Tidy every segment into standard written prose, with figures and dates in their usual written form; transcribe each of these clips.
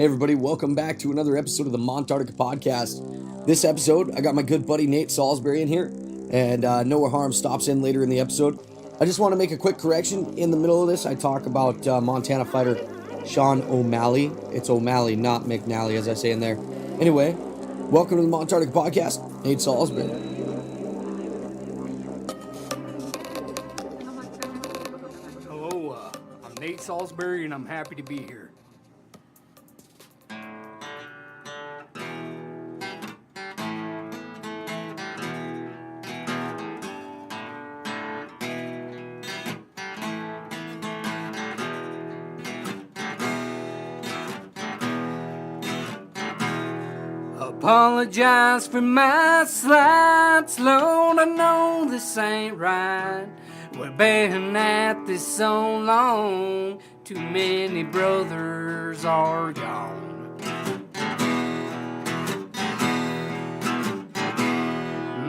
Hey everybody, welcome back to another episode of the Montarctica podcast. This episode, I got my good buddy Nate Salsbery in here, and Nowhere Harm stops in later in the episode. I just want to make a quick correction. In the middle of this, I talk about Montana fighter Sean O'Malley. It's O'Malley, not McNally, as I say in there. Anyway, welcome to the Montarctica podcast, Nate Salsbery. Hello, I'm Nate Salsbery, and I'm happy to be here. Apologize for my slides, Lord, I know this ain't right. We've been at this so long, too many brothers are gone.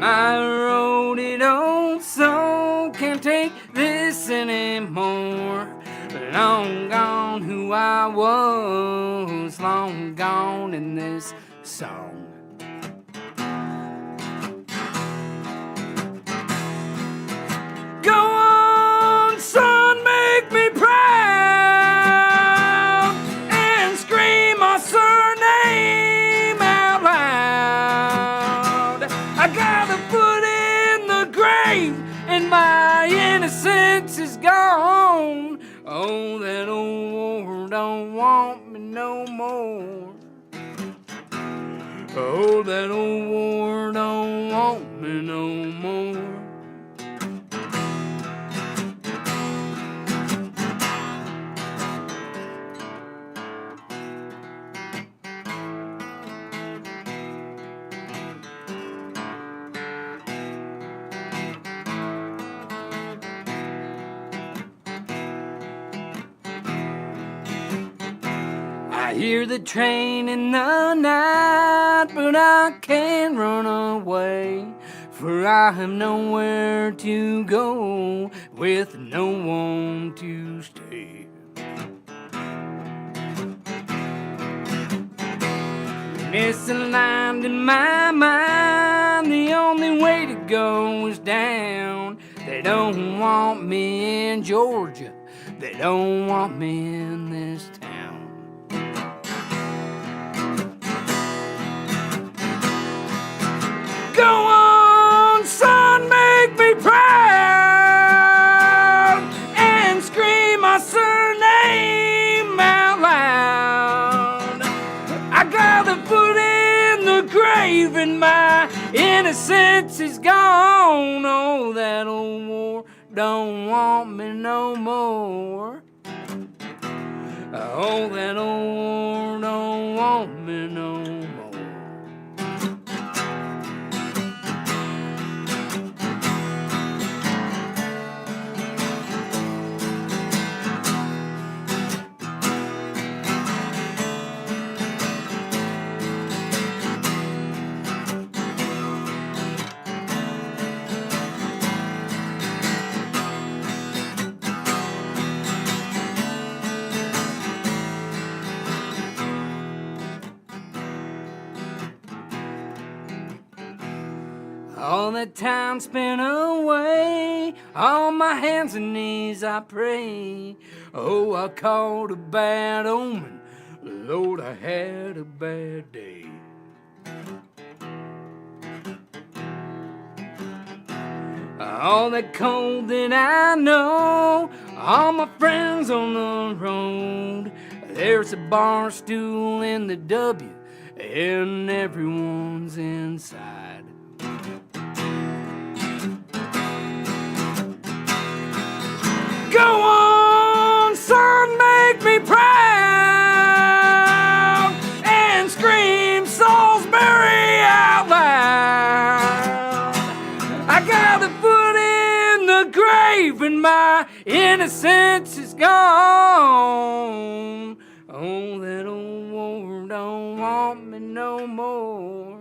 I wrote it on song, can't take this anymore. Long gone who I was, long gone in this song. Go on, son, make me proud and scream my surname out loud. I got a foot in the grave and my innocence is gone. Oh, that old war don't want me no more. Oh, that old war don't want me no more. I hear the train in the night, but I can't run away, for I have nowhere to go with no one to stay. Misaligned in my mind, the only way to go is down. They don't want me in Georgia, they don't want me in this town. Go on, son, make me proud and scream my surname out loud. I got a foot in the grave and my innocence is gone. Oh, that old war don't want me no more. Oh, that old war don't want me no more. All that time spent away, on my hands and knees I pray. Oh, I caught a bad omen, Lord, I had a bad day. All that cold that I know, all my friends on the road. There's a bar stool in the W, and everyone's inside. Go on, son, make me proud and scream Salsbery out loud. I got a foot in the grave and my innocence is gone. Oh, that old war don't want me no more.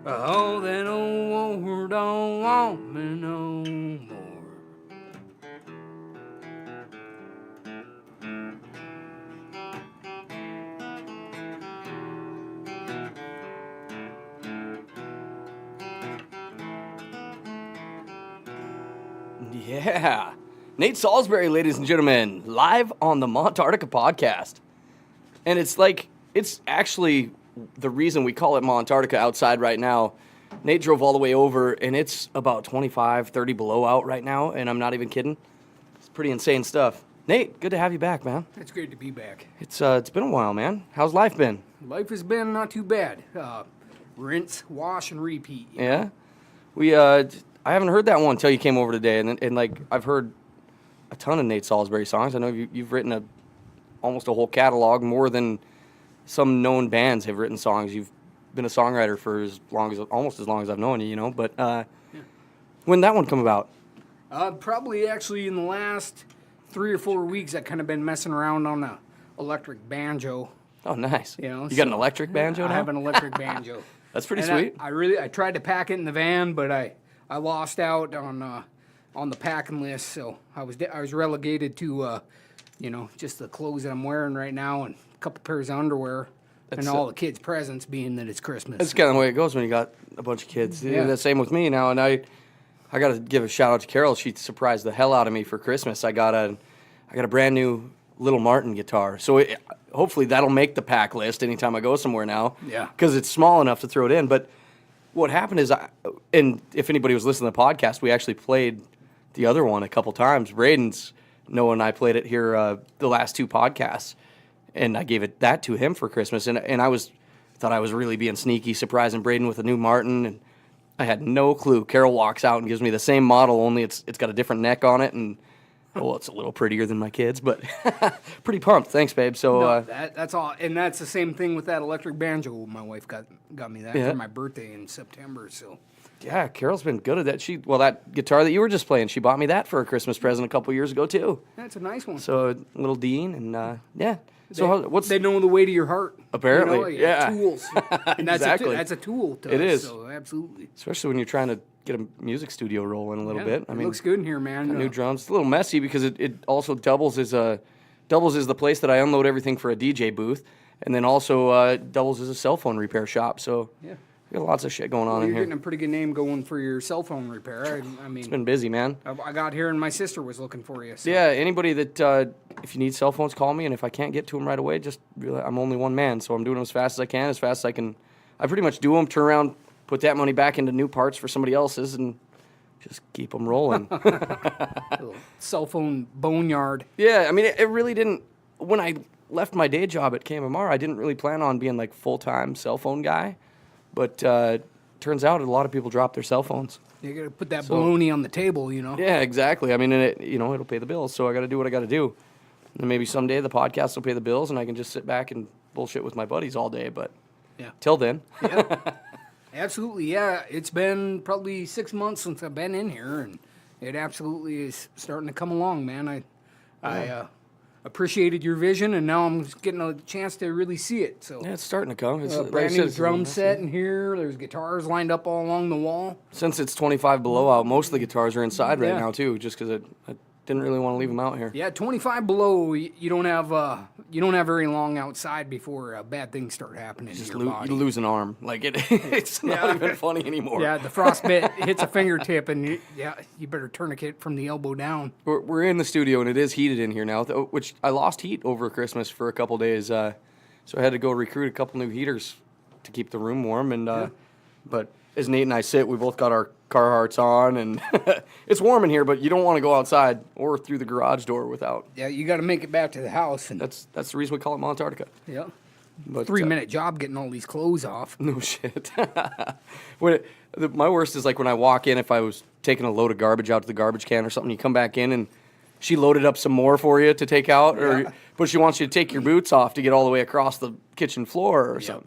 Oh, that old war don't want me no more. Yeah. Nate Salsbery, ladies and gentlemen, live on the Montarctica podcast. And it's actually the reason we call it Montarctica outside right now. Nate drove all the way over, and it's about 25, 30 below out right now, and I'm not even kidding. It's pretty insane stuff. Nate, good to have you back, man. It's great to be back. It's been a while, man. How's life been? Life has been not too bad. Rinse, wash, and repeat. Yeah? I haven't heard that one until you came over today, and like, I've heard a ton of Nate Salsbery songs. I know you've written almost a whole catalog, more than some known bands have written songs. You've been a songwriter for almost as long as I've known you, you know. But when did that one come about? Probably actually in the last 3 or 4 weeks, I've kind of been messing around on a electric banjo. Oh, nice. You know, got an electric banjo now? I have an electric banjo. That's pretty and sweet. I tried to pack it in the van, but I lost out on the packing list, so I was relegated to just the clothes that I'm wearing right now and a couple pairs of underwear. And all the kids' presents, being that it's Christmas. That's kind of the way it goes when you got a bunch of kids. Yeah. The same with me now. And I got to give a shout out to Carol. She surprised the hell out of me for Christmas. I got a brand new Little Martin guitar. So hopefully that'll make the pack list anytime I go somewhere now. Yeah. Because it's small enough to throw it in. But what happened is, and if anybody was listening to the podcast, we actually played the other one a couple times. Braden's, Noah and I played it here the last 2 podcasts. And I gave that to him for Christmas, and I thought I was really being sneaky, surprising Braden with a new Martin, and I had no clue. Carol walks out and gives me the same model, only it's got a different neck on it, and it's a little prettier than my kids, but pretty pumped. Thanks, babe. So that's all, and that's the same thing with that electric banjo. My wife got me that for my birthday in September. So yeah, Carol's been good at that. That guitar that you were just playing, she bought me that for a Christmas present a couple years ago too. That's a nice one. So little Dean, and yeah. So they know the way to your heart. Apparently, yeah. Tools. And that's exactly. That's a tool to it us. is. So absolutely. Especially when you're trying to get a music studio rolling a little bit. I mean, it looks good in here, man. New drums. It's a little messy because it also doubles as the place that I unload everything for a DJ booth, and then also doubles as a cell phone repair shop. So yeah. We got lots of shit going on in here. You're getting a pretty good name going for your cell phone repair. I mean, it's been busy, man. I got here and my sister was looking for you. So. Yeah, anybody that, if you need cell phones, call me. And if I can't get to them right away, just realize I'm only one man. So I'm doing them as fast as I can, as fast as I can. I pretty much do them, turn around, put that money back into new parts for somebody else's, and just keep them rolling. Little cell phone boneyard. Yeah, I mean, it really didn't. When I left my day job at KMMR, I didn't really plan on being like full-time cell phone guy. But turns out a lot of people drop their cell phones. You got to put that baloney on the table, you know. Yeah, exactly. I mean, it'll pay the bills, so I got to do what I got to do. And maybe someday the podcast will pay the bills, and I can just sit back and bullshit with my buddies all day. But till then. Yeah. Absolutely, yeah. It's been probably 6 months since I've been in here, and it absolutely is starting to come along, man. I appreciated your vision, and now I'm getting a chance to really see it. So yeah, it's starting to come. It's a brand new drum set in here. There's guitars lined up all along the wall. Since it's 25 below out, most of the guitars are inside right now too, just because I didn't really want to leave them out here. Yeah, 25 below, you don't have very long outside before bad things start happening. Just to your body. You lose an arm, like it's not even funny anymore. Yeah, the frostbite hits a fingertip, and you better tourniquet from the elbow down. We're in the studio, and it is heated in here now, which I lost heat over Christmas for a couple days, so I had to go recruit a couple new heaters to keep the room warm. And but as Nate and I sit, we both got our Carhartts on, and it's warm in here, but you don't want to go outside or through the garage door without. Yeah, you got to make it back to the house, and that's the reason we call it Montarctica. Yeah. But 3-minute job getting all these clothes off. No shit. My worst is like when I walk in, if I was taking a load of garbage out to the garbage can or something, you come back in and she loaded up some more for you to take out, but she wants you to take your boots off to get all the way across the kitchen floor or something.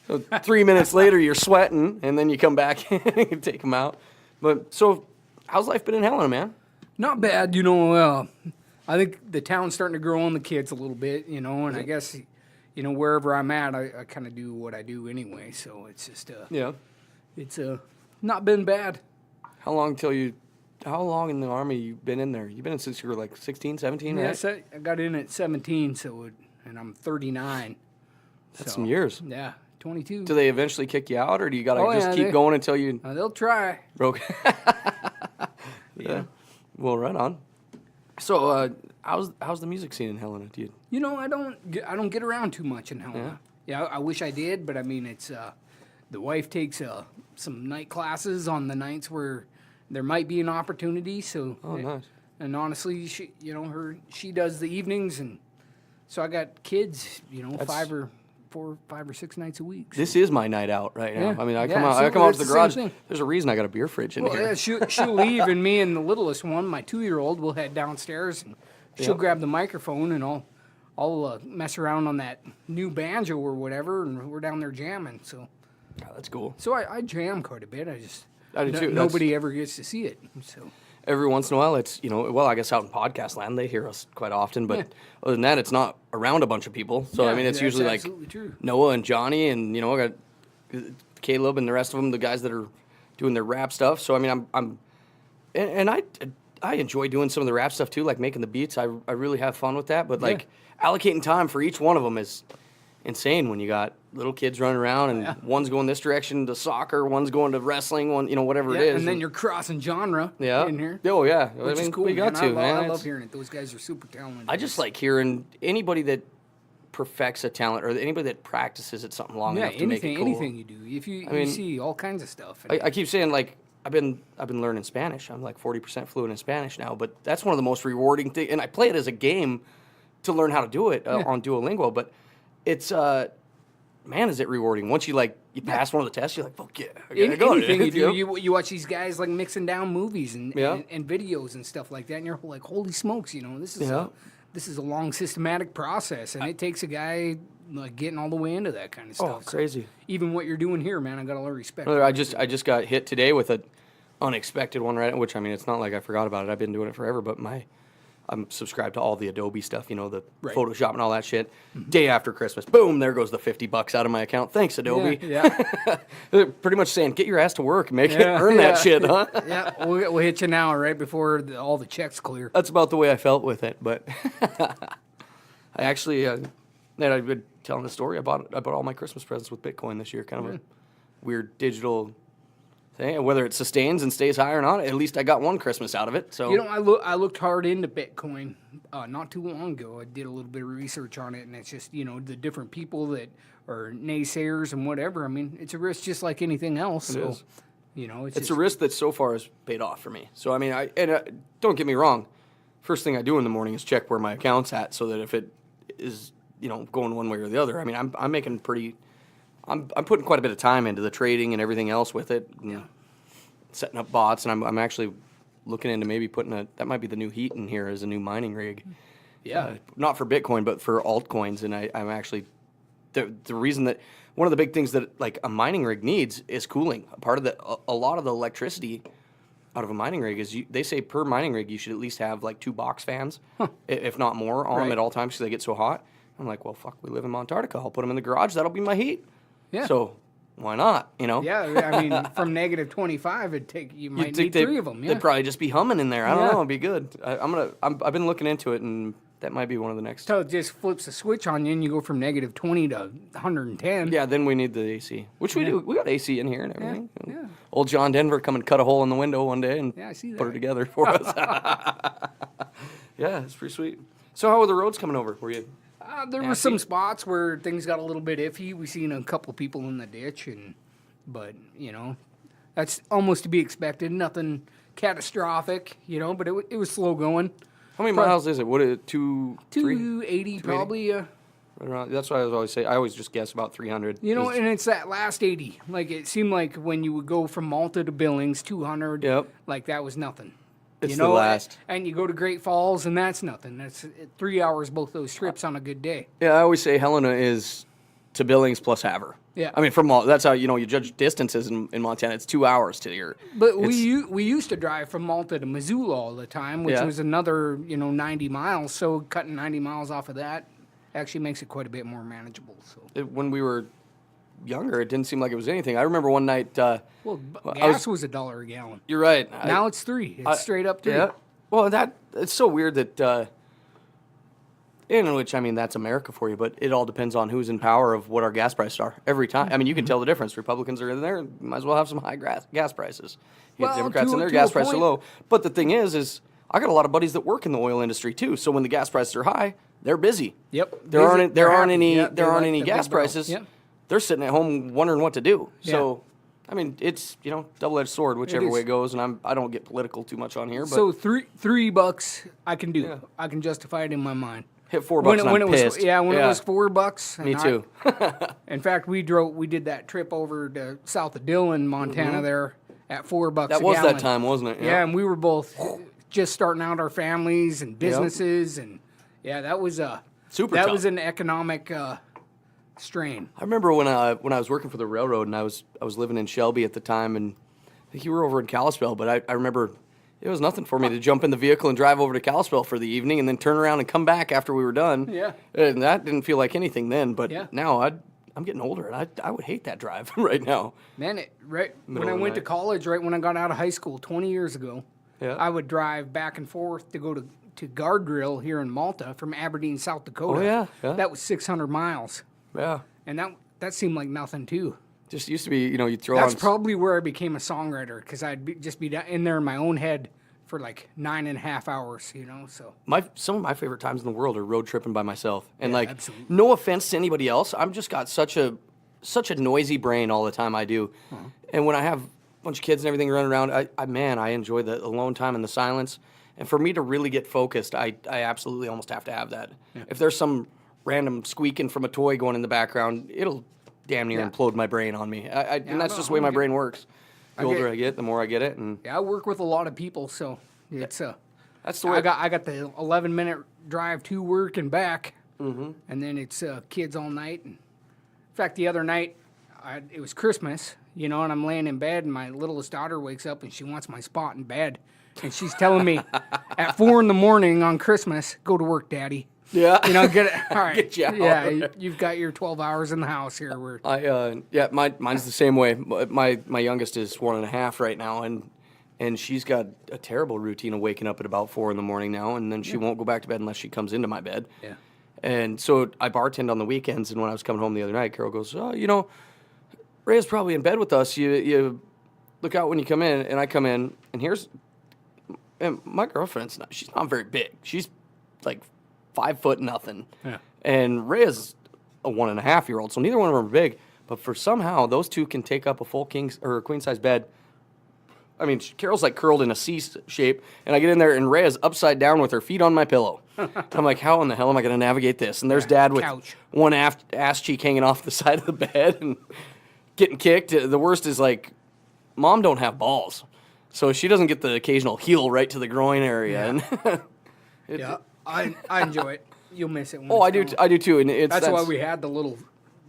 So 3 minutes later, you're sweating, and then you come back in and take them out. But so, how's life been in Helena, man? Not bad, I think the town's starting to grow on the kids a little bit, and I guess, wherever I'm at, I kind of do what I do anyway. So it's just, it's not been bad. How long in the Army you been in there? You've been in since you were like 16, 17, right? Yeah, I got in at 17, and I'm 39. That's some years. Yeah. 22. Do they eventually kick you out, or do you got to keep going until you... They'll try. Okay. Yeah. Well, right on. So, how's the music scene in Helena, dude? You know, I don't get around too much in Helena. Yeah, I wish I did, but I mean, it's the wife takes some night classes on the nights where there might be an opportunity. So, Nice. And honestly, she does the evenings, and so I got kids. You know, 5 or 6 nights a week. So. This is my night out right now. Yeah. I mean, I Yeah, come out, so I come out it's to the the garage. same thing. There's a reason I got a beer fridge in Well, here. yeah, she'll leave, and me and the littlest one, my 2-year-old, will head downstairs, and she'll grab the microphone, and I'll mess around on that new banjo or whatever, and we're down there jamming. So, Oh, that's cool. so I jam quite a bit. I do too. Nobody ever gets to see it. So Every once in a while, it's, well, I guess out in podcast land, they hear us quite often, but other than that, it's not around a bunch of people. So, I mean, it's that's usually like absolutely true. Noah and Johnny, and, I got Caleb and the rest of them, the guys that are doing their rap stuff. So, I mean, I enjoy doing some of the rap stuff too, like making the beats. I really have fun with that, but like allocating time for each one of them is insane when you got little kids running around and one's going this direction to soccer, one's going to wrestling, one, whatever it is. And then you're crossing genre in here. Oh, yeah. Which is cool, we got man. to, man. I love hearing it. Those guys are super talented. I just like hearing anybody that perfects a talent or anybody that practices at something long enough to make it cool. Anything you do. If you see all kinds of stuff. I keep saying, like, I've been learning Spanish. I'm like 40% fluent in Spanish now, but that's one of the most rewarding things. And I play it as a game to learn how to do it on Duolingo, but it's man, is it rewarding. Once you pass one of the tests, you're like, fuck yeah, I gotta go. Anything you do, you watch these guys like mixing down movies and videos and stuff like that, and you're like, holy smokes, this is a long systematic process, and it takes a guy like getting all the way into that kind of stuff. Oh, crazy. So even what you're doing here, man, I got a lot of respect. I just got hit today with an unexpected one, right? Which, I mean, it's not like I forgot about it. I've been doing it forever, but I'm subscribed to all the Adobe stuff, the Photoshop and all that shit. Day after Christmas, boom, there goes the $50 out of my account. Thanks, Adobe. Yeah. They're pretty much saying, get your ass to work, earn that shit, huh? Yeah, we'll hit you now, right before all the checks clear. That's about the way I felt with it, but I actually, I've been telling the story. I bought all my Christmas presents with Bitcoin this year, kind of a weird digital thing. Whether it sustains and stays high or not, at least I got one Christmas out of it. So I looked hard into Bitcoin not too long ago. I did a little bit of research on it, and it's just the different people that are naysayers and whatever. I mean, it's a risk just like anything else. It is. It's a risk that so far has paid off for me. So I mean, don't get me wrong. First thing I do in the morning is check where my account's at, so that if it is going one way or the other. I mean, I'm making I'm putting quite a bit of time into the trading and everything else with it, and setting up bots, and I'm actually looking into maybe putting that might be the new heat in here as a new mining rig. Yeah, not for Bitcoin, but for altcoins, and I'm actually the reason that one of the big things that like a mining rig needs is cooling. A lot of the electricity out of a mining rig is they say per mining rig you should at least have like 2 box fans, if not more, on them at all times because they get so hot. I'm like, well, fuck, we live in Montarctica. I'll put them in the garage. That'll be my heat. Yeah. So why not? Yeah, I mean, from negative 25, you might need 3 of them. Yeah. They'd probably just be humming in there. I don't know. It'd be good. I've been looking into it, and that might be one of the next. So it just flips a switch on you, and you go from negative 20 to 110. Yeah, then we need the AC, which we do. We got AC in here and everything. Yeah. Old John Denver come and cut a hole in the window one day and put it together for us. Yeah, it's pretty sweet. So how were the roads coming over? Were you? There were some spots where things got a little bit iffy. We seen a couple people in the ditch, but that's almost to be expected. Nothing catastrophic, but it was slow going. How many miles is it? What is it? 280 probably. Right around, that's what I always say. I always just guess about 300. And it's that last 80. Like it seemed like when you would go from Malta to Billings, 200. Yep. Like that was nothing. It's the last. And you go to Great Falls, and that's nothing. That's 3 hours, both those trips on a good day. Yeah, I always say Helena is to Billings plus Havre. Yeah. I mean, that's how, you judge distances in Montana. It's 2 hours to here. But we used to drive from Malta to Missoula all the time, which was another, 90 miles. So cutting 90 miles off of that actually makes it quite a bit more manageable. So when we were younger, it didn't seem like it was anything. I remember one night. Gas was $1 a gallon. You're right. Now it's $3. It's straight up $3. Yeah. Well, it's so weird that. In which, I mean, that's America for you, but it all depends on who's in power of what our gas prices are every time. I mean, you can tell the difference. Republicans are in there, might as well have some high gas prices. You get Democrats in there, gas prices are low. But the thing is I got a lot of buddies that work in the oil industry too. So when the gas prices are high, they're busy. Yep. There aren't any the gas big barrel. prices. Yep. They're sitting at home wondering what to do. Yeah. So, I mean, it's, double-edged sword, whichever is. way it goes. And I don't get political too much on here, but So $3 I can do. Yeah. I can justify it in my mind. hit $4 and I'm pissed. It was $4. Me too. In fact, we did that trip over to south of Dillon, Montana there at $4 That a was gallon. that time, wasn't it? Yeah, and we were both just starting out our families and businesses, and that was Super that tough. was an economic strain. I remember when I was working for the railroad and I was living in Shelby at the time, and I think you were over in Kalispell, but I remember it was nothing for me to jump in the vehicle and drive over to Kalispell for the evening and then turn around and come back after we were done. Yeah. And that didn't feel like anything then, but now I'm getting older and I would hate that drive right now. Man, when Middle I of the went to night. college, right when I got out of high school 20 years ago, Yeah. I would drive back and forth to go to Guardrail here in Malta from Aberdeen, South Dakota. Oh, yeah. That was 600 miles. Yeah. And that seemed like nothing, too. Just used to be, you'd throw That's on... probably where I became a songwriter, because I'd just be in there in my own head for like 9.5 hours, so. Some of my favorite times in the world are road tripping by myself. And absolutely. no offense to anybody else, I'm just got such a noisy brain all the time I do. And when I have a bunch of kids and everything running around, I enjoy the alone time and the silence. And for me to really get focused, I absolutely almost have to have that. Yeah. If there's some random squeaking from a toy going in the background, it'll damn near implode my brain on me. And that's just the way my brain works. The older I get, the more I get it. And I work with a lot of people, so it's that's the way. I got the 11-minute drive to work and back, and then it's kids all night. And in fact, the other night, it was Christmas, and I'm laying in bed, and my littlest daughter wakes up, and she wants my spot in bed, and she's telling me at 4 a.m. on Christmas, "Go to work, Daddy." Yeah. Get it. All right. Get you out. Yeah, you've got your 12 hours in the house here. Mine's the same way. My youngest is 1.5 right now, and she's got a terrible routine of waking up at about 4 a.m. now, and then she won't go back to bed unless she comes into my bed. Yeah. And so I bartend on the weekends, and when I was coming home the other night, Carol goes, "Oh, Rhea's probably in bed with us. You look out when you come in." And I come in, and my girlfriend's she's not very big. She's like 5 foot nothing. Yeah. And Rhea's a 1.5-year-old, so neither one of them are big. But for somehow those two can take up a full king or a queen size bed. I mean, Carol's like curled in a C shape, and I get in there and Rhea's upside down with her feet on my pillow. I'm like, how in the hell am I going to navigate this? And there's Dad with one ass cheek hanging off the side of the bed and getting kicked. The worst is like, Mom don't have balls, so she doesn't get the occasional heel right to the groin area. Yeah. And I enjoy it. You'll miss it. I do too. And that's why we had the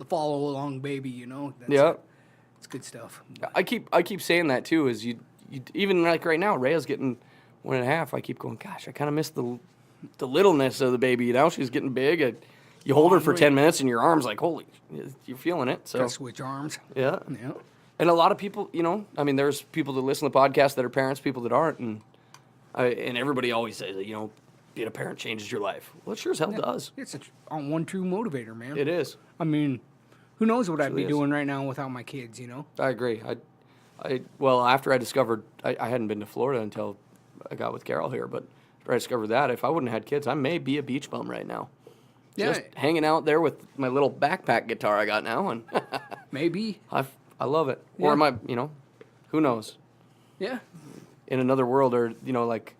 follow along baby. It's good stuff. I keep saying that too. Is you even like right now, Rhea's getting 1.5. I keep going, gosh, I kind of miss the littleness of the baby. She's getting big. You hold her for 10 minutes, and your arm's like, holy, you're feeling it. So gotta switch arms. Yeah. And a lot of people, there's people that listen to the podcast that are parents, people that aren't, and everybody always says that, being a parent changes your life. Well, it sure as hell does. It's one true motivator, man. It is. I mean, who knows what I'd be doing right now without my kids, I agree. Well, after I discovered, I hadn't been to Florida until I got with Carol here, but after I discovered that, if I wouldn't have had kids, I may be a beach bum right now. Yeah. Just hanging out there with my little backpack guitar I got now, and maybe. I love it. Yeah. Or am I, who knows? Yeah. In another world, or, like,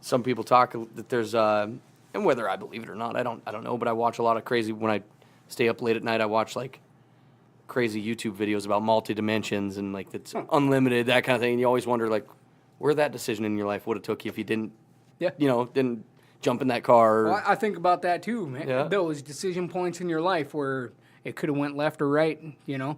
some people talk that there's, and whether I believe it or not, I don't know, but I watch a lot of crazy, when I stay up late at night, I watch, like, crazy YouTube videos about multi-dimensions and, like, it's unlimited, that kind of thing, and you always wonder, like, where that decision in your life would have took you if you didn't, didn't jump in that car. Well, I think about that, too, man. Yeah. Those decision points in your life where it could have went left or right, Yeah.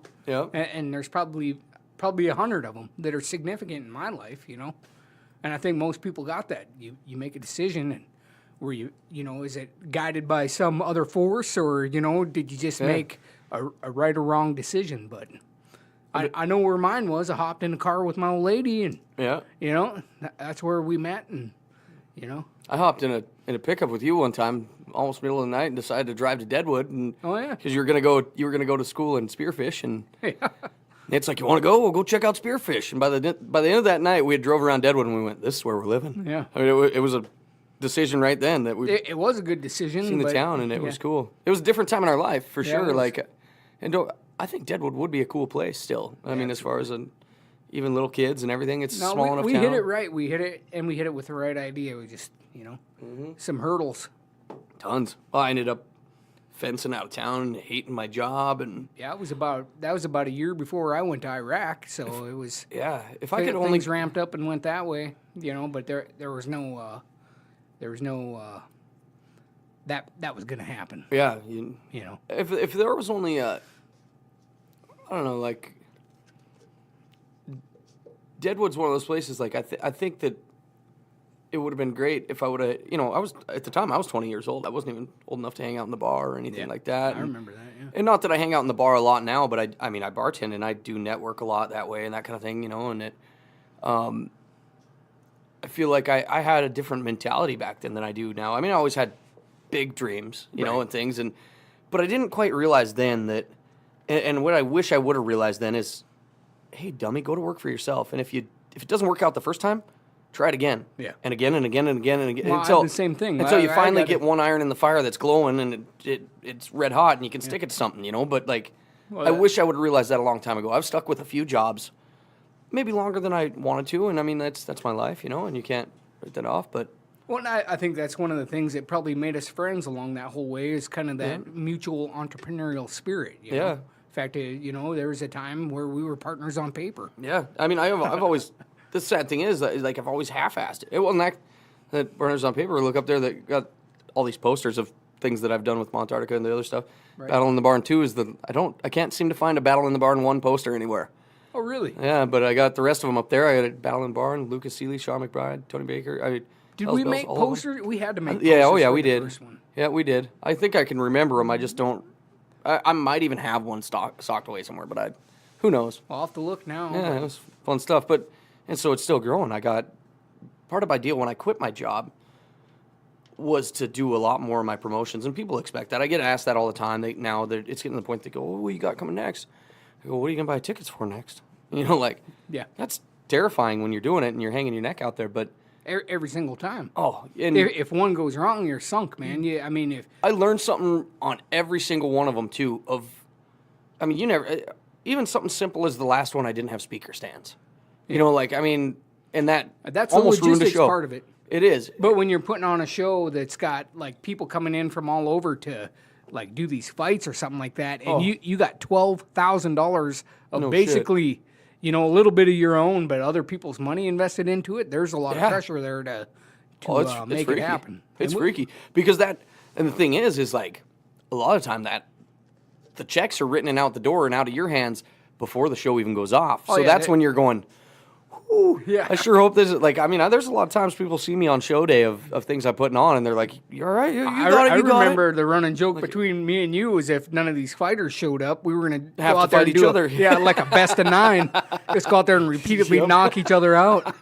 And there's probably 100 of them that are significant in my life, And I think most people got that. You make a decision, and were is it guided by some other force, or did you just make a right or wrong decision? But I know where mine was. I hopped in the car with my old lady, and that's where we met, and I hopped in a pickup with you one time, almost middle of the night, and decided to drive to Deadwood, and oh yeah, because you were gonna go to school and spearfish, and It's like, you want to go? We'll go check out Spearfish. And by the end of that night, we had drove around Deadwood and we went, this is where we're living. Yeah. I mean, it was a decision right then that we It was a good decision. seen the town and it was cool. It was a different time in our life for sure. Like, I think Deadwood would be a cool place still. I mean, as far as even little kids and everything, it's small enough we town. hit it right. We hit it with the right idea. We just, some hurdles. Tons. Well, I ended up fencing out of town and hating my job, and that was about a year before I went to Iraq, so it was if I could only things ramped up and went that way, but there was no that was gonna happen. If there was only I don't know, like Deadwood's one of those places, like I think that it would have been great if I would have, I was, at the time, I was 20 years old. I wasn't even old enough to hang out in the bar or anything like that. I remember that, yeah. And not that I hang out in the bar a lot now, but I bartend and I do network a lot that way and that kind of thing, and it, I feel like I had a different mentality back then than I do now. I mean, I always had big dreams, you know, and things, but I didn't quite realize then that, and what I wish I would have realized then is, hey, dummy, go to work for yourself. And if it doesn't work out the first time, try it again. Yeah. And again and again and again and again. Well, I did the same thing. Until you finally get one iron in the fire that's glowing and it's red hot and you can stick it to something, But, I wish I would have realized that a long time ago. I've stuck with a few jobs, maybe longer than I wanted to. And, I mean, that's my life, and you can't write that off. But well, I think that's one of the things that probably made us friends along that whole way is kind of that mutual entrepreneurial spirit. You know? In fact, there was a time where we were partners on paper. Yeah. I mean, I've always... The sad thing is, like, I've always half-assed it. It wasn't that Burners on Paper. Look up there, that got all these posters of things that I've done with Montarctica and the other stuff. Right. Battle in the Barn 2 is I can't seem to find a Battle in the Barn 1 poster anywhere. Oh, really? Yeah, but I got the rest of them up there. I got a Battle in the Barn, Lucas Seeley, Sean McBride, Tony Baker. Did we make posters? We had to make posters. Yeah, we did. First one. Yeah, we did. I think I can remember them. I just don't. I might even have one socked away somewhere, but who knows? I'll have to look now. Yeah, it was fun stuff, and so it's still growing. I got part of my deal when I quit my job was to do a lot more of my promotions, and people expect that. I get asked that all the time. Now that it's getting to the point they go, "Oh, what you got coming next?" I go, "What are you gonna buy tickets for next?" That's terrifying when you're doing it and you're hanging your neck out there, but. Every single time. Oh, and if one goes wrong, you're sunk, man. Yeah, I mean, if I learned something on every single one of them too. You never, even something simple as the last one, I didn't have speaker stands. And that's almost the ruined the logistics show. part of it. It is. But when you're putting on a show that's got like people coming in from all over to like do these fights or something like that, and you got $12,000 of basically. A little bit of your own, but other people's money invested into it. There's a lot of pressure there to make it happen. It's freaky because and the thing is like a lot of time that the checks are written and out the door and out of your hands before the show even goes off. So that's when you're going, whew, I sure hope this is there's a lot of times people see me on show day of things I'm putting on and they're like, you all right? You got it. I remember the running joke between me and you was if none of these fighters showed up, we were going to have to fight each other. Like a best of 9. Just go out there and repeatedly knock each other out.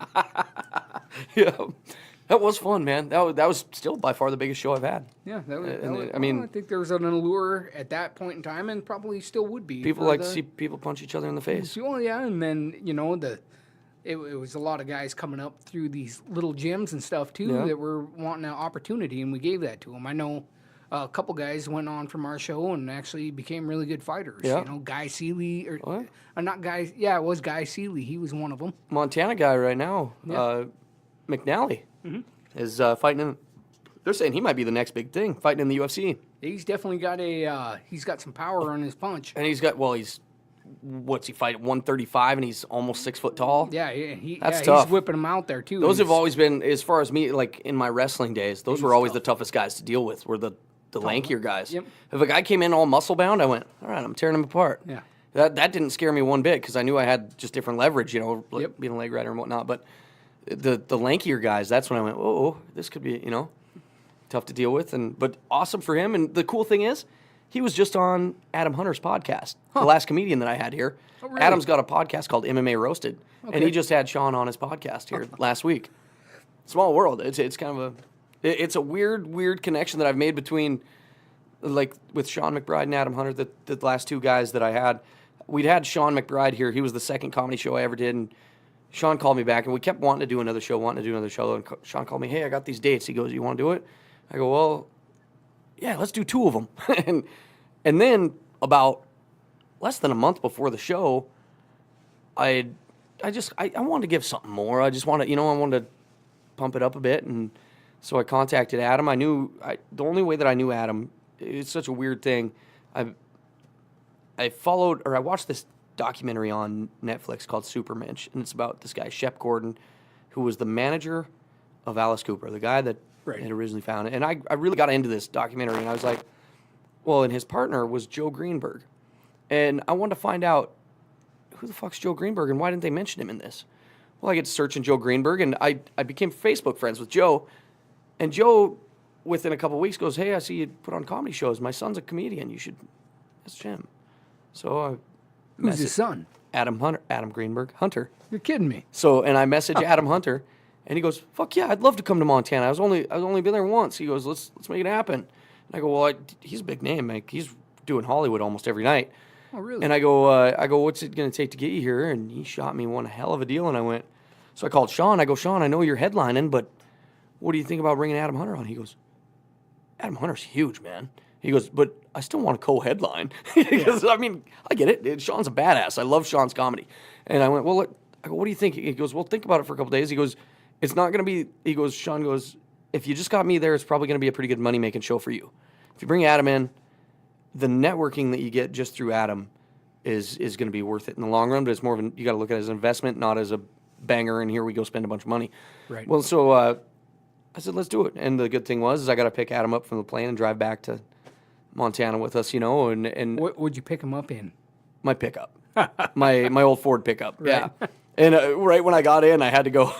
Yeah. That was fun, man. That was still by far the biggest show I've had. Yeah, I think there was an allure at that point in time, and probably still would be. People like to see people punch each other in the face. Well, yeah, and then it was a lot of guys coming up through these little gyms and stuff too that were wanting an opportunity, and we gave that to them. I know a couple guys went on from our show and actually became really good fighters. Yeah. Guy Seeley not Guy. Yeah, it was Guy Seeley. He was one of them. Montana guy right now, McNally. Mm-hmm. Is fighting they're saying he might be the next big thing, fighting in the UFC. He's definitely got he's got some power on his punch. And what's he fight at 135 and he's almost 6 foot tall? Yeah, that's tough. He's whipping him out there too. Those have always been, as far as me, like in my wrestling days, those were always the toughest guys to deal with, were the lankier guys. Yep. If a guy came in all muscle bound, I went, all right, I'm tearing him apart. Yeah. That didn't scare me one bit because I knew I had just different leverage, being a leg rider and whatnot. But the lankier guys, that's when I went, oh, this could be, tough to deal with. But awesome for him. And the cool thing is, he was just on Adam Hunter's podcast, the last comedian that I had here. Oh, really? Adam's got a podcast called MMA Roasted, and he just had Sean on his podcast here last week. Small world. It's kind of it's a weird connection that I've made between, like with Sean McBride and Adam Hunter, the last two guys that I had. we'd had Sean McBride here. He was the second comedy show I ever did, and Sean called me back, and we kept wanting to do another show, and Sean called me, hey, I got these dates. He goes, you want to do it? I go, well, yeah, let's do 2 of them. and then about less than a month before the show, I wanted to give something more. I just wanted, I wanted to pump it up a bit, and so I contacted Adam. The only way that I knew Adam, it's such a weird thing. I watched this documentary on Netflix called Supermensch, and it's about this guy, Shep Gordon, who was the manager of Alice Cooper, the guy that had originally found it. And I really got into this documentary, and I was like, well, and his partner was Joe Greenberg. And I wanted to find out, who the fuck's Joe Greenberg, and why didn't they mention him in this? Well, I get to searching Joe Greenberg, and I became Facebook friends with Joe. And Joe, within a couple of weeks, goes, hey, I see you put on comedy shows. My son's a comedian. You should message him. So who's his son? Adam Greenberg, Hunter. You're kidding me. So, and I message Adam Hunter, and he goes, fuck yeah, I'd love to come to Montana. I was only been there once. He goes, let's make it happen. And I go, well, he's a big name. Like, he's doing Hollywood almost every night. Oh, really? And I go, what's it going to take to get you here? And he shot me one hell of a deal. And I went, so I called Sean. I go, Sean, I know you're headlining, but what do you think about bringing Adam Hunter on? He goes, Adam Hunter's huge, man. He goes, but I still want to co-headline. Because, I mean, I get it. Sean's a badass. I love Sean's comedy. And I went, well, I go, what do you think? He goes, well, think about it for a couple days. He goes, it's not going to be, Sean goes, if you just got me there, it's probably going to be a pretty good money-making show for you. If you bring Adam in, the networking that you get just through Adam is going to be worth it in the long run, but it's more of you got to look at it as an investment, not as a banger, and here we go spend a bunch of money. Right. Well, so I said, let's do it. And the good thing was I got to pick Adam up from the plane and drive back to Montana with us, and What would you pick him up in? my pickup, my old Ford pickup. Right. Yeah. And right when I got in, I had to go,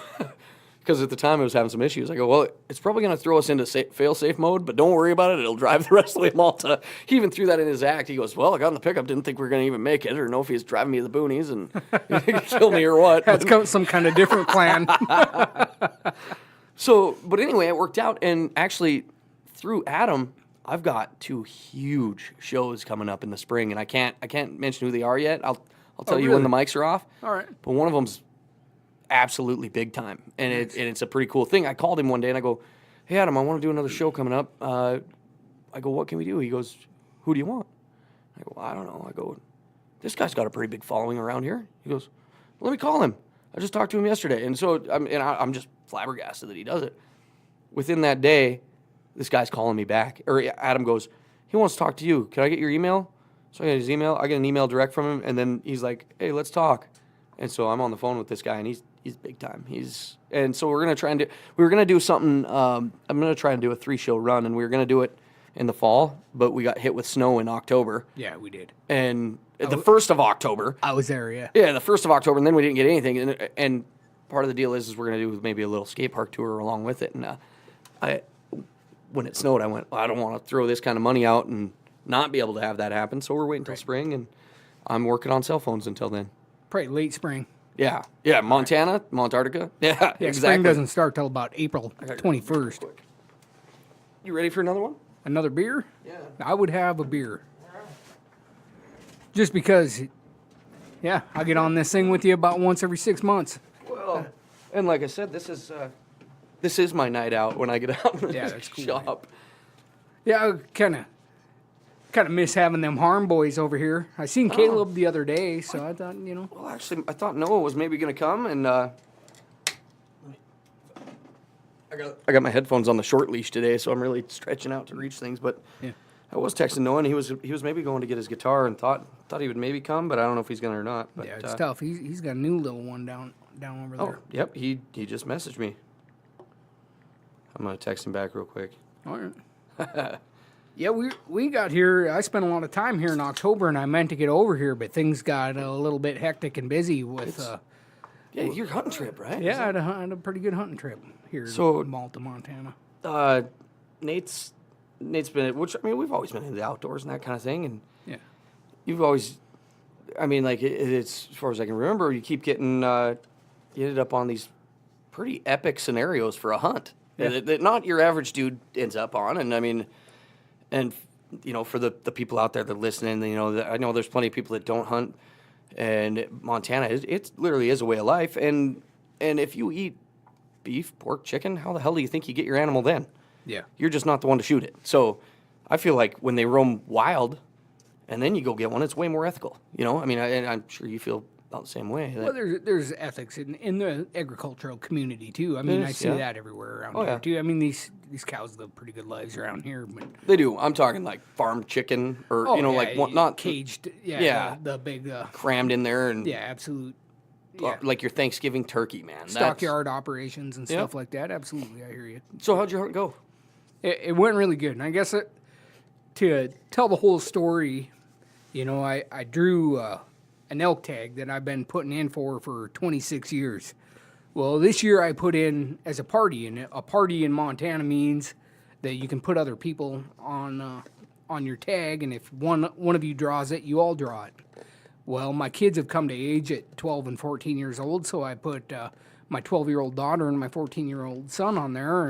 because at the time I was having some issues. I go, well, it's probably going to throw us into fail-safe mode, but don't worry about it. It'll drive the rest of the way to Malta. He even threw that in his act. He goes, well, I got in the pickup, didn't think we were going to even make it, or know if he was driving me to the boonies and kill me or what. That's some kind of different plan. So, but anyway, it worked out. And actually, through Adam, I've got 2 huge shows coming up in the spring, and I can't mention who they are yet. I'll tell you when the mics are off. All right. But one of them's absolutely big time, and it's a pretty cool thing. I called him one day, and I go, hey, Adam, I want to do another show coming up. I go, what can we do? He goes, who do you want? I go, well, I don't know. I go, this guy's got a pretty big following around here. He goes, let me call him. I just talked to him yesterday. And so I'm just flabbergasted that he does it. Within that day, this guy's calling me back. Or Adam goes, he wants to talk to you. Can I get your email? So I get his email. I get an email direct from him, and then he's like, hey, let's talk. And so I'm on the phone with this guy, and he's big time. And so we were gonna do something. I'm gonna try and do a 3-show run, and we were gonna do it in the fall, but we got hit with snow in October. Yeah, we did. And the 1st of October. I was there, yeah. Yeah, the 1st of October, and then we didn't get anything. And part of the deal is we're gonna do maybe a little skate park tour along with it. And when it snowed, I went, well, I don't want to throw this kind of money out and not be able to have that happen. So we're waiting until spring, and I'm working on cell phones until then. Probably late spring. Yeah, Montana, Montarctica. Yeah, Yeah, exactly. spring doesn't start till about April 21st. You ready for another one? Another beer? Yeah. I would have a beer. Just because, yeah, I get on this thing with you about once every 6 months. Well, and like I said, this is my night out when I get out in the that's cool, shop. Yeah, I kind of miss having them Harm boys over here. I seen Caleb the other day, so I thought, Well, actually, I thought Noah was maybe going to come, and I got my headphones on the short leash today, so I'm really stretching out to reach things. But yeah. I was texting Noah, and he was maybe going to get his guitar, and thought he would maybe come, but I don't know if he's going to or not. But, Yeah, it's tough. He's got a new little one down over there. Oh, yep, he just messaged me. I'm going to text him back real quick. All right. Yeah, we got here. I spent a lot of time here in October, and I meant to get over here, but things got a little bit hectic and busy with. Yeah, your hunting trip, right? Yeah, I had a pretty good hunting trip here in Malta, Montana. Nate's been, which I mean, we've always been into the outdoors and that kind of thing, and Yeah. you've always, I mean, like it's as far as I can remember, you keep getting, you ended up on these pretty epic scenarios for a hunt that not your average dude ends up on, and I mean. And for the people out there that are listening, I know there's plenty of people that don't hunt, and Montana, it literally is a way of life. And if you eat beef, pork, chicken, how the hell do you think you get your animal then? Yeah. You're just not the one to shoot it. So I feel like when they roam wild and then you go get one, it's way more ethical. I mean, and I'm sure you feel about the same way. Well, there's ethics in the agricultural community too. I mean, I see that everywhere around here too. I mean, these cows live pretty good lives around here, but they do. I'm talking like farm chicken, or like one, not caged. The big crammed in there, and absolute. Like your Thanksgiving turkey, man. Stockyard operations and stuff like that. Absolutely, I hear you. So how'd your hunt go? It went really good, and I guess to tell the whole story, I drew an elk tag that I've been putting in for 26 years. Well, this year I put in as a party, and a party in Montana means that you can put other people on your tag, and if one of you draws it, you all draw it. Well, my kids have come to age at 12 and 14 years old, so I put my 12-year-old daughter and my 14-year-old son on there,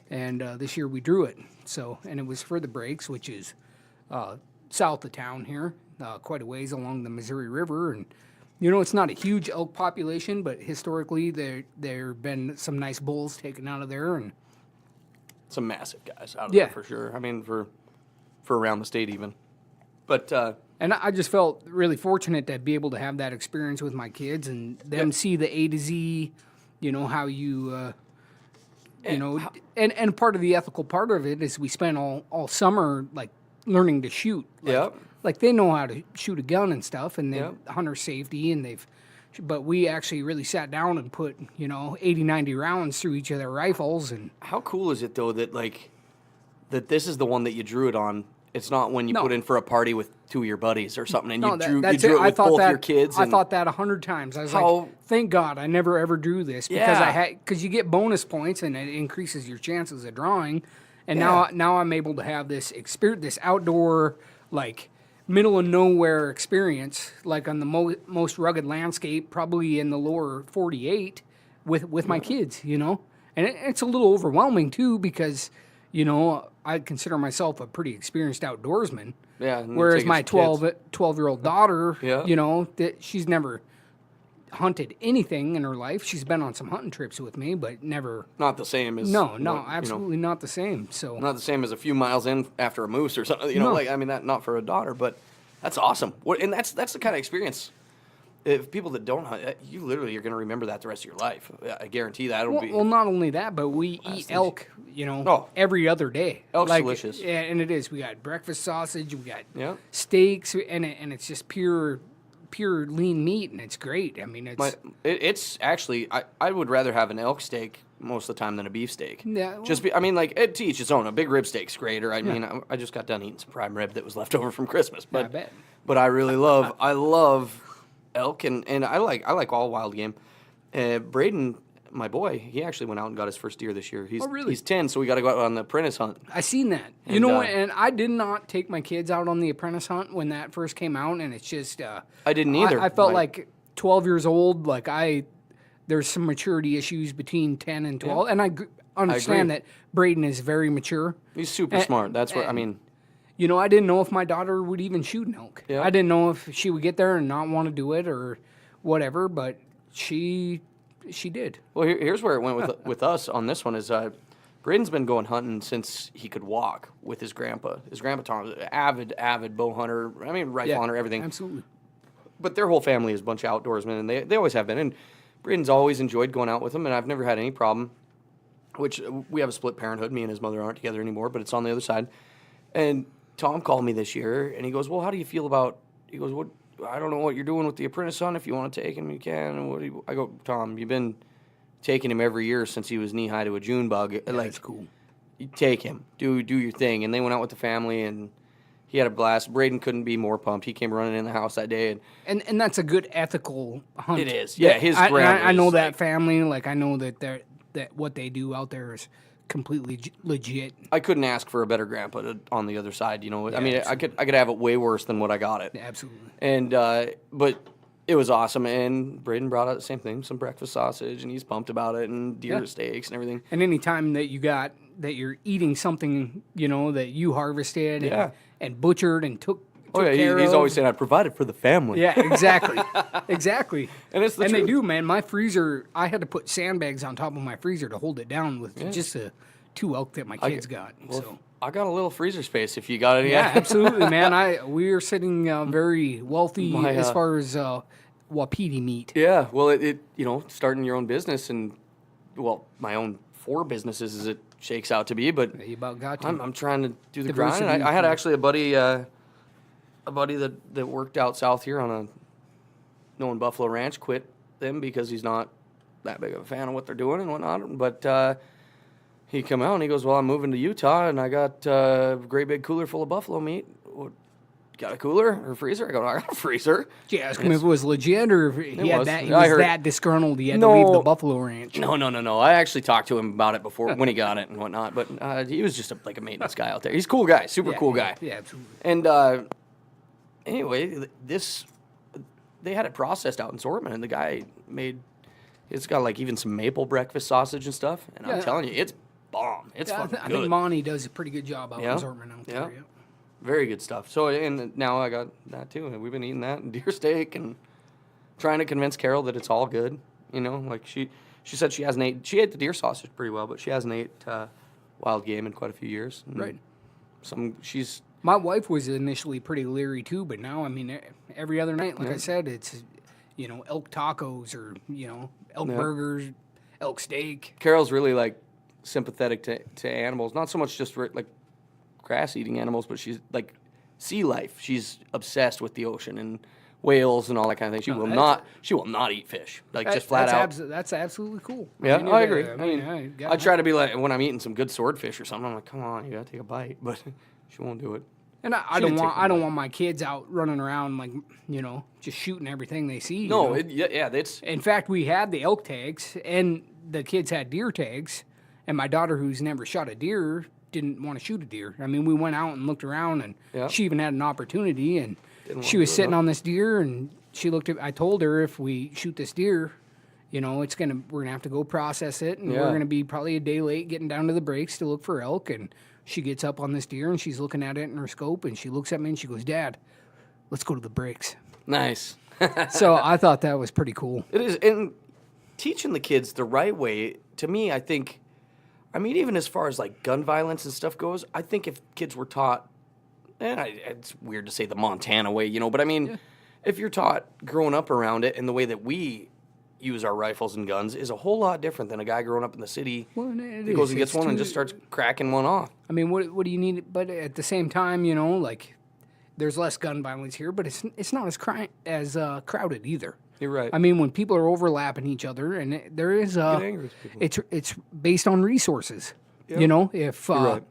and this year we drew it. So, and it was for the breaks, which is south of town here, quite a ways along the Missouri River, and it's not a huge elk population, but historically there have been some nice bulls taken out of there, and some massive guys out of there for sure. I mean, for around the state even, but. And I just felt really fortunate to be able to have that experience with my kids and them see the A to Z, how you, and part of the ethical part of it is we spent all summer like learning to shoot. Like they know how to shoot a gun and stuff, and they hunter safety, and but we actually really sat down and put 80, 90 rounds through each of their rifles. And how cool is it though that this is the one that you drew it on? It's not when you put in for a party with two of your buddies or something, and you drew it with both your kids. I thought that 100 times. I was like, thank God I never ever drew this, because you get bonus points and it increases your chances of drawing. And now I'm able to have this experience, this outdoor, like middle of nowhere experience, like on the most rugged landscape, probably in the lower 48, with my kids. And it's a little overwhelming too, because I consider myself a pretty experienced outdoorsman. Yeah. Whereas my 12-year-old daughter, that she's never hunted anything in her life. She's been on some hunting trips with me, but never. Not the same as. No, absolutely not the same. So. Not the same as a few miles in after a moose or something. That not for a daughter, but that's awesome. And that's the kind of experience. If people that don't hunt, you literally are going to remember that the rest of your life. I guarantee that. Well, not only that, but we eat elk, every other day. Elk's delicious. Yeah, and it is. We got breakfast sausage, we got steaks, and it's just pure lean meat, and it's great. I mean, it's actually, I would rather have an elk steak most of the time than a beef steak. Yeah. To each its own. A big rib steak's great, or I just got done eating some prime rib that was left over from Christmas. But I bet. But I really love elk, and I like all wild game. Braden, my boy, he actually went out and got his first deer this year. He's 10, so we got to go out on the apprentice hunt. I seen that. And, and I did not take my kids out on the apprentice hunt when that first came out, and it's just I didn't either. I felt like 12 years old, there's some maturity issues between 10 and 12, and I understand that Braden is very mature. He's super smart. That's what I mean. I didn't know if my daughter would even shoot an elk. Yeah. I didn't know if she would get there and not want to do it or whatever, but she did. Well, here's where it went with us on this one is Braden's been going hunting since he could walk with his grandpa. His grandpa Tom, avid bow hunter. I mean, rifle hunter, everything. Absolutely. But their whole family is a bunch of outdoorsmen, and they always have been. And Braden's always enjoyed going out with them, and I've never had any problem. Which we have a split parenthood. Me and his mother aren't together anymore, but it's on the other side. And Tom called me this year, and he goes, well, how do you feel about, he goes, what, I don't know what you're doing with the apprentice son. If you want to take him, you can. And I go, Tom, you've been taking him every year since he was knee-high to a June bug. Yeah, that's cool. You take him. Do your thing. And they went out with the family, and he had a blast. Braden couldn't be more pumped. He came running in the house that day. And that's a good ethical hunt. It is. Yeah, his grandpa. I know that family. I know that what they do out there is completely legit. I couldn't ask for a better grandpa on the other side, Yeah, I mean, absolutely. I could have it way worse than what I got it. Yeah, absolutely. And but it was awesome. And Braden brought out the same thing, some breakfast sausage, and he's pumped about it, and deer steaks and everything. And any time that you got that you're eating something, that you harvested Yeah. and butchered and took Oh yeah, care he's of. always saying I provided for the family. Yeah, exactly. Exactly. And it's the they truth. do, man. My freezer, I had to put sandbags on top of my freezer to hold it down with just the 2 elk that my kids got. Well, So I got a little freezer space if you got any. yeah, absolutely, man. We are sitting very wealthy as far as wapiti meat. Yeah, well, it starting your own business and, well, my own 4 businesses as it shakes out to be, but You about got to. I'm trying to do the Diversity, grind. I had yeah. actually a buddy that worked out south here on a knowing Buffalo Ranch, quit them because he's not that big of a fan of what they're doing and whatnot. But he come out and he goes, "Well, I'm moving to Utah and I got a great big cooler full of buffalo meat. Well, got a cooler or freezer?" I go, "I got a freezer." Yeah, ask him if it was legit or if he had was. that. He I was heard- that disgruntled. He had to leave the Buffalo Ranch. No. I actually talked to him about it before when he got it and whatnot. But he was just like a maintenance guy out there. He's a cool guy, super cool guy. Yeah, absolutely. And anyway, they had it processed out in Sortman, and the guy it's got like even some maple breakfast sausage and stuff. And I'm Yeah. telling you, it's bomb. It's Yeah, fucking I good. think Monty does a pretty good job out Yeah. in Zortman out there. Yeah. Yeah. Very good stuff. So, and now I got that too. And we've been eating that and deer steak and trying to convince Carol that it's all good. Like she said she hasn't ate, she ate the deer sausage pretty well, but she hasn't ate wild game in quite a few years. And Right. She's, My wife was initially pretty leery too, but now, I mean, every other night, like I said, it's, elk tacos or, elk burgers, elk steak. Carol's really like sympathetic to animals, not so much just like grass eating animals, but she's like sea life. She's obsessed with the ocean and whales and all that kind of thing. She will not eat fish, like just flat out. That's absolutely cool. Yeah, I agree. I I try to be like, when I'm eating some good swordfish or something, I'm like, come on, you gotta take a bite, but she won't do it. And I don't want my kids out running around like, just shooting everything they see. No, It's in fact, we had the elk tags and the kids had deer tags, and my daughter, who's never shot a deer, didn't want to shoot a deer. I mean, we went out and looked around, and she even had an opportunity, and she was sitting on this deer, and she looked at. I told her if we shoot this deer, we're gonna have to go process it, and we're gonna be probably a day late getting down to the breaks to look for elk. And she gets up on this deer, and she's looking at it in her scope, and she looks at me and she goes, "Dad, let's go to the breaks." nice. So I thought that was pretty cool. It is, and teaching the kids the right way, to me, I think, even as far as like gun violence and stuff goes, I think if kids were taught, it's weird to say the Montana way, but if you're taught growing up around it and the way that we use our rifles and guns is a whole lot different than a guy growing up in the city that goes and gets one and just starts cracking one off. I mean, what do you need? But at the same time, like there's less gun violence here, but it's not as crowded either. You're right. I mean, when people are overlapping each other, and there is Get angry with people. it's based on resources. Yep.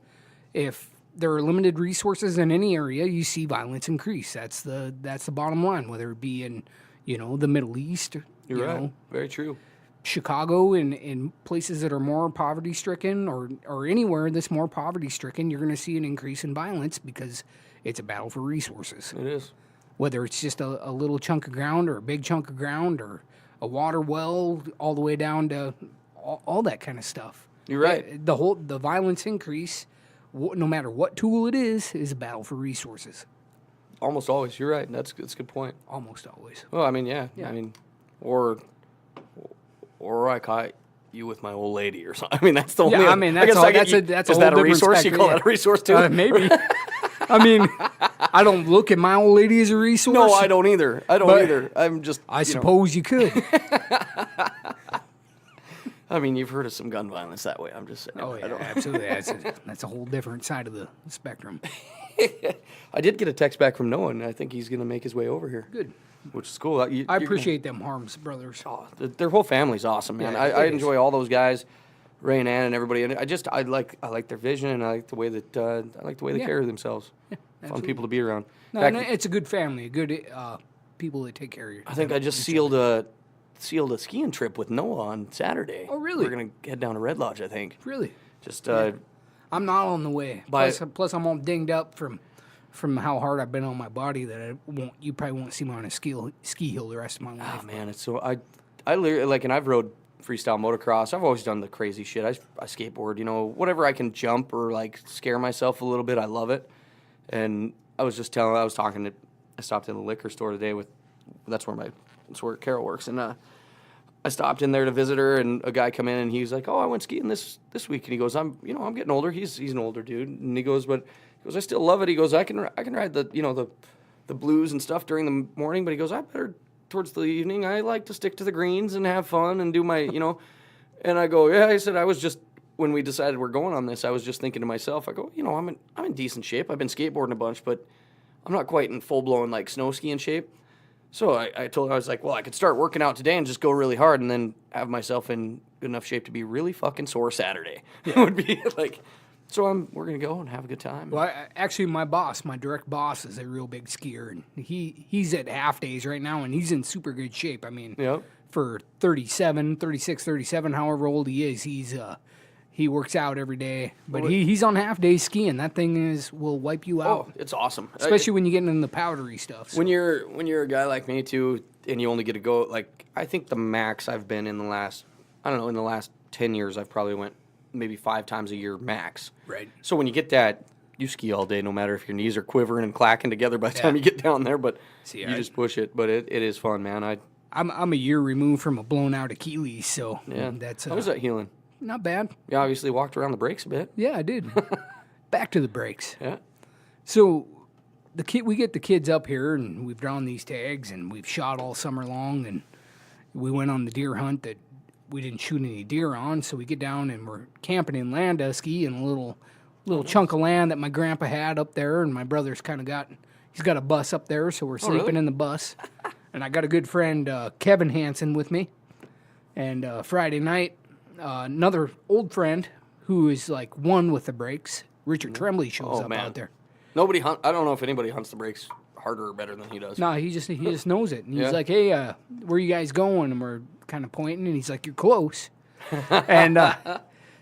If there are limited resources in any area, you see violence increase. That's the bottom line. Whether it be in the Middle East, You're right. Very true. Chicago, in places that are more poverty stricken, or anywhere that's more poverty stricken, you're going to see an increase in violence because it's a battle for resources. It is. Whether it's just a little chunk of ground or a big chunk of ground or a water well, all the way down to all that kind of stuff. You're right. The violence increase, no matter what tool it is a battle for resources. Almost always. You're right. That's a good point. Almost always. Well, yeah. Or I caught you with my old lady or something. That's the only. Yeah, that's I all. guess That's is a that whole a different resource? spectrum, You call that a resource too? Maybe. I don't look at my old lady as a resource. No, I don't either. I'm just. I suppose you could. You've heard of some gun violence that way. I'm just saying. Oh yeah, absolutely. That's a whole different side of the spectrum. I did get a text back from Noah, and I think he's going to make his way over here. Good. Which is cool. I appreciate them Harms brothers. Their whole family's awesome, man. Yeah, I it is. enjoy all those guys, Ray and Ann and everybody. And I like their vision, and I like the way that they carry themselves. Fun absolutely. people to be around. No, In fact, it's a good family, good people that take care of you. I think I just sealed a skiing trip with Noah on Saturday. Oh, really? We're gonna head down to Red Lodge, I think. Really? Just I'm not on the way. By- Plus, I'm all dinged up from how hard I've been on my body that you probably won't see me on a ski hill the rest of my life. man, it's so I literally and I've rode freestyle motocross. I've always done the crazy shit. I skateboard, whatever I can jump or like scare myself a little bit. I love it. And I stopped in the liquor store today that's where Carol works. And I stopped in there to visit her, and a guy come in and he's like, "Oh, I went skiing this week." And he goes, I'm getting older. He's an older dude. And he goes, I still love it. He goes, I can ride the blues and stuff during the morning, but he goes, I better towards the evening. I like to stick to the greens and have fun and do my, And I go, yeah. I said, I was just, when we decided we're going on this, I was just thinking to myself, I go, I'm in decent shape. I've been skateboarding a bunch, but I'm not quite in full blown like snow skiing shape. So I told her, I was like, well, I could start working out today and just go really hard and then have myself in good enough shape to be really fucking sore Saturday. Yeah. It would be like, so we're going to go and have a good time. Well, actually, my direct boss is a real big skier, and he's at half days right now, and he's in super good shape. I mean, yep. For 36, 37, however old he is, he works out every day. But he's on half days skiing. That thing will wipe you out. Oh, it's awesome. Especially when you get into the powdery stuff. So. When you're a guy like me, too, and you only get to go, like, I think the max I've been in the last 10 years, I've probably went maybe 5 times a year max. Right. So when you get that, you ski all day, no matter if your knees are quivering and clacking together by the time you get down there. But you just push it. But it is fun, man. I'm a year removed from a blown out Achilles, so that's how was that healing? Not bad. You obviously walked around the brakes a bit. Yeah, I did. Back to the brakes. Yeah. So we get the kids up here, and we've drawn these tags, and we've shot all summer long, and we went on the deer hunt that we didn't shoot any deer on, so we get down and we're camping in Landusky in a little chunk of land that my grandpa had up there, and my brother's he's got a bus up there, so we're sleeping in the bus. And I got a good friend, Kevin Hansen, with me. And Friday night, another old friend who is like one with the brakes, Richard Tremblay, shows up out there. I don't know if anybody hunts the brakes harder or better than he does. No, he just knows it. And he's like, hey, where you guys going? And we're kind of pointing, and he's like, you're close. And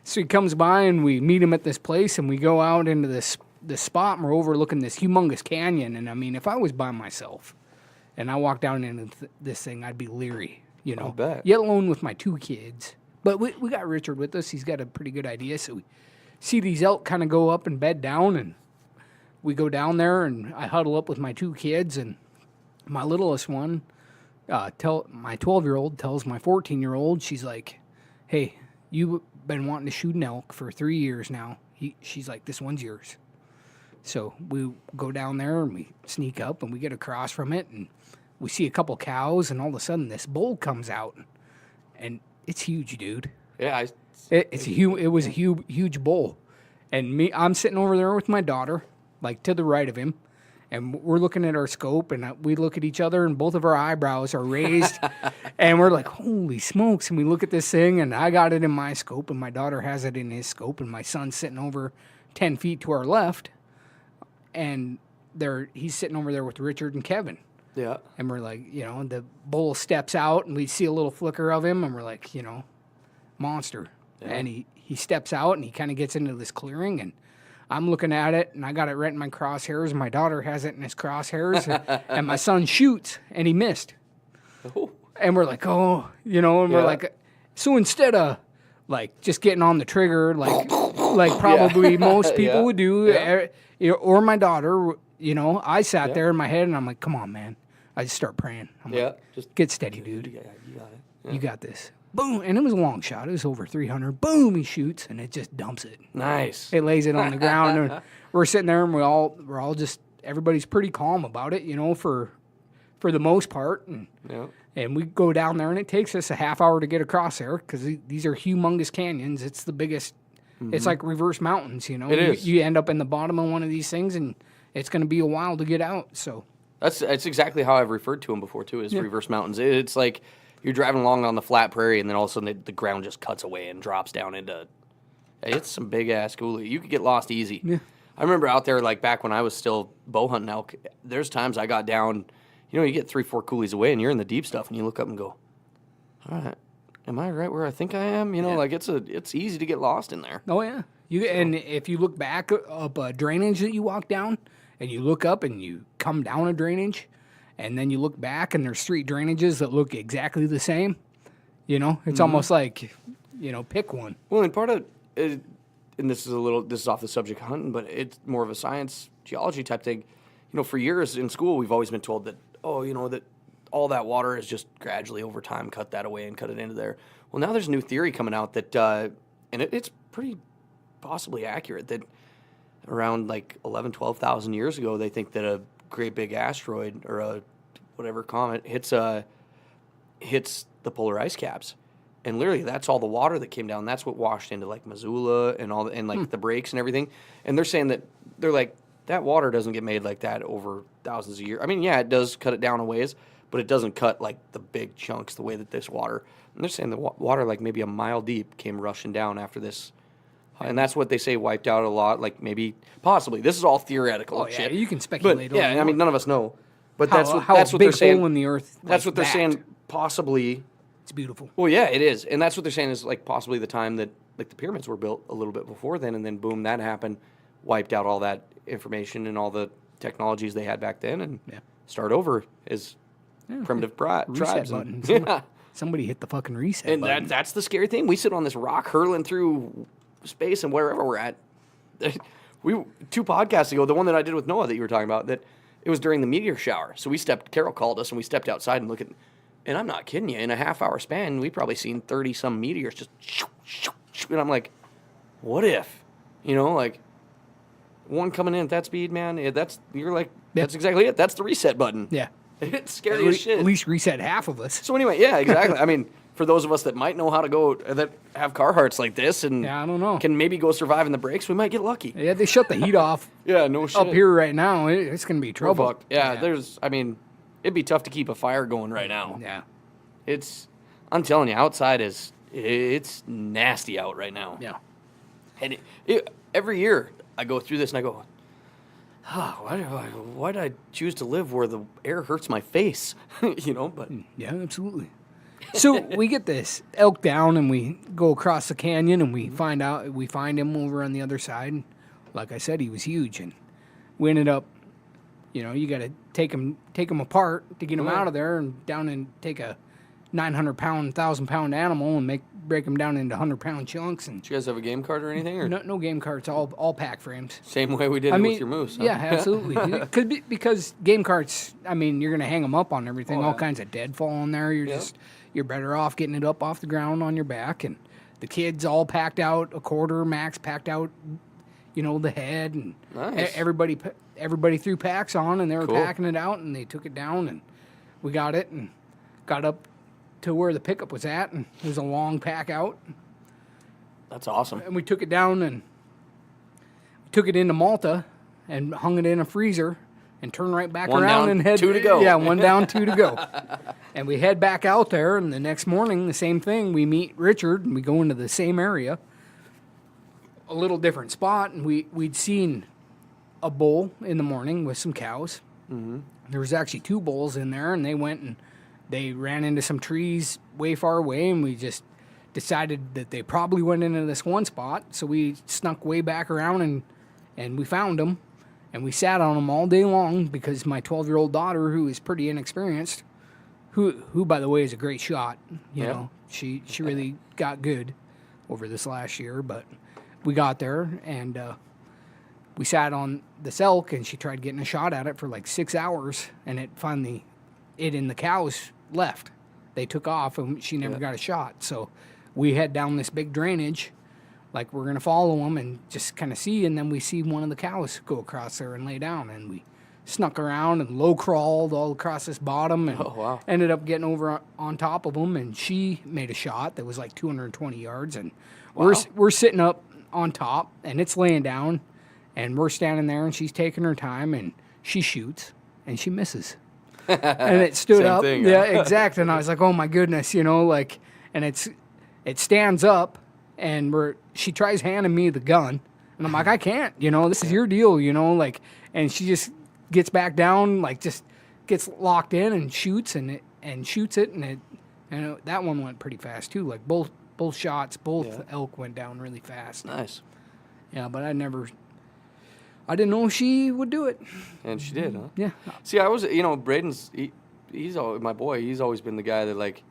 so he comes by, and we meet him at this place, and we go out into this spot, and we're overlooking this humongous canyon. And I mean, if I was by myself and I walked down into this thing, I'd be leery, I bet. Yet alone with my 2 kids. But we got Richard with us. He's got a pretty good idea. So we see these elk kind of go up and bed down, and we go down there, and I huddle up with my 2 kids, and my littlest one, my 12-year-old tells my 14-year-old, she's like, hey, you've been wanting to shoot an elk for 3 years now. She's like, this one's yours. So we go down there, and we sneak up, and we get across from it, and we see a couple cows, and all of a sudden this bull comes out, and it's huge, dude. Yeah, it was a huge bull, and I'm sitting over there with my daughter, like to the right of him, and we're looking at our scope, and we look at each other, and both of our eyebrows are raised, and we're like, holy smokes! And we look at this thing, and I got it in my scope, and my daughter has it in his scope, and my son's sitting over 10 feet to our left, and he's sitting over there with Richard and Kevin. Yeah. And we're like, the bull steps out, and we see a little flicker of him, and we're like, monster. Yeah. And he steps out, and he kind of gets into this clearing, and I'm looking at it, and I got it right in my crosshairs, and my daughter has it in his crosshairs, and my son shoots, and he missed. Oh. And we're like, and we're like, so instead of, like, just getting on the trigger, like probably most people would do, or my daughter, I sat there in my head, and I'm like, come on, man. I just start praying. I'm like, just get steady, dude. Yeah, you got it. Yeah. You got this. Boom. And it was a long shot. It was over 300. Boom, he shoots, and it just dumps it. Nice. It lays it on the ground, and we're sitting there, and we're all just, everybody's pretty calm about it, for the most part. And we go down there, and it takes us a half hour to get across there, because these are humongous canyons. It's the biggest, it's like reverse mountains, It is. You end up in the bottom of one of these things, and it's going to be a while to get out, so. That's exactly how I've referred to them before, too, is reverse mountains. It's like you're driving along on the flat prairie, and then all of a sudden the ground just cuts away and drops down into... It's some big-ass coulee. You could get lost easy. Yeah. I remember out there, like, back when I was still bow hunting elk, there's times I got down, you get 3-4 coulees away, and you're in the deep stuff, and you look up and go, all right, am I right where I think I am? Like, it's easy to get lost in there. Oh, yeah. And if you look back up a drainage that you walk down, and you look up and you come down a drainage, and then you look back and there's 3 drainages that look exactly the same, You know, it's almost like, you know, pick one. Well, and part of it, and this is off the subject of hunting, but it's more of a science, geology type thing. You know, for years in school, we've always been told that, that all that water is just gradually over time cut that away and cut it into there. Well, now there's a new theory coming out that, and it's pretty possibly accurate, that around like 11, 12,000 years ago, they think that a great big asteroid or a whatever comet hits the polar ice caps. And literally, that's all the water that came down. That's what washed into like Missoula and all, and like the breaks and everything. And they're saying that that water doesn't get made like that over thousands of years. I mean, yeah, it does cut it down a ways, but it doesn't cut like the big chunks the way that this water. And they're saying the water like maybe a mile deep came rushing down after this. And that's what they say wiped out a lot, like maybe, possibly. This is all theoretical. Oh, yeah, shit. you can speculate. But, yeah, I mean, none of us know. But how that's a what big they're saying. hole in the earth. That's like what they're that. saying. Possibly. It's beautiful. Well, yeah, it is, and that's what they're saying is like possibly the time that like the pyramids were built a little bit before then, and then boom, that happened, wiped out all that information and all the technologies they had back then, and start over as primitive tribes. Button. And, Somebody hit the fucking reset and button. that's the scary thing. We sit on this rock hurling through space and wherever we're at. 2 podcasts ago, the one that I did with Noah that you were talking about, that it was during the meteor shower. So Carol called us and we stepped outside and looked at, and I'm not kidding you, in a half-hour span, we probably seen 30-some meteors just, and I'm like, what if, like, one coming in at that speed, man, that's exactly it. That's the reset button. Yeah. It's scary as shit. At least reset half of us. So anyway, yeah, exactly. I mean, for those of us that might know how to go, that have Carhartts like this and I don't know, can maybe go survive in the breaks, we might get lucky. Yeah, they shut the heat off. Yeah, no shit. Up here right now, it's going to be trouble. Fucked. Yeah, it'd be tough to keep a fire going right now. Yeah. I'm telling you, outside it's nasty out right now. Yeah. And every year I go through this and I go, why did I choose to live where the air hurts my face? But yeah, absolutely. So we get this elk down and we go across the canyon and we find him over on the other side. Like I said, he was huge, and we ended up, you got to take him apart to get him out of there and down and take a 900-pound, 1,000-pound animal and break him down into 100-pound chunks. And did you guys have a game card or anything? Or? No game cards, all pack frames. Same way we did with your moose. Huh? Yeah, absolutely. Because game carts, you're going to hang them up on everything. All kinds of deadfall in there. You're better off getting it up off the ground on your back. And the kids all packed out a quarter, Max packed out, the head. And nice. Everybody threw packs on, and they were packing it out, and they took it down, and we got it and got up to where the pickup was at, and it was a long pack out. That's awesome. And we took it down and took it into Malta and hung it in a freezer and turned right back around and head 2 to go. Yeah, 1 down, 2 to go. And we head back out there, and the next morning, the same thing. We meet Richard, and we go into the same area, a little different spot, and we'd seen a bull in the morning with some cows. Mm-hmm. There was actually 2 bulls in there, and they went and they ran into some trees way far away, and we just decided that they probably went into this one spot. So we snuck way back around, and we found them, and we sat on them all day long because my 12-year-old daughter, who is pretty inexperienced, who by the way is a great shot, she really got good over this last year, but we got there and we sat on this elk, and she tried getting a shot at it for like 6 hours, and it and the cows left. They took off, and she never got a shot. So we head down this big drainage, like we're going to follow them and just kind of see, and then we see one of the cows go across there and lay down, and we snuck around and low crawled all across this bottom and ended up getting over on top of them, and she made a shot that was like 220 yards, and we're sitting up on top, and it's laying down, and we're standing there, and she's taking her time, and she shoots, and she misses. And it stood Same up. thing, Yeah, exactly. And I was like, oh my goodness, and it stands up, and she tries handing me the gun, and I'm like, I can't, this is your deal, and she just gets back down, like just gets locked in and shoots and shoots it, and that one went pretty fast too. Like both shots, elk went down really fast. Nice. Yeah, but I didn't know she would do it. And she did, huh? Yeah. See, I was, Braden's, he's always, my boy, he's always been the guy that, like,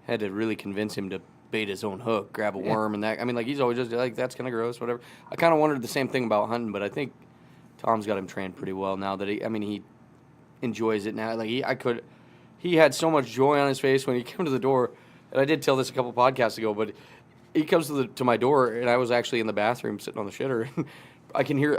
had to really convince him to bait his own hook, grab a worm, and that. I mean, like, he's always just like, that's kind of gross, whatever. I kind of wondered the same thing about hunting, but I think Tom's got him trained pretty well now that he enjoys it now. Like, he had so much joy on his face when he came to the door, and I did tell this a couple podcasts ago, but he comes to my door, and I was actually in the bathroom sitting on the shitter, and I can hear,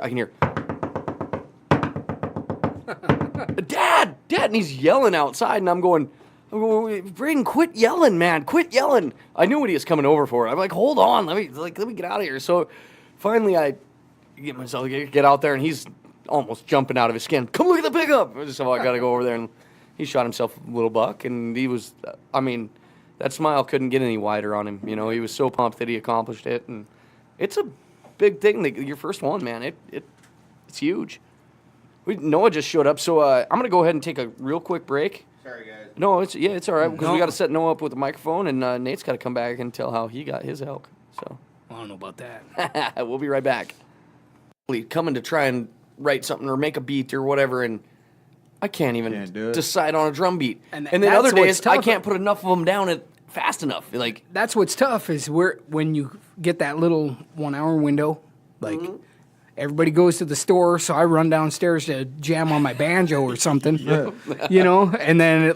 Dad, and he's yelling outside, and I'm going, Braden, quit yelling, man, quit yelling. I knew what he was coming over for. I'm like, hold on, let me get out of here. So finally, I get out there, and he's almost jumping out of his skin. Come look at the pickup. So I got to go over there, and he shot himself a little buck, and he was, that smile couldn't get any wider on him. You know, he was so pumped that he accomplished it, and it's a big thing. Your first one, man, it's huge. Noah just showed up, so I'm gonna go ahead and take a real quick break. Sorry, guys. No, it's all right because we got to set Noah up with the microphone, and Nate's got to come back and tell how he got his elk. So I don't know about that. we'll be right back. Coming to try and write something or make a beat or whatever, and I can't even decide on a drum beat. And then other days I can't put enough of them down fast enough. Like, that's what's tough is when you get that little 1 hour window, like. Mm-hmm. Everybody goes to the store, so I run downstairs to jam on my banjo or something, you know, and then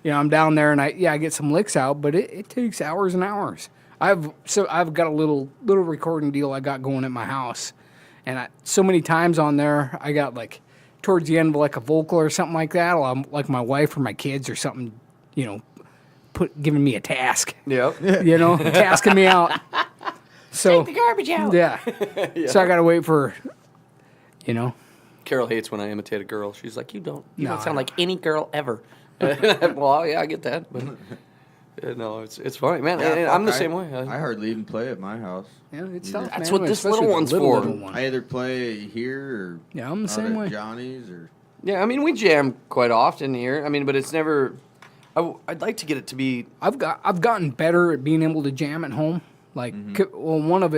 I'm down there and I get some licks out, but it takes hours and hours. I've got a little recording deal I got going at my house, and so many times on there I got like towards the end of like a vocal or something like that, like my wife or my kids or something, you know, giving me a task, you know, tasking me out. So, take the garbage out. Yeah. So I got to wait for, you know. Carol hates when I imitate a girl. She's like, you don't sound like any girl ever. Well, yeah, I get that. But no, it's funny, man. Yeah, I'm the same way. I hardly even play at my house. Yeah, it's tough, That's man, what this little one's for. I either play here or I'm the same way. Johnny's or. Yeah, I mean, we jam quite often here. I mean, but it's never. I'd like to get it to be. I've gotten better at being able to jam at home. Like, well, one of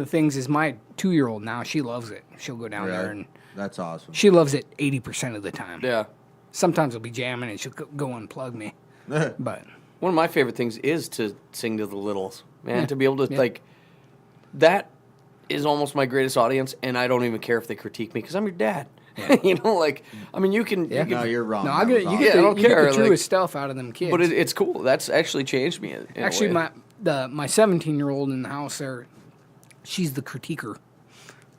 the things is my 2-year-old now, she loves it. She'll go down there and... That's awesome. She loves it 80% of the time. Yeah. Sometimes I'll be jamming and she'll go unplug me. But... One of my favorite things is to sing to the littles, man. To be able to, like... That is almost my greatest audience, and I don't even care if they critique me, because I'm your dad. Yeah. You know, like, I mean, you can... No, you're wrong. No, I don't care. The truest stuff out of them kids. But it's cool. That's actually changed me. Actually, my 17-year-old in the house there, she's the critiquer.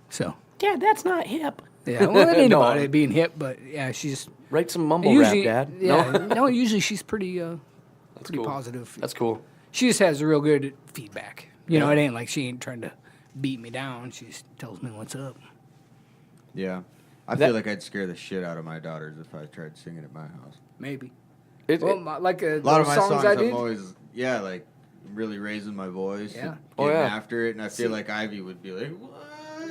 So. Dad, that's not hip. Yeah, well, it ain't about it being hip, but yeah, she's... Write some mumble rap, Dad. Yeah, no, usually she's pretty cool. positive. That's cool. She just has real good feedback. You know, it ain't like she ain't trying to beat me down. She just tells me what's up. Yeah. I feel like I'd scare the shit out of my daughters if I tried singing at my house. Maybe. Like a lot of my songs I'm always, like, really raising my voice. Yeah. Getting after it, and I feel like Ivy would be like, what?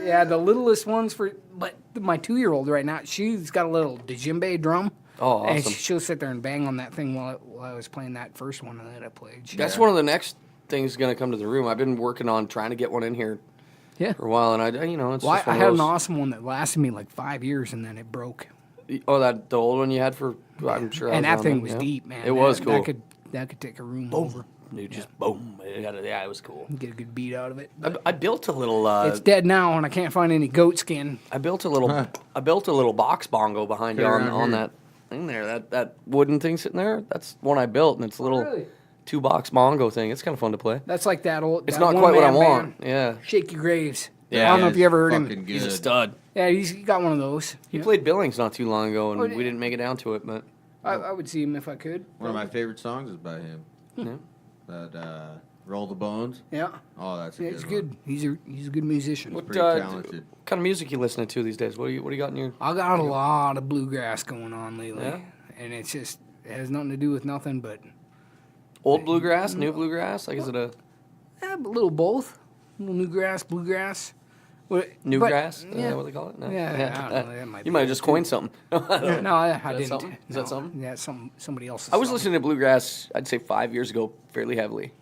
Yeah, the littlest ones but my 2-year-old right now, she's got a little djembe drum. Oh, awesome. And she'll sit there and bang on that thing while I was playing that first one that I played. That's one of the next things going to come to the room. I've been working on trying to get one in here for a while, and it's just I had an awesome one that lasted me like 5 years, and then it broke. Oh, the old one you had for, I'm sure. And that thing was deep, man. It was cool. That could take a room boom. over. Dude, just boom. It was cool. Get a good beat out of it. I built a little... it's dead now, and I can't find any goat skin. I built a little box bongo behind you on that thing there. That wooden thing sitting there, that's one I built, and it's a little 2-box bongo thing. It's kind of fun to play. That's like that old... It's not quite what I want. Yeah. Shaky Graves. Yeah. I don't know if you ever heard him. Good. He's a stud. Yeah, he's got one of those. He played Billings not too long ago, and we didn't make it down to it, but... I would see him if I could. One of my favorite songs is by him. Yeah. That Roll the Bones. Yeah. Oh, that's a good it's one. good. He's a good musician. Pretty talented. What kind of music you listening to these days? What do you got in your... I got a lot of bluegrass going on lately. Yeah? And it has nothing to do with nothing but... Old bluegrass, new bluegrass? Like, is it a... A little both. A little new grass, bluegrass. Newgrass? Is Yeah. that what they call it? No. Yeah, I don't know. That might You be might have just coined something. No, I didn't. Something? Is that something? Yeah, somebody else's. I was listening to bluegrass, I'd say 5 years ago, fairly heavily.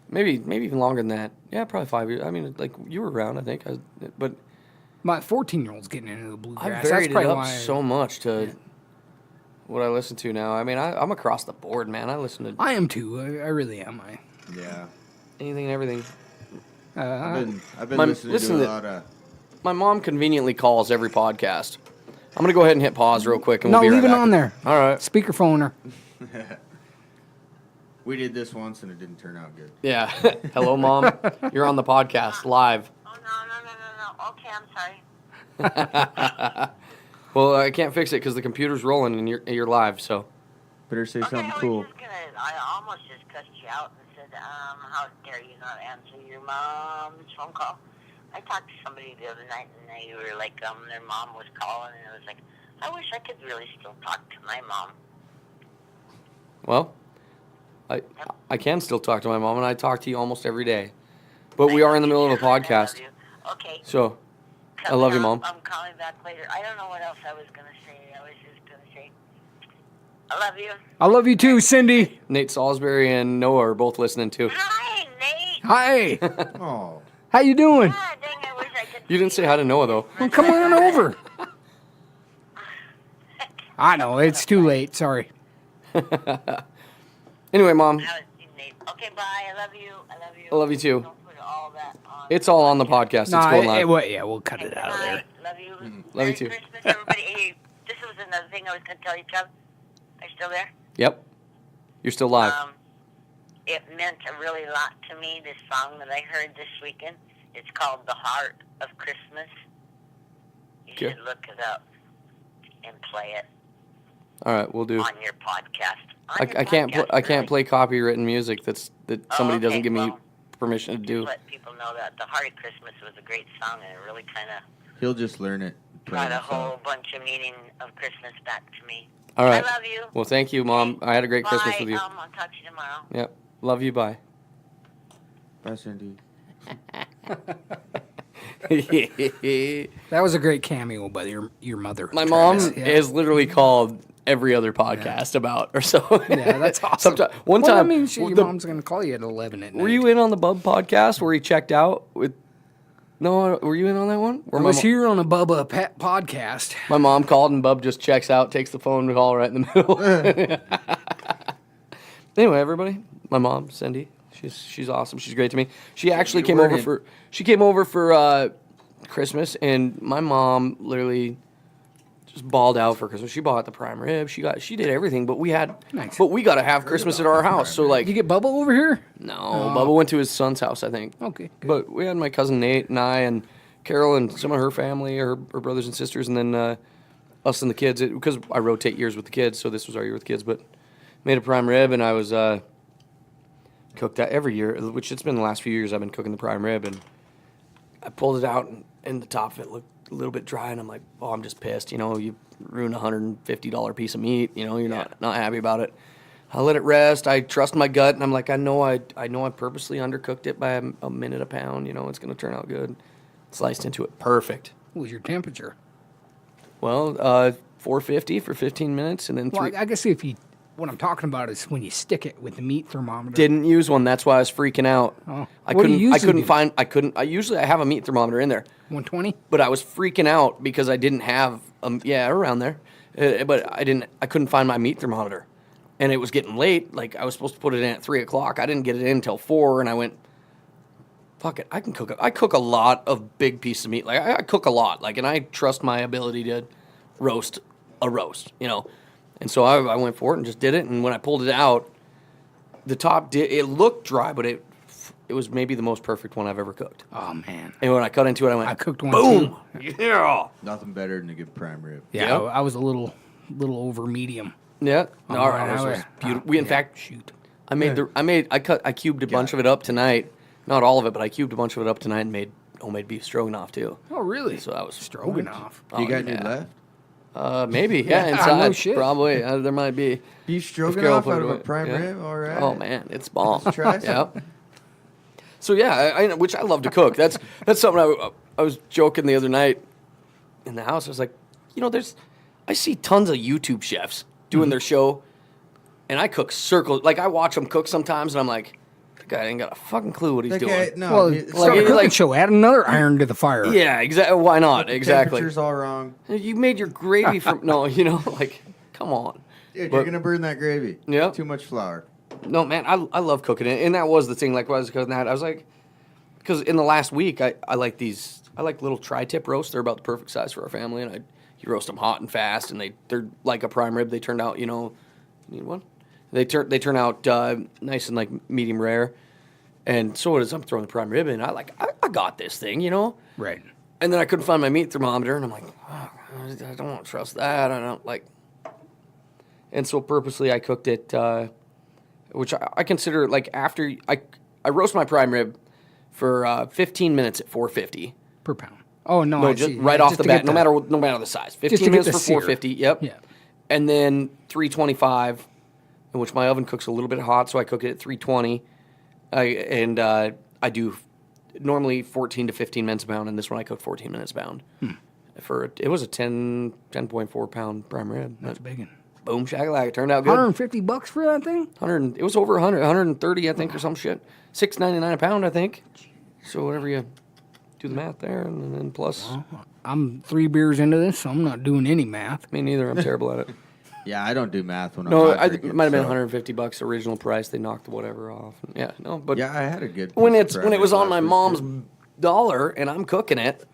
Maybe even longer than that. Yeah, probably 5 years. I mean, like, you were around, I think. But my 14-year-old's getting into the bluegrass. I varied That's it up why so much to... what I listen to now. I mean, I'm across the board, man. I listen to. I am too. I really am. Yeah. Anything and everything. I've been listening to a lot of. My mom conveniently calls every podcast. I'm gonna go ahead and hit pause real quick, and we'll be right leave back. it on there. All right. Speakerphone her. We did this once and it didn't turn out good. Yeah. Hello, Mom. You're on the podcast live. Oh, no. Okay, I'm sorry. Well, I can't fix it because the computer's rolling and you're live. So. Better say something I was cool. I almost just cussed you out and said, how dare you not answer your mom's phone call? I talked to somebody the other night and they were like, their mom was calling and it was like, I wish I could really still talk to my mom. Well, I can still talk to my mom, and I talk to you almost every day. But we are in the middle of a podcast. Okay. So, I love you, Mom. I'm calling back later. I don't know what else I was going to say. I was just going to say, I love you. I love you too, Cindy. Nate Salsbery and Noah are both listening too. Hi, Nate. Hi. Oh. How you doing? Ah, dang, I wish I could You didn't say hi to Noah, though. Well, come on over. I know, it's too late. Sorry. Anyway, Mom. Nate. Okay, bye. I love you. I love you too. Don't put all that on. It's all on the podcast. It's going live. We'll cut it out of there. Love you. Love you Merry too. Christmas, everybody. Hey, this was another thing I was going to tell you, Chubb. Are you still there? Yep. You're still live. It meant a really lot to me, this song that I heard this weekend. It's called The Heart of Christmas. You Okay. should look it up and play it All right, we'll do. on your podcast. I can't play copywritten music that somebody okay, doesn't give me well, permission to do. Just let people know that The Heart of Christmas was a great song, and it really kind of He'll just learn it. brought a whole bunch of meaning of Christmas back to me. All right. I love you. Well, thank you, Mom. I had a great Bye. Christmas with you. I'll talk to you tomorrow. Yep. Love you. Bye. Bye, Cindy. That was a great cameo by your mother. My Travis. mom Yeah. is literally called every other podcast about or so. Yeah, that's awesome. One Well, time, I mean, your mom's going to call you at 11 at night. were you in on the Bub podcast where he checked out with? No, were you in on that one? I was here on a Bubba podcast. My mom called and Bub just checks out, takes the phone call right in the middle. Anyway, everybody, my mom, Cindy, she's awesome. She's great to me. She actually came over for Christmas, and my mom literally just balled out for Christmas. She bought the prime rib. She did everything, but we got to have Christmas at our house. So like, Did you get Bubba over here? no, Bubba went to his son's house, I think. Okay, good. But we had my cousin Nate and I and Carol and some of her family, her brothers and sisters, and then us and the kids. Because I rotate years with the kids, so this was our year with the kids. But made a prime rib, and I was cooked that every year, which it's been the last few years I've been cooking the prime rib, and I pulled it out, and the top of it looked a little bit dry, and I'm like, oh, I'm just pissed. You know, you ruin a $150 piece of meat. You know, you're not happy about it. I let it rest. I trust my gut, and I'm like, I know I purposely undercooked it by a minute a pound. You know, it's going to turn out good. Sliced into it, perfect. What was your temperature? Well, 450 for 15 minutes, and then Well, I guess what I'm talking about is when you stick it with the meat thermometer. Didn't use one. That's why I was freaking out. Oh. I What do you usually couldn't. I usually have a meat thermometer in there, 120? but I was freaking out because I didn't have around there. But I couldn't find my meat thermometer, and it was getting late. Like I was supposed to put it in at 3:00. I didn't get it in until 4, and I went, fuck it. I can cook. I cook a lot of big pieces of meat. Like I cook a lot. Like, and I trust my ability to roast a roast. You know. And so I went for it and just did it. And when I pulled it out, the top it looked dry, but it was maybe the most perfect one I've ever cooked. Oh, man. And when I cut into it, I went, I cooked one, boom! too. Yeah! Nothing better than a good prime rib. Yeah, Yep. I was a little over medium. Yeah. Oh, No, right, ours was yeah. beautiful. In fact, shoot. I cubed a bunch of it up tonight. Not all of it, but I cubed a bunch of it up tonight and made homemade beef stroganoff too. Oh, really? So that was Stroganoff. You got any left? Maybe, yeah, Yeah, inside. no shit. Probably. There might be. Beef Carol stroganoff put out it of a away. prime Yeah. rib? All right. Oh man, it's bomb. Let's try some. Yep. So yeah, which I love to cook. That's something I was joking the other night in the house. I was like, you know, I see tons of YouTube chefs doing their show, and I cook circles. Like I watch them cook sometimes, and I'm like, that guy ain't got a fucking clue what he's doing. Okay, no. Well, it's start a like- cooking show. Add another iron to the fire. Yeah, exactly. Why not? Exactly. Temperature's all wrong. You made your gravy from no, you know, like come on. Dude, you're gonna burn that gravy. Yeah. Too much flour. No, man, I love cooking it, and that was the thing. Like when I was cooking that, I was like, because in the last week, I like these. I like little tri-tip roasts. They're about the perfect size for our family, and you roast them hot and fast, and they're like a prime rib. They turned out, you need one. They turn out nice and like medium rare, and so it is. I'm throwing the prime rib in. I got this thing, Right. And then I couldn't find my meat thermometer, and I'm like, oh, I don't trust that. I don't like. And so purposely, I cooked it, which I consider like after I roast my prime rib for 15 minutes at 450 per pound. Oh no, no, just right off the bat, no matter the size. 15 minutes for 450. Yep. Yeah. And then 325, in which my oven cooks a little bit hot, so I cook it at 320. I do normally 14 to 15 minutes a pound, and this one I cooked 14 minutes a pound. It was a 10.4 pound prime rib. That's big one. Boom shakalaka. It turned out good. $150 for that thing? It was over 100, 130, I think, or some shit. $6.99 a pound, I think. So whatever you do the math there, and then plus. Well, I'm 3 beers into this, so I'm not doing any math. Me neither. I'm terrible at it. Yeah, I don't do math when I'm No, not it might have been $150 original price. They knocked the whatever off. Yeah, no, but yeah, I had a good. when it was on my mom's dollar and I'm cooking it.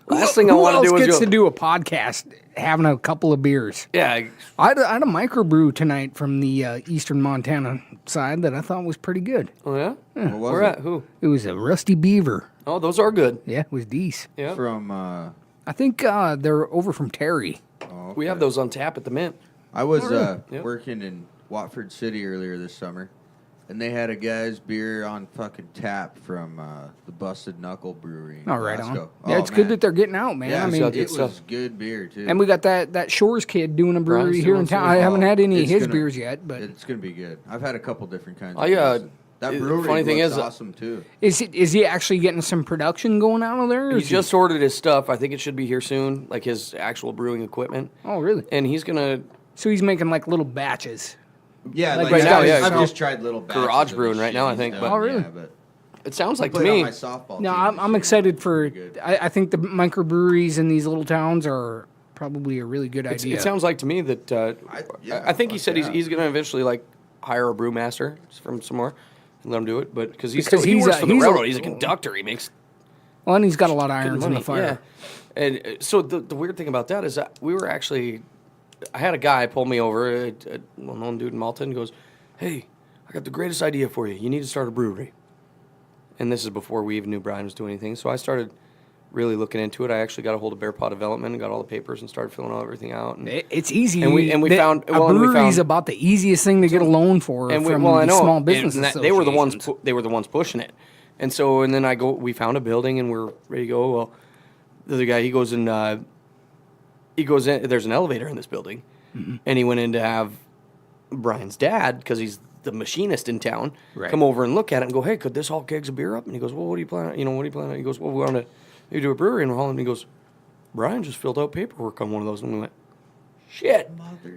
Last thing I want to do is who else gets to do a podcast having a couple of beers? Yeah, I had a microbrew tonight from the eastern Montana side that I thought was pretty good. Oh yeah, What was where it? at? Who? It was a Rusty Beaver. Oh, those are good. Yeah, it was decent. Yeah, From. I think they're over from Terry. Oh, we have those on tap at the Mint. I was Yep. working in Watford City earlier this summer, and they had a guy's beer on fucking tap from the Busted Knuckle Brewery. In Oh, right on. Glasgow. Yeah, it's good that they're getting out, man. Yeah, I it's mean, got it good was stuff. good beer too. and we got that Shores kid doing a brewery Brian's here in doing town. some- I haven't had any of It's his gonna- beers yet, but it's gonna be good. I've had a couple different kinds. I, of beers. That the brewery funny thing looks is, awesome too. is he actually getting some production going out of there? or He is just ordered his stuff. I think it should be here soon, like his actual brewing equipment. Oh, really? And he's gonna So he's making like little batches. Yeah, Like right now, yeah, I've so- just tried little batches Garage of brewing the right shit now, I he's think, done, but- Oh, really? Yeah, but It sounds like to played on me. my softball No, team I'm this excited for. Pretty good. I think the microbreweries in these little towns are probably a really good idea. It sounds like to me that I think he fuck said yeah. he's going to eventually like hire a brewmaster from somewhere and let him do it. But because he Because works he's for the a- railroad, he's a conductor. He makes Well, and he's got a lot of good irons in money. the fire. Yeah. And so the weird thing about that is that we were actually, I had a guy pull me over, a well-known dude in Malta, and goes, "Hey, I got the greatest idea for you. You need to start a brewery." And this is before we even knew Brian was doing anything. So I started really looking into it. I actually got a hold of Bear Paw Development and got all the papers and started filling all everything out. And It's easy. And we found- a well, and we brewery's found- about the easiest thing to get a loan for and we, from well, I the know, small and business they were the ones. associations. They were the ones pushing it, and so and then we found a building and we're ready to go. Well, the other guy he goes in. There's an elevator in this building, and he went in to have Brian's dad because he's the machinist in town. Right. Come over and look at it and go, "Hey, could this haul kegs of beer up?" And he goes, "Well, what do you plan? What do you plan on?" He goes, "Well, we want to do a brewery in Holland." And he goes, "Brian just filled out paperwork on one of those," and we went, "Shit,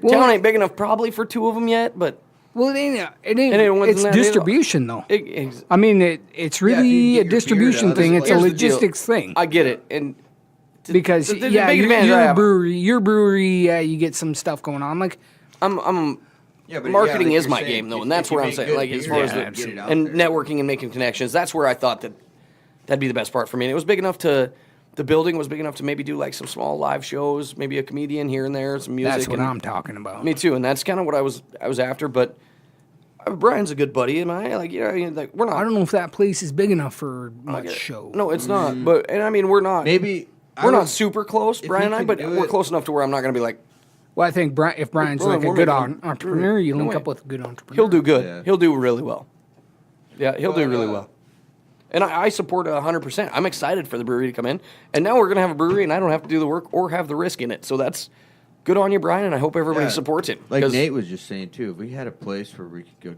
town ain't big enough probably for 2 of them yet, but." Well, it ain't. wasn't It's that- distribution, though. I mean, it's Yeah, if you really can a get your beer to distribution others thing. It's a Here's the deal. logistics thing. I get it, and Because the yeah, big advantage I your have- brewery, you get some stuff going on. Like I'm Yeah, but marketing like is you're my saying, game though, if- and that's if you where I'm make saying, good like as beer, far as yeah, the get it out and there. networking and making connections, that's where I thought that'd be the best part for me. And it was big enough to. The building was big enough to maybe do like some small live shows, maybe a comedian here and there, some music. that's what and- I'm talking about. Me too, and that's kind of what I was after. But Brian's a good buddy, and we're not. I don't know if that place is big enough for I much get it. show. No, it's not. But and I mean, we're not. Maybe we're not super close, if Brian he and I, can but do we're it- close enough to where I'm not going to be like, Well, I think if Brian's Brian, like a we're good making- entrepreneur, you No link way. up with a good entrepreneur. he'll do good. Yeah. He'll do really well. Yeah, he'll do But, really well. And I support 100%. I'm excited for the brewery to come in. And now we're going to have a brewery, and I don't have to do the work or have the risk in it. So that's good on you, Brian, and I hope everybody Yeah. supports it. Like 'Cause Nate was just saying too, if we had a place where we could go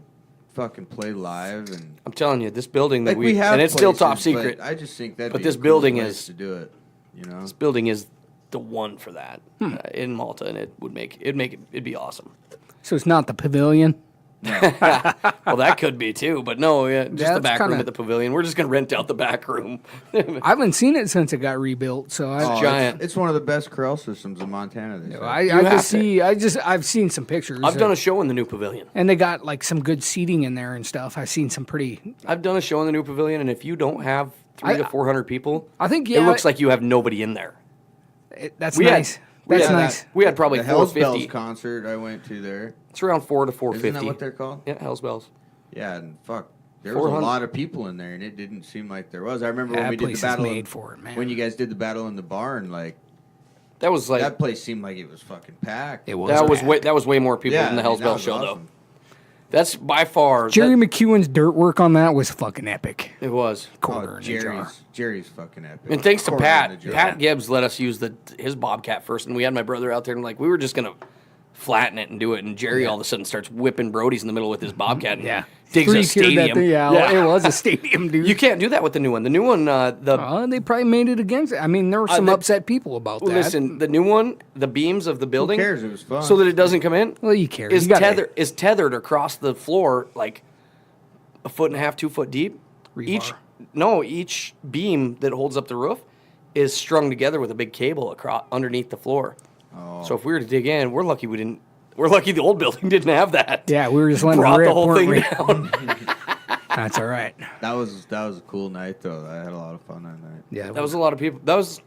fucking play live and I'm telling you, this building that like we have and it's still top places, secret. but I just think that But this building is- to do it. You know, This building is the one for that in Malta, and it'd be awesome. So it's not the pavilion. Well, that could be too, but no, yeah, just the That's back room kinda- at the pavilion. We're just gonna rent out the back room. I haven't seen it since it got rebuilt, so I giant. It's one of the best corral systems in Montana. They say. I've seen some pictures. I've done a show in the new pavilion. and they got like some good seating in there and stuff. I've seen some pretty. I've done a show in the new pavilion, and if you don't have 300 to 400 people, I think it looks like you have nobody in there. That's We had- nice. That's nice. We had probably The Hell's 450. Bells concert I went to there. It's around 4 to Isn't 450. that what they're called? Yeah, Hell's Bells. Yeah, and fuck. There was a 400. lot of people in there, and it didn't seem like there was. I remember That when we did place the is battle. made for it, man. When you guys did the battle in the barn, like That was like that place seemed like it was fucking packed. It was. that was way more people than the Hell's that Bells was show awesome. though. That's by far Jerry McEwen's dirt work on that was fucking epic. It was. Quarter Oh, in the jar. Jerry's fucking epic. And thanks to Quarter Pat, in the jar. Pat Gibbs let us use his Bobcat first, and we had my brother out there, and like we were just gonna flatten it and do it, and Jerry all of a sudden starts whipping Brodies in the middle with his Bobcat, and digs a Three-tiered that stadium. thing, yeah, it was a stadium, dude. You can't do that with the new one. The new one, They probably made it against it. I mean, there were some they- upset people about that. listen, the new one, the beams of the building, Who cares? It was fun. so that it doesn't come in. Well, you care. Is You gotta- tethered across the floor like a foot and a half, 2 foot deep. Rebar. Each beam that holds up the roof is strung together with a big cable across underneath the floor. Oh. So if we were to dig in, we're lucky we didn't. We're lucky the old building didn't have that. Yeah, we were just letting it brought rip, the whole weren't thing we? down. That's all right. That was a cool night though. I had a lot of fun that night. Yeah, That was a lot of people. That was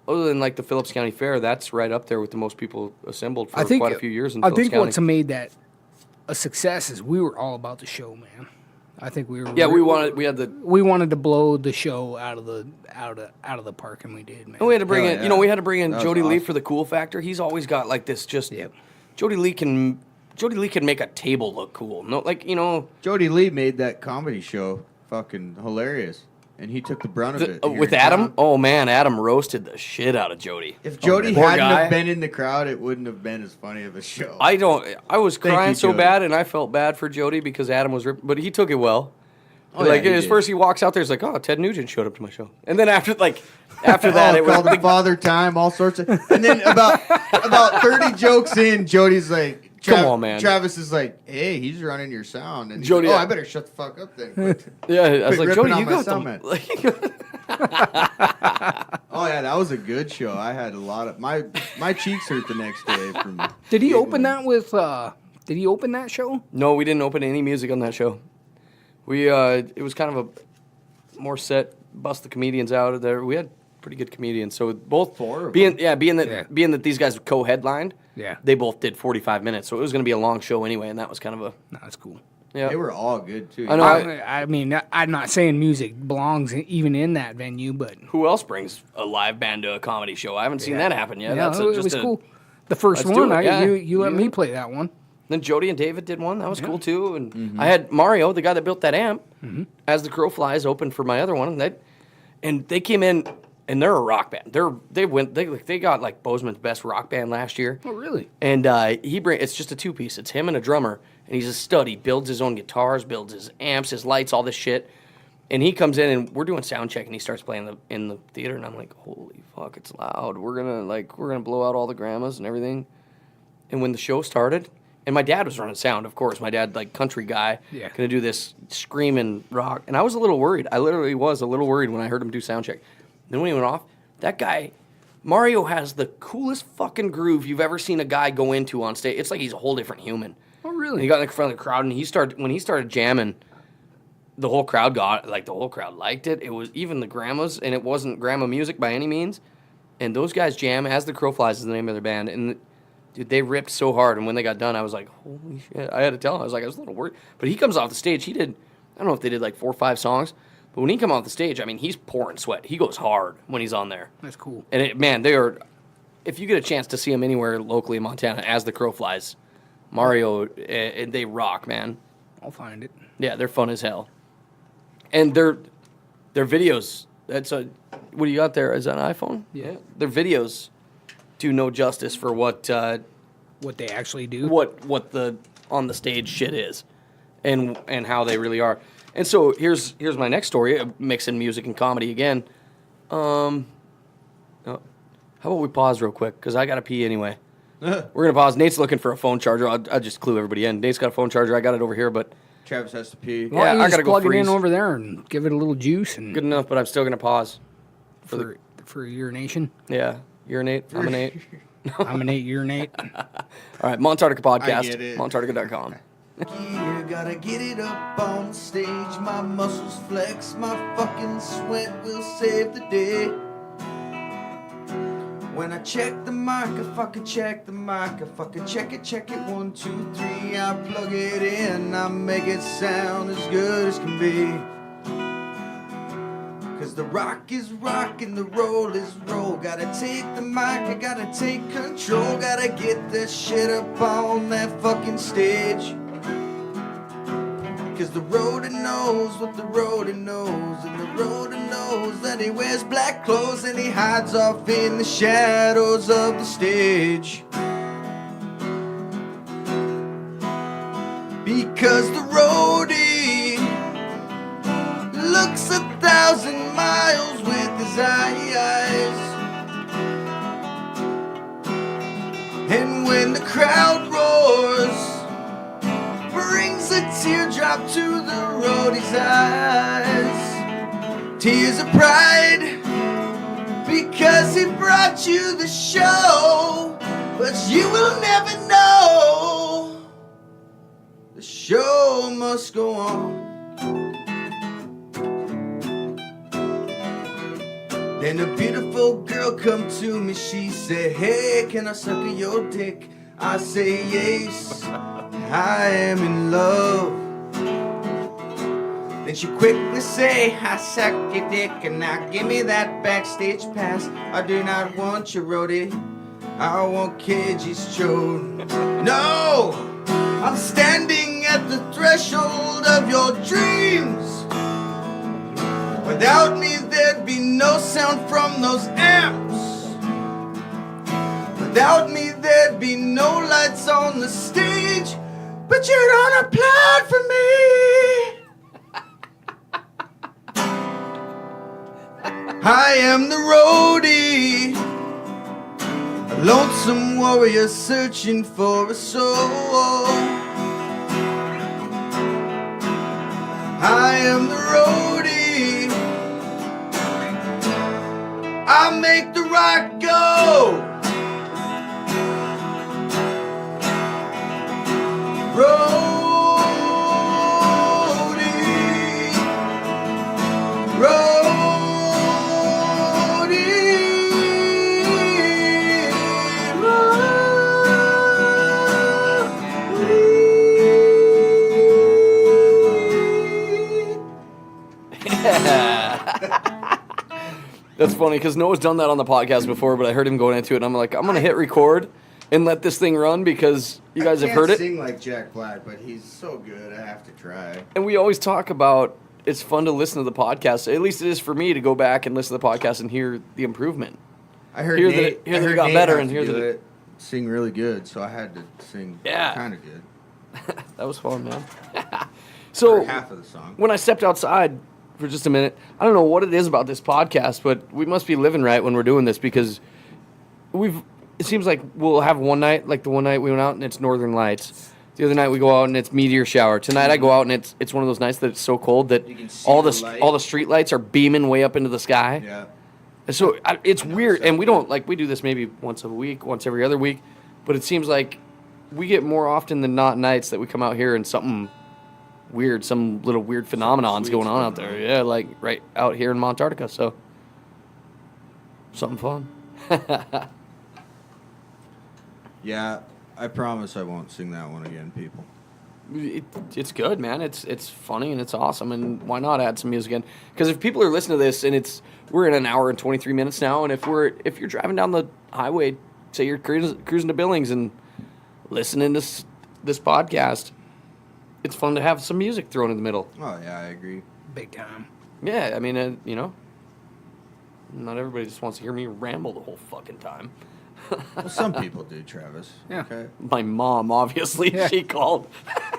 other than like the Phillips County Fair. That's right up there with the most people assembled for quite a few years in I Phillips think County. what's made that a success is we were all about the show, man. I think we were. Yeah, we wanted to blow the show out of the park, and we did, man. and we had to bring Hell in. yeah. You know, we had to bring in That was Jody Lee awesome. for the cool factor. He's always got like this. Just Yep. Jody Lee can make a table look cool. No, like Jody Lee made that comedy show fucking hilarious, and he took the brunt of it. here with in Adam. town. Oh man, Adam roasted the shit out of Jody. If Jody Poor hadn't guy. have been in the crowd, it wouldn't have been as funny of a show. I was Thank crying you, so Jody. bad, and I felt bad for Jody because Adam was ripped, but he took it well. Oh, like yeah, he his did. first, he walks out there, he's like, "Oh, Ted Nugent showed up to my show," and then after that, Oh, it was called it Father Time, all sorts of, and then about 30 jokes in, Jody's like, Come on, man. Travis is like, hey, he's running your sound, and he's Jody, like, yeah. I better shut the fuck up then. Quit. yeah. I was Quit like, ripping Jody, on you my got sound, them. Oh yeah, that was a good show. I had a lot of my cheeks hurt the next day from. Did he getting open them. that with? Did he open that show? No, we didn't open any music on that show. We it was kind of a more set, bust the comedians out of there. We had pretty good comedians, so both Four of being them. being Yeah. that these guys co-headlined. Yeah. They both did 45 minutes, so it was going to be a long show anyway, and that was kind of a No, that's cool. yeah. They were all good too. I know. I mean, I'm not saying music belongs even in that venue, but Who else brings a live band to a comedy show? I haven't seen that happen yet. yeah, That's it was cool. The first Let's do one, it, yeah. you let me play that one. Then Jody and David did one. That was cool too. And I had Mario, the guy that built that amp, as the crow flies, open for my other one. And they came in, and they're a rock band. They got like Bozeman's best rock band last year. Oh, really? And it's just a 2-piece. It's him and a drummer, and he's a stud. He builds his own guitars, builds his amps, his lights, all this shit. And he comes in, and we're doing sound check, and he starts playing in the theater, and I'm like, holy fuck, it's loud. We're gonna blow out all the grandmas and everything. And when the show started, and my dad was running sound, of course. My dad, like country guy, Yeah. gonna do this screaming rock, and I was a little worried. I literally was a little worried when I heard him do sound check. Then when he went off, that guy, Mario has the coolest fucking groove you've ever seen a guy go into on stage. It's like he's a whole different human. Oh, And really? he got in front of the crowd, and when he started jamming, the whole crowd liked it. It was even the grandmas, and it wasn't grandma music by any means. And those guys jam As the Crow Flies is the name of their band, and dude, they ripped so hard. And when they got done, I was like, holy shit! I had to tell him. I was a little worried. But he comes off the stage. He did. I don't know if they did like 4 or 5 songs, but when he come off the stage, I mean, he's pouring sweat. He goes hard when he's on there. That's cool. And they are. If you get a chance to see him anywhere locally in Montana, As the Crow Flies, Mario, and they rock, man. I'll find it. Yeah, they're fun as hell. And their videos. What do you got there? Is that an iPhone? Yeah. Their videos do no justice for what What they actually do. what the on the stage shit is, and how they really are. And so here's my next story, mixing music and comedy again. How about we pause real quick because I gotta pee anyway. We're going to pause. Nate's looking for a phone charger. I'll just clue everybody in. Nate's got a phone charger. I got it over here, but Travis has to pee. Well, Yeah, you I just gotta go plug it freeze. in over there and give it a little juice and good enough, but I'm still going to pause. for urination. Yeah, urinate. I'm an 8. I'm an 8 urinate. All right, Montarctica Podcast. I get it. Montarctica.com. Gear, gotta get it up on stage. My muscles flex, my fucking sweat will save the day. When I check the mic, I fucking check the mic. I fucking check it 1, 2, 3. I plug it in, I make it sound as good as can be. Cause the rock is rock and the roll is roll. Gotta take the mic, I gotta take control. Gotta get this shit up on that fucking stage. Cause the roader knows what the roader knows. And the roader knows that he wears black clothes and he hides off in the shadows of the stage. Because the roadie looks 1,000 miles with his eyes. And when the crowd roars, brings a teardrop to the roadie's eyes. Tears of pride, because he brought you the show. But you will never know, the show must go on. Then a beautiful girl come to me, she said, hey, can I suck your dick? I say yes, I am in love. Then she quickly say, I suck your dick and now give me that backstage pass. I do not want your roadie, I want Cage's chode. No, I'm standing at the threshold of your dreams. Without me there'd be no sound from those amps. Without me there'd be no lights on the stage. But you don't applaud for me. I am the roadie, a lonesome warrior searching for a soul. I am the roadie, I make the rock go. That's funny because Noah's done that on the podcast before, but I heard him going into it, and I'm like, I'm going to hit record and let this thing run because you guys have heard I it. can't sing like Jack Black, but he's so good, I have to try. And we always talk about it's fun to listen to the podcast. At least it is for me to go back and listen to the podcast and hear the improvement. I heard Hear that Nate, it- hear I that it heard got Nate better have and to hear do that it- sing really good, so I had to sing Yeah. kind of good. That was fun, man. For So half of the song. when I stepped outside for just a minute, I don't know what it is about this podcast, but we must be living right when we're doing this because it seems like we'll have one night, like the one night we went out and it's Northern Lights. The other night we go out and it's meteor shower. Tonight I go out and it's one of those nights that it's so cold that You can see all the the light. all the street lights are beaming way up into the sky. Yeah. So it's weird, so and we don't like we do this maybe once a week, once every other week, but it seems like we get more often than not nights that we come out here and something weird, some little weird phenomenon's sweet's going on going out there. on. Yeah, like right out here in Montarctica. So something fun. Yeah, I promise I won't sing that one again, people. It's good, man. It's funny and it's awesome. And why not add some music in? Because if people are listening to this and we're in an hour and 23 minutes now, and if you're driving down the highway, say you're cruising to Billings and listening to this podcast, it's fun to have some music thrown in the middle. Oh, yeah, I agree. Big time. Yeah, I mean, not everybody just wants to hear me ramble the whole fucking time. Well, some people do, Travis. Yeah. Okay. My mom, obviously, Yeah. she called.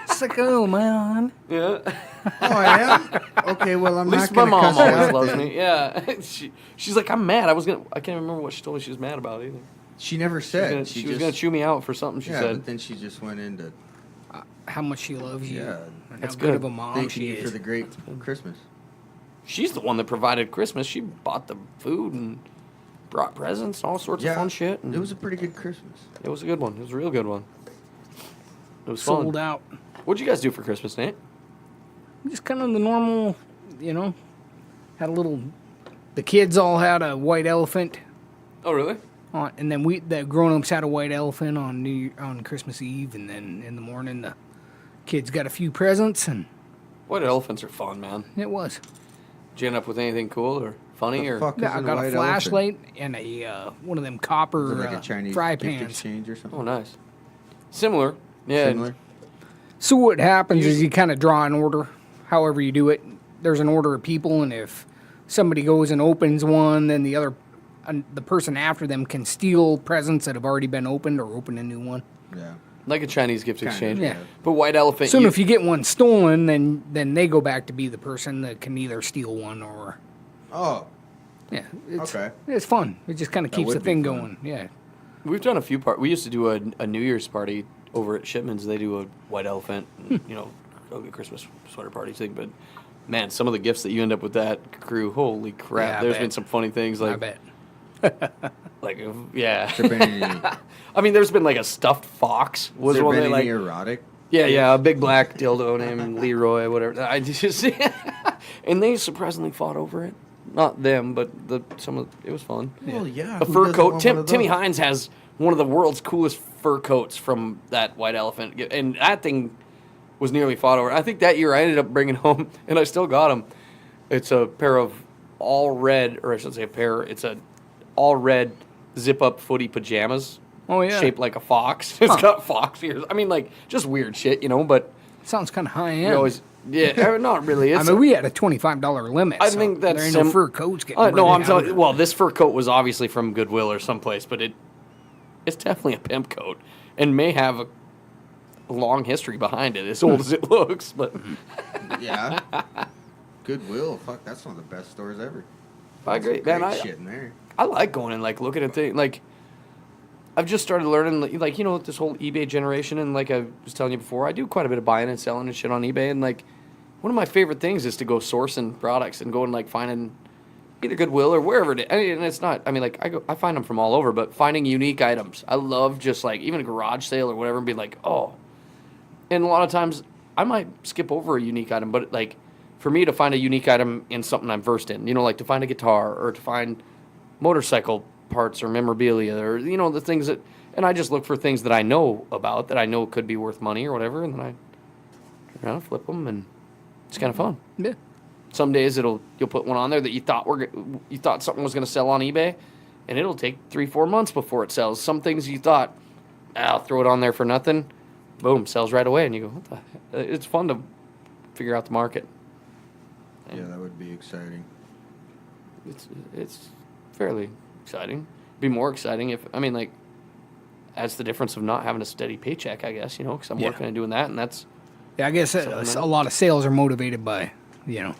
Sicko, man. Yeah. Oh, I am? Okay, well, I'm At least not my going to mom cuss you always out loves then. me. Yeah. She's like, I'm mad. I can't remember what she told me she was mad about either. She never said. She was gonna chew me out for something she yeah, said. but then she just went into How much she loves you. Yeah, And that's how good good. of a mom thanking she you is. for the great Christmas. She's the one that provided Christmas. She bought the food and brought presents, all sorts of fun shit. And It was a pretty good Christmas. it was a good one. It was a real good one. It was fun. Sold out. What'd you guys do for Christmas, Nate? Just kind of the normal, you know. Had a little. The kids all had a white elephant. Oh, really? And then the grown-ups had a white elephant on Christmas Eve, and then in the morning the kids got a few presents, and White elephants are fun, man. it was. Did you end up with anything cool or funny The or? fuck is Yeah, I in got white a flashlight and a one of them Elephant? copper Is it like a Chinese fry gift pans. exchange or something? Oh, nice. Similar. Yeah. Similar. So what happens is you kind of draw an order, however you do it. There's an order of people, and if somebody goes and opens one, then the person after them can steal presents that have already been opened or open a new one. Yeah. Like a Chinese gift Kind of, exchange. yeah. But white elephant. So if you get one stolen, then they go back to be the person that can either steal one or Oh, yeah. It's, Okay. It's fun. It just kind of That keeps the would be thing fun. going. Yeah. We've done a few We used to do a New Year's party over at Shipman's. They do a white elephant, and, a Christmas sweater party thing. But man, some of the gifts that you end up with that crew, holy crap! Yeah, I There's bet. been some funny things I like, bet. yeah. tripping. I mean, there's been like a stuffed fox was Has there one been that any like erotic? yeah, a big black dildo named Leroy, whatever. I just and they surprisingly fought over it. Not them, but it was fun. Well, yeah. A who fur doesn't coat. want one of Timmy those? Hines has one of the world's coolest fur coats from that white elephant, and that thing was nearly fought over. I think that year I ended up bringing home, and I still got them. It's a pair of all red, or I should say a pair. It's a all red zip up footy pajamas. Oh, yeah. Shaped like a fox. It's got fox ears. I mean, like just weird shit, But Sounds kind of high you end. always, not really. I It's mean, we had a $25 limit. I so think that's there ain't no fur coats getting. no, rented I'm out. telling you. Well, this fur coat was obviously from Goodwill or someplace, but it's definitely a pimp coat and may have a long history behind it, as old as it looks. But Yeah. Goodwill. Fuck, that's one of the best stores ever. I agree, Great man. shit in there. I like going and like looking at things. Like I've just started learning, like this whole eBay generation, and like I was telling you before, I do quite a bit of buying and selling and shit on eBay, and like one of my favorite things is to go sourcing products and go and like finding either Goodwill or wherever it is. And it's not. I mean, like I find them from all over, but finding unique items. I love just like even a garage sale or whatever, and be like, oh. And a lot of times I might skip over a unique item, but like for me to find a unique item in something I'm versed in, like to find a guitar or to find motorcycle parts or memorabilia or the things that, and I just look for things that I know about that I know could be worth money or whatever, and then I turn around, flip them, and it's kind of fun. Yeah. Some days you'll put one on there that you thought something was going to sell on eBay, and it'll take 3-4 months before it sells. Some things you thought, I'll throw it on there for nothing, boom, sells right away, and you go, what the heck? It's fun to figure out the market. Yeah, that would be exciting. It's fairly exciting. Be more exciting if adds the difference of not having a steady paycheck, I guess, because I'm Yeah. working and doing that, and that's Yeah, I guess a lot of sales are motivated by, a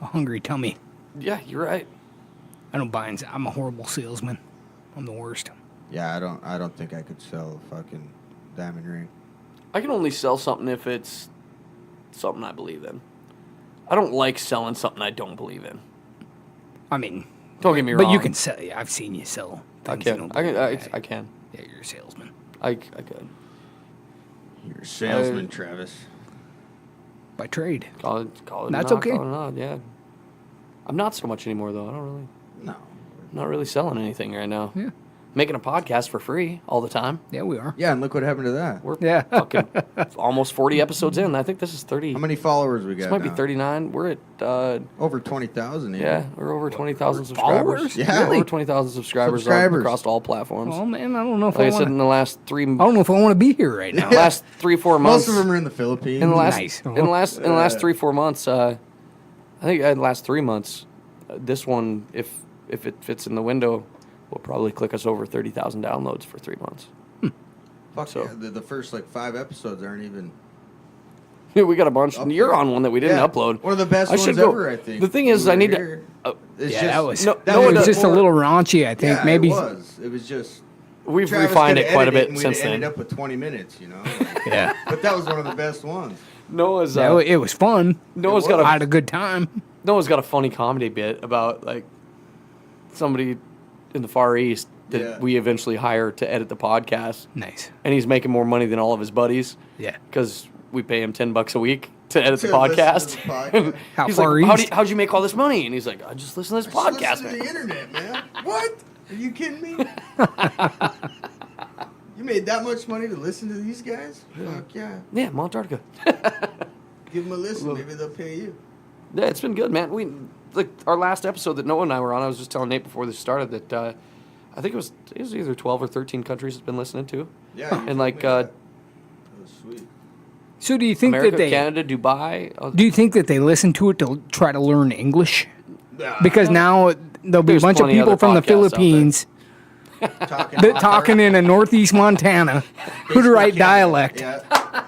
hungry tummy. yeah, you're right. I don't buy. I'm a horrible salesman. I'm the worst. Yeah, I don't think I could sell a fucking diamond ring. I can only sell something if it's something I believe in. I don't like selling something I don't believe in. I mean, Don't get me wrong. but you can sell. Yeah, I've seen you sell. I things you can. don't I believe in. can. Yeah, you're a salesman. I could. You're a salesman, Travis. By trade. Call it. That's not, okay. Call it not. Yeah. I'm not so much anymore though. No. I'm not really selling anything right now. Yeah. Making a podcast for free all the time. Yeah, we are. Yeah, and look what happened to that. We're Yeah. fucking almost 40 episodes in. I think this is 30. How many followers we got This might be now? 39. We're at Over 20,000. yeah, we're over 20,000 subscribers. Followers? Yeah. Over 20,000 subscribers across all platforms. Oh man, I don't know if Like I I said, want. in the last I don't know if I want to be here right now. last 3-4 months. Most of them are in the Philippines. in the last Nice. in the last 3-4 months. I think in the last 3 months. This one, if it fits in the window, will probably click us over 30,000 downloads for 3 months. Fuck so- yeah, the first like 5 episodes aren't even We got a bunch. You're on one that we didn't upload. One of the best I should ones go. ever, I think. The thing is, I need to. It's Yeah, just, that was, no, that no, was it just a little raunchy, I think. yeah, Maybe. it was. It was just. We've Travis refined could've it quite a edited bit and since we'd then. ended up with 20 minutes, you know. Yeah. But that was one of the best ones. Noah's. It was fun. Noah's I got had a good time. Noah's got a funny comedy bit about like somebody in the Far East that we eventually hire to edit the podcast. Nice. And he's making more money than all of his buddies. Yeah. Because we pay him $10 a week to edit the To listen to podcast. the podcast. How He's far like, east? how'd you make all this money? And he's like, I just listen to this podcast, Listen to man. the internet, man. What? Are you kidding me? You made that much money to listen to these guys? Fuck yeah. Yeah, Montarctica. Give them a listen. Maybe they'll pay you. Yeah, it's been good, man. We like our last episode that Noah and I were on. I was just telling Nate before this started that I think it was either 12 or 13 countries it's been listening to. Yeah. you And like told me that was sweet. So do you think America, that they Canada, Dubai. do you think that they listen to it to try to learn English? Nah, Because now there'll be a There's bunch of plenty people other from the podcasts out there. Philippines talking in a northeast Montana who to write dialect. Yeah.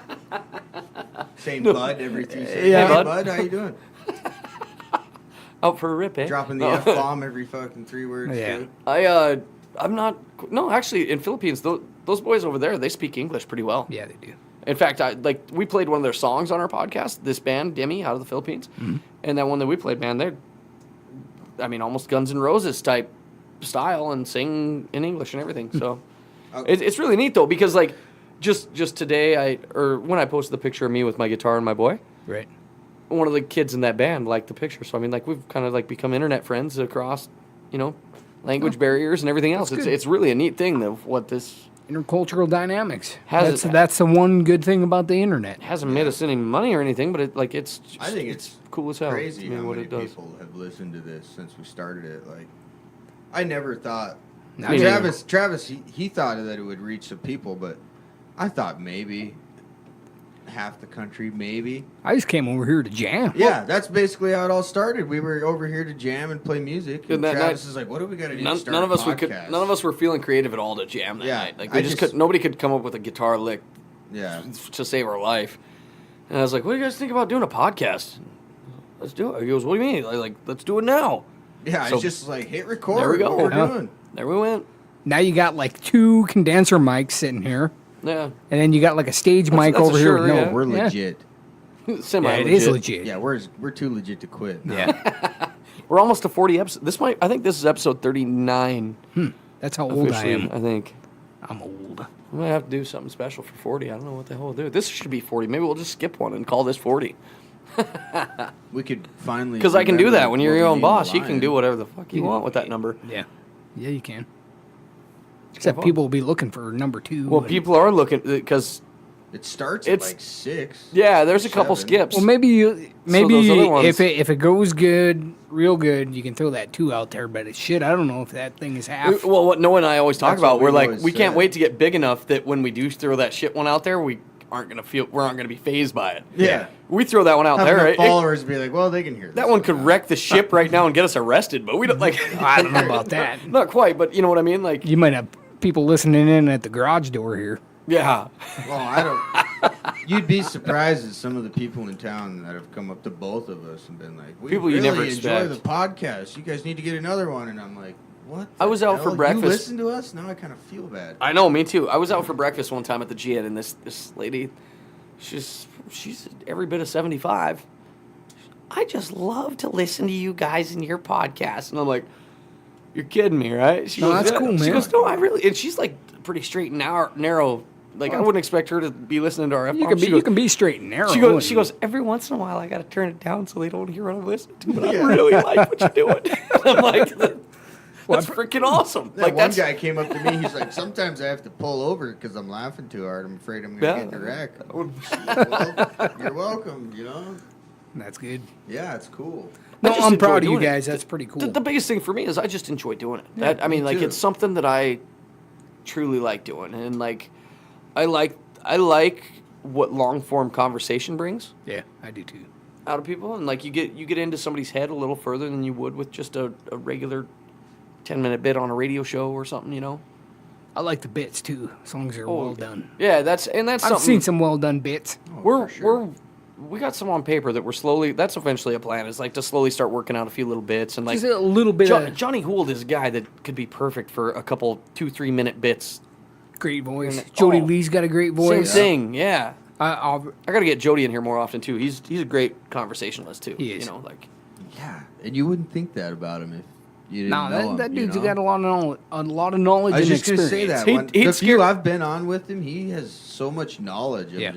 Same bud every 3 seconds. Yeah. Hey, Bud. bud, how you doing? Out for a rip, eh? Dropping the F-bomb every fucking 3 words. Yeah. too. I'm not. No, actually, in Philippines, those boys over there, they speak English pretty well. Yeah, they do. In fact, we played one of their songs on our podcast. This band, Demi, out of the Philippines, and that one that we played, man, they're, almost Guns N' Roses type style and sing in English and everything. So it's really neat though, because like just today when I posted the picture of me with my guitar and my boy, Right. one of the kids in that band liked the picture. So we've kind of like become internet friends across, language barriers and everything else. That's It's really a neat thing of what this Intercultural dynamics. Has That's the one good thing about the internet. hasn't made us any money or anything, but it's I think it's cool as hell. crazy how what many it does. people have listened to this since we started it. Like, I never thought. Me Travis, he thought that it would reach some people, but I thought maybe half the country, maybe. I just came over here to jam. Yeah, that's basically how it all started. We were over here to jam and play music, and And that Travis night- is like, "What do we got to do?" None, to start none of a us podcast?" none of us were feeling creative at all to jam that Yeah, night. Like I we just just- could, nobody could come up with a guitar lick Yeah, to save our life. And I was like, "What do you guys think about doing a podcast?" Let's do it. He goes, "What do you mean?" Like, let's do it now. yeah. So- It's just like hit record. There we go. What we're Yeah. doing. There we went. Now you got like 2 condenser mics sitting here, Yeah, and then you got like a stage mic that's a over here. sure, with no, yeah. We're Yeah. legit. semi. Yeah, it is legit. Yeah, we're too legit to quit. No. Yeah. We're almost to 40 episodes. I think this is episode 39 That's how old I officially. am. I think. I'm old. We might have to do something special for 40. I don't know what the hell we'll do. This should be 40. Maybe we'll just skip one and call this 40. We could finally. Because I can do remember that. When what you're we your own named the boss, you can lion. do whatever the fuck you want with that number. Yeah. Yeah, you can. Except people will be looking for number 2. Well, and- people are looking because It starts at It's- like 6. yeah, there's a couple 7. skips. Well, maybe those other ones- if it goes good, real good, you can throw that 2 out there. But shit, I don't know if that thing is half. Well, what Noah and I always talk That's about, what we're we've like, always we can't said. wait to get big enough that when we do throw that shit one out there, we aren't gonna be phased by it. Yeah. We throw that one out Have there. enough followers be like, well, they can hear this. That one could wreck the ship right now and get us arrested, but we don't like. I don't know about that. Not quite, but you know what I mean. Like, You might have people listening in at the garage door here. yeah, Well, I don't. You'd be surprised at some of the people in town that have come up to both of us and been like, "We People you really never enjoy expect. the podcast. You guys need to get another one." And I'm like, "What? I was the out for hell? breakfast. You listen to us now? I kind of feel bad." I know, me too. I was out for breakfast one time at the Gin, and this lady, she's every bit of 75. I just love to listen to you guys and your podcast, and I'm like, "You're kidding me, right?" She No, goes, that's "Yeah." cool, She man. goes, "No, I really," and she's like pretty straight and narrow. Like I wouldn't expect her to be listening to our F-bomb. You can be straight and narrow. She goes, and- every once in a while I got to turn it down so they don't hear what I'm listening to, but I really like what you're doing. I'm like, that's freaking awesome. That Like one that's guy came up to me. He's like, "Sometimes I have to pull over because I'm laughing too hard. I'm afraid I'm gonna Yeah. get in a wreck." Well, you're welcome. You know. That's good. Yeah, it's cool. I No, just I'm enjoy proud of you doing it. guys. That's pretty cool. The biggest thing for me is I just enjoy doing it. That I mean, me like too. it's something that I truly like doing, and like I like what long form conversation brings Yeah, I do too. out of people, and like you get into somebody's head a little further than you would with just a regular 10-minute bit on a radio show or something, you know. I like the bits too, as long as they're well done. Yeah, that's I've something seen some well done bits. we're we got some on paper that we're slowly. That's eventually a plan. Is like to slowly start working out a few little bits and like Just a little bit of Johnny Gould is a guy that could be perfect for a couple 2-3 minute bits. great voice. And- Jody oh, Lee's got a great Same voice. thing, yeah. I I got to get Jody in here more often too. He's a great conversationalist too. He is. You know, like Yeah, and you wouldn't think that about him if you didn't no, know him. that you dude's know? got a lot of knowledge I was and just gonna experience. say that. He'd The scare- few I've been on with him, he has so much knowledge. Yeah.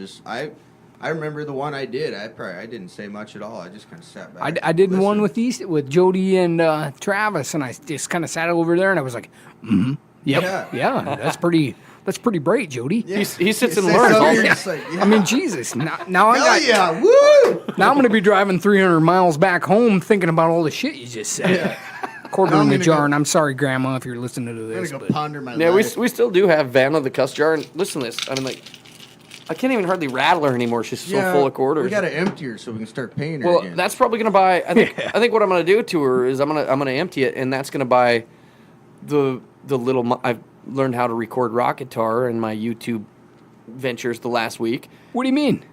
I remember the one I did. I didn't say much at all. I just kind of sat back. I did one listened. with Jody and Travis, and I just kind of sat over there, and I was like, yep, Yeah. yeah, that's pretty bright, Jody. Yeah. he sits and It says learns. something, all you're the- just like, yeah. I mean, Jesus, now I Hell got, yeah, woo! now I'm gonna be driving 300 miles back home thinking about all the shit you just said. Quarter Now in I'm the gonna jar, go- and I'm sorry, Grandma, if you're listening to I'm this. gonna go But ponder my Yeah, life. we still do have Vanna the cuss jar, and listen to this. I mean, like, I can't even hardly rattle her anymore. She's so full of quarters. We gotta empty her so we can start paying her Well, again. that's probably gonna buy. I think what I'm gonna do to her is I'm gonna empty it, and that's gonna buy the little. I've learned how to record rock guitar in my YouTube ventures the last week. what do you mean?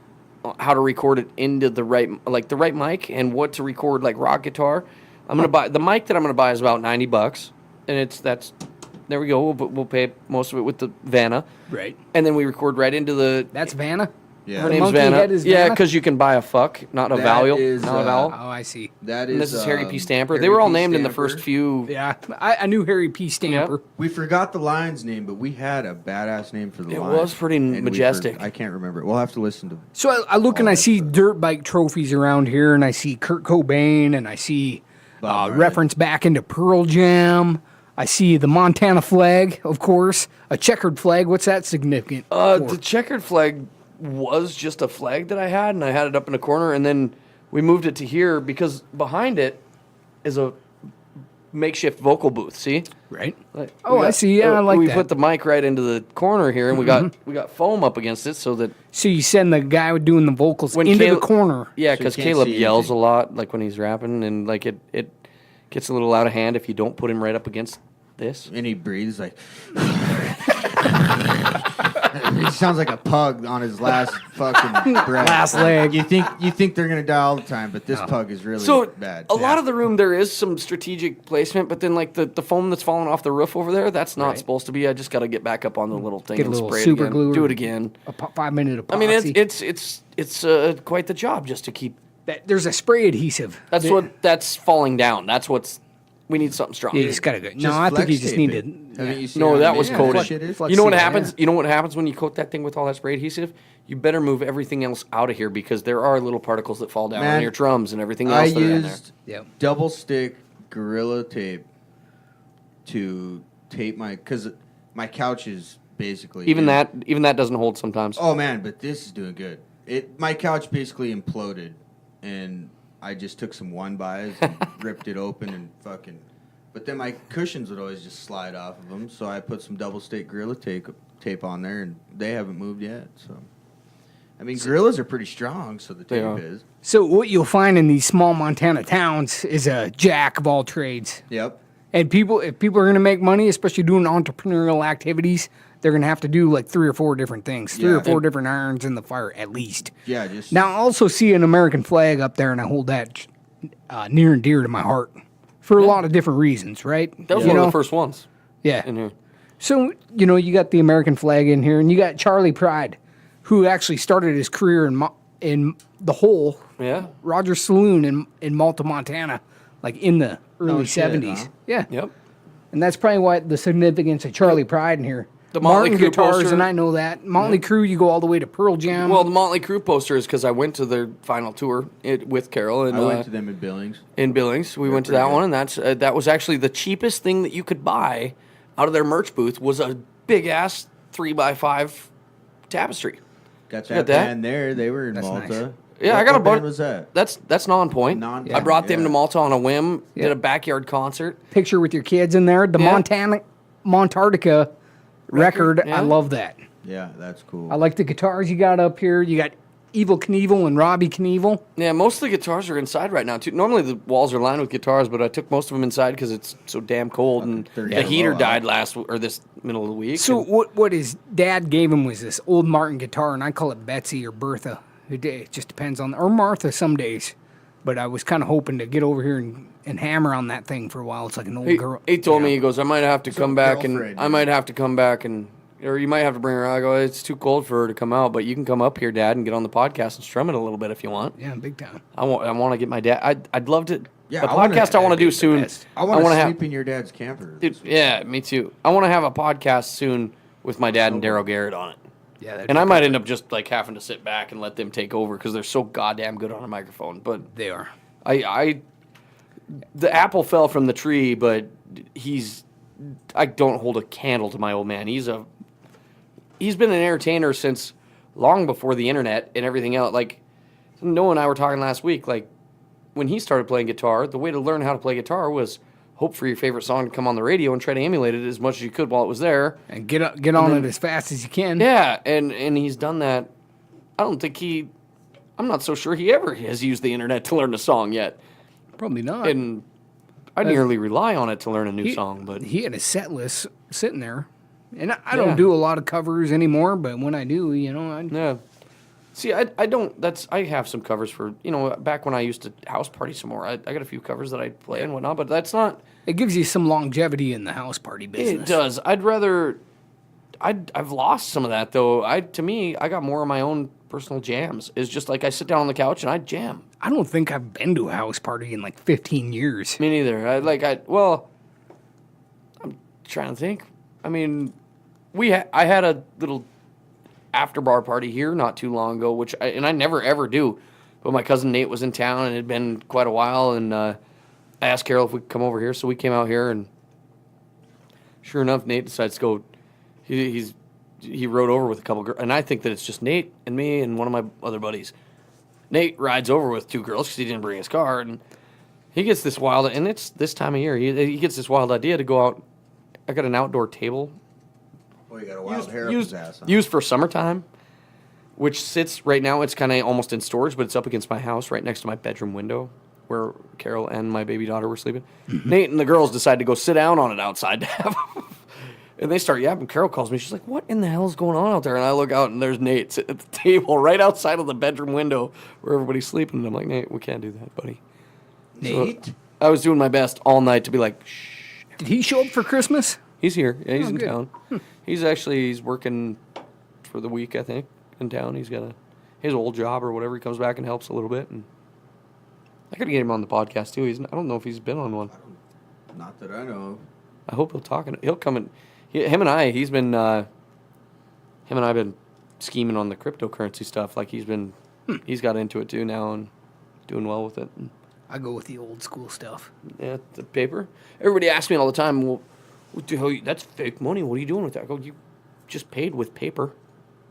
How to record it into the right mic and what to record like rock guitar. I'm gonna buy the mic that I'm gonna buy is about $90, and there we go. We'll pay most of it with the Vanna, Right. and then we record right into the. That's Vanna. yeah. Her The name's monkey Vanna. head is Yeah, Vanna? because you can buy a fuck, not a That vowel, is, not a vowel. Oh, I see. That And is. this is Harry P. Stamper. Harry They were all P. named in the Stamper. first few. Yeah, I knew Harry P. Stamper. We forgot the lion's name, but we had a badass name for the It lion. was pretty and we majestic. I can't remember it. We'll have to listen to. So I look and I see dirt bike trophies around here, and I see Kurt Cobain, and I see Bob Marley. reference back into Pearl Jam. I see the Montana flag, of course, a checkered flag. What's that significant? for? The checkered flag was just a flag that I had, and I had it up in a corner, and then we moved it to here because behind it is a makeshift vocal booth. See? Right. Like, Oh, we I see. Yeah, I like we that. put the mic right into the corner here, and we got foam up against it so that So you send the guy doing the vocals into Caleb- the corner. yeah, So you because can't Caleb see yells anything. a lot, like when he's rapping, and like it gets a little out of hand if you don't put him right up against this. And he breathes like. He sounds like a pug on his last fucking breath. Last leg. You think they're gonna die all the time, but this pug is really So bad. a lot of the room there is some strategic placement, but then like the foam that's falling off the roof over there, that's not supposed to be. I just got to get back up on the little thing Get a and little spray super it again. glue Do or- it again. A 5-minute epoxy. I mean, it's quite the job just to keep. There's a spray adhesive. That's falling down. That's what's. We need something strong. You just gotta go. No, Just I think you flex just tape need it. to. Haven't you seen No, how that was amazing coated. that shit is? Flex You know what seal, happens? yeah. You know what happens when you coat that thing with all that spray adhesive? You better move everything else out of here because there are little particles that fall down Man, on your drums and everything I else that are in there. used Yep. double stick Gorilla Tape to tape because my couch is basically Even that doesn't hold sometimes. Oh man, but this is doing good. My couch basically imploded, and I just took some 1-bys and ripped it open and fucking. But then my cushions would always just slide off of them, so I put some double stick Gorilla tape on there, and they haven't moved yet. So, I mean, gorillas are pretty strong, so the They tape are. is. So what you'll find in these small Montana towns is a jack of all trades. Yep. And if people are going to make money, especially doing entrepreneurial activities, they're going to have to do like 3 or 4 different things, 3 Yeah. or 4 different irons in the fire at least. Yeah, just Now I also see an American flag up there, and I hold that near and dear to my heart for a lot of different reasons, right? That was You one of know? the first ones Yeah. in here. So, you got the American flag in here, and you got Charlie Pride, who actually started his career in the Hole, Yeah. Rogers Saloon in Malta, Montana, like in the early shit, 70s. huh? Yeah. Yep. And that's probably why the significance of Charlie Pride in here. The Motley Martin Crue guitars, poster. and I know that. Motley Crue, you go all the way to Pearl Jam. Well, the Motley Crue poster is because I went to their final tour with Carol and I went to them in Billings. in Billings. We went to pretty that good. one, and that was actually the cheapest thing that you could buy out of their merch booth was a big ass 3x5 tapestry. Got You got that that? band there. They were in That's Malta. nice. Yeah, What- I got a what bunch. band was that? That's Non-Point. Non-Point, I brought them yeah. to Malta on a whim. Yeah. Did a backyard concert. Picture with your kids in there. The Yeah. Montarctica record. yeah. I love that. Yeah, that's cool. I like the guitars you got up here. You got Evil Knievel and Robbie Knievel. Yeah, most of the guitars are inside right now too. Normally the walls are lined with guitars, but I took most of them inside because it's so damn cold and 30 the heater below. died this middle of the week. So and- what his dad gave him was this old Martin guitar, and I call it Betsy or Bertha. It just depends on, or Martha some days. But I was kind of hoping to get over here and hammer on that thing for a while. It's like an old girl. He told me, he goes, I might have to come back girlfriend, I might have to come back or you might have to bring her out. I go, it's too cold for her to come out, but you can come up here, Dad, and get on the podcast and strum it a little bit if you want. Yeah, big time. I want to get my dad. I'd love to. Yeah, the podcast I want to do soon. I want to have sleep in your dad's camper. Dude, yeah, me too. I want to have a podcast soon with my dad and Daryl Garrett on it. Yeah, And I might end up just like having to sit back and let them take over because they're so goddamn good on a microphone. But they are. The apple fell from the tree, but I don't hold a candle to my old man. He's been an entertainer since long before the internet and everything else. Like, Noah and I were talking last week, like, when he started playing guitar, the way to learn how to play guitar was hope for your favorite song to come on the radio and try to emulate it as much as you could while it was there. And get on it as fast as you can. Yeah, and he's done that. I'm not so sure he ever has used the internet to learn a song yet. Probably not. And I nearly rely on it to learn a new song, but he had a set list sitting there. And I don't do a lot of covers anymore, but when I do, yeah. See, I don't. I have some covers for back when I used to house party some more. I got a few covers that I play and whatnot, but that's not. It gives you some longevity in the house party business. It does. I've lost some of that though. To me, I got more of my own personal jams. It's just like I sit down on the couch and I jam. I don't think I've been to a house party in like 15 years. Me neither. I'm trying to think. I mean, I had a little after bar party here not too long ago, which I never ever do. But my cousin Nate was in town and it had been quite a while, and I asked Carol if we could come over here, so we came out here, and sure enough, Nate decides to go. He rode over with a couple girls, and I think that it's just Nate and me and one of my other buddies. Nate rides over with two girls because he didn't bring his car, and he gets this wild, and it's this time of year, he gets this wild idea to go out. I got an outdoor table. Well, you got a wild hair up his ass. Huh? Used for summertime, which sits right now, it's kind of almost in storage, but it's up against my house right next to my bedroom window where Carol and my baby daughter were sleeping. Mm-hmm. Nate and the girls decide to go sit down on it outside to have and they start yapping. Carol calls me. She's like, what in the hell is going on out there? And I look out, and there's Nate sitting at the table right outside of the bedroom window where everybody's sleeping. And I'm like, Nate, we can't do that, buddy. Nate? So I was doing my best all night to be like, shh. Did he show up for Christmas? He's here. Yeah, he's in good. town. He's working for the week, I think, in town. He's got his old job or whatever. He comes back and helps a little bit. And I could get him on the podcast, too. I don't know if he's been on one. Not that I know of. I hope he'll talk. He'll come and... Him and I have been scheming on the cryptocurrency stuff. Like he's got into it too now and doing well with it. I go with the old school stuff. Yeah, the paper. Everybody asks me all the time, well, what the hell, that's fake money. What are you doing with that? I go, you just paid with paper.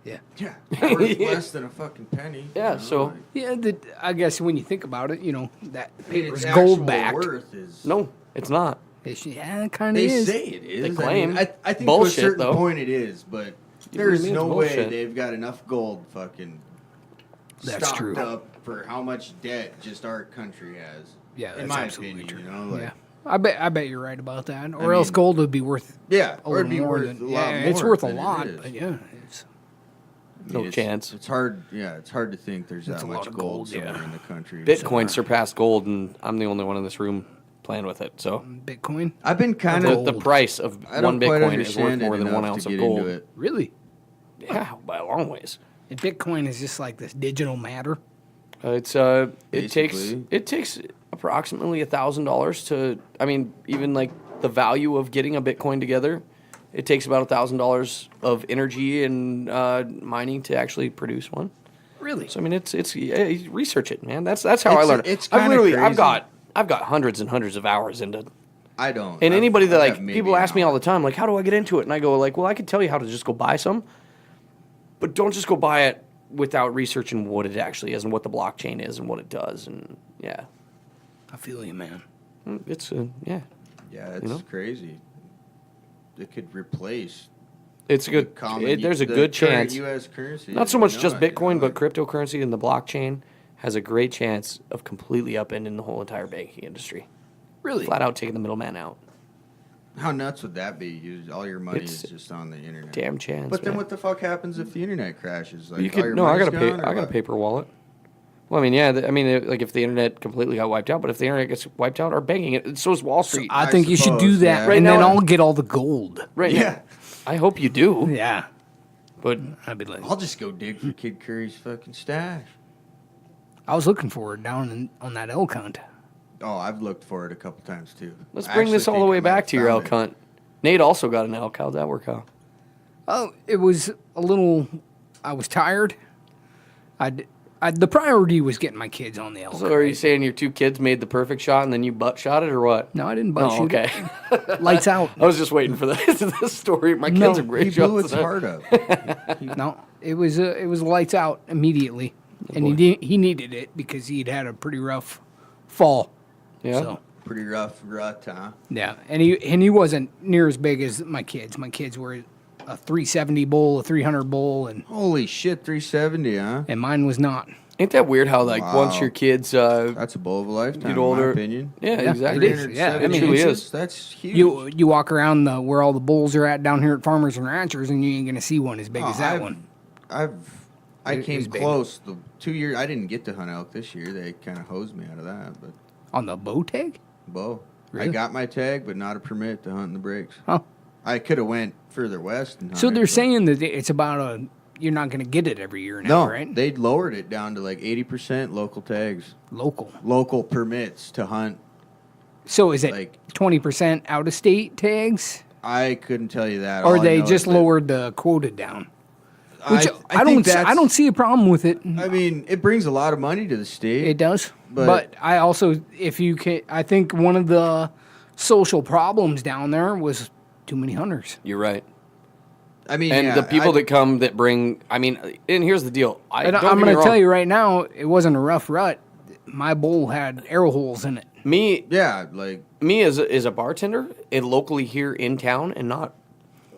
Yeah. Yeah. Worth less than a fucking penny. Yeah, so. Like, yeah, I guess when you think about it, that paper is its gold actual backed. worth is. No, it's not. Yeah, it kind of They is. say it is. They claim. I think Bullshit, to a certain though. point it is, but You there's mean no it's way bullshit. they've got enough gold fucking That's stocked true. up for how much debt just our country has. Yeah, in that's my absolutely opinion, true. you know, like, Yeah, I bet you're right about that. Or else mean- gold would be worth yeah, a or it'd little be more worth than a lot more. it's worth a than it lot. is. But yeah, it's I mean, No it's- chance. It's hard. Yeah, it's hard to think there's It's that a much lot of gold gold, somewhere yeah. in the country. Bitcoin surpassed gold, and I'm the only one in this room playing with it. So Bitcoin. I've been kind the, of. the price of I one don't quite Bitcoin is worth understand more it than enough 1 ounce to of get gold. into it. Really? Yeah, by a long ways. And Bitcoin is just like this digital matter. It takes approximately $1,000 to. I mean, even like the value of getting a Bitcoin together, it takes about $1,000 of energy and mining to actually produce one. Really? So I mean, it's research it, man. That's how I learned. It's I've kinda literally crazy. I've got hundreds and hundreds of hours into. I don't. And I've- anybody that I've like got maybe people ask an me all hour. the time, like, how do I get into it? And I go like, well, I could tell you how to just go buy some, but don't just go buy it without researching what it actually is and what the blockchain is and what it does. And yeah, I feel you, man. it's yeah, Yeah, it's know? crazy. It could replace. it's a good. There's a good chance. U.S. currency. Not so much You just know it, Bitcoin, you know, but cryptocurrency and the blockchain has a great chance of completely upending the whole entire banking industry. Really? Flat out taking the middleman out. How nuts would that be? All your money It's is just on the internet. Damn chance. But then man. what the fuck happens if the internet crashes? Like, You all could your no. I money's got a gone, or I got a what? paper wallet. Well, I mean, yeah. Like if the internet completely got wiped out, but if the internet gets wiped out, our banking, so is Wall Street. I think you should do suppose, that, yeah. Right and then now- I'll get all the gold. right. Yeah. I hope you do. Yeah, But I'd be like, I'll just go dig for Kid Curry's fucking stash. I was looking for it down on that elk hunt. Oh, I've looked for it a couple times too. let's I bring actually this all the think way I might back have to your found elk it. hunt. Nate also got an elk. How'd that work out? Oh, it was a little. I was tired. The priority was getting my kids on the elk. So are you right? saying your 2 kids made the perfect shot and then you butt shot it or what? No, I didn't butt Oh, shoot okay. it. Lights out. I was just waiting for the story. My kids No, are great He blew shots. its heart up. No, it was lights out immediately, and he needed it because he'd had a pretty rough fall. Yeah. So, Pretty rough rut, huh? yeah, and he wasn't near as big as my kids. My kids were a 370 bull, a 300 bull, and Holy shit, 370, huh? mine was not. Ain't that weird how like once Wow. your kids That's a bull of a lifetime, get older, in my opinion. Yeah, Yeah, exactly. it is. Yeah, I 370 mean, it truly inches, is. That's huge. You walk around where all the bulls are at down here at Farmers and Ranchers, and you ain't gonna see one as big as that one. I It came was big. close. The 2 years I didn't get to hunt elk this year. They kind of hosed me out of that. But On the bow tag? bow, Really? I got my tag, but not a permit to hunt in the breaks. Oh, I could have went further west. And so hunted, they're but- saying that you're not gonna get it every year no, now, right? they lowered it down to like 80% local tags, Local. local permits to hunt. So is it Like- 20% out of state tags, I couldn't tell you that. or All I they know just is that lowered the quota down? Which I think don't see a problem with it. I mean, it brings a lot of money to the state. It does, But- but I also, I think one of the social problems down there was too many hunters. You're right. I mean, And yeah, the people that come that bring, I mean, and here's the deal. And don't I'm get me going to tell wrong. you right now, it wasn't a rough rut. My bull had arrow holes in it. Me yeah, like as a bartender and locally here in town and not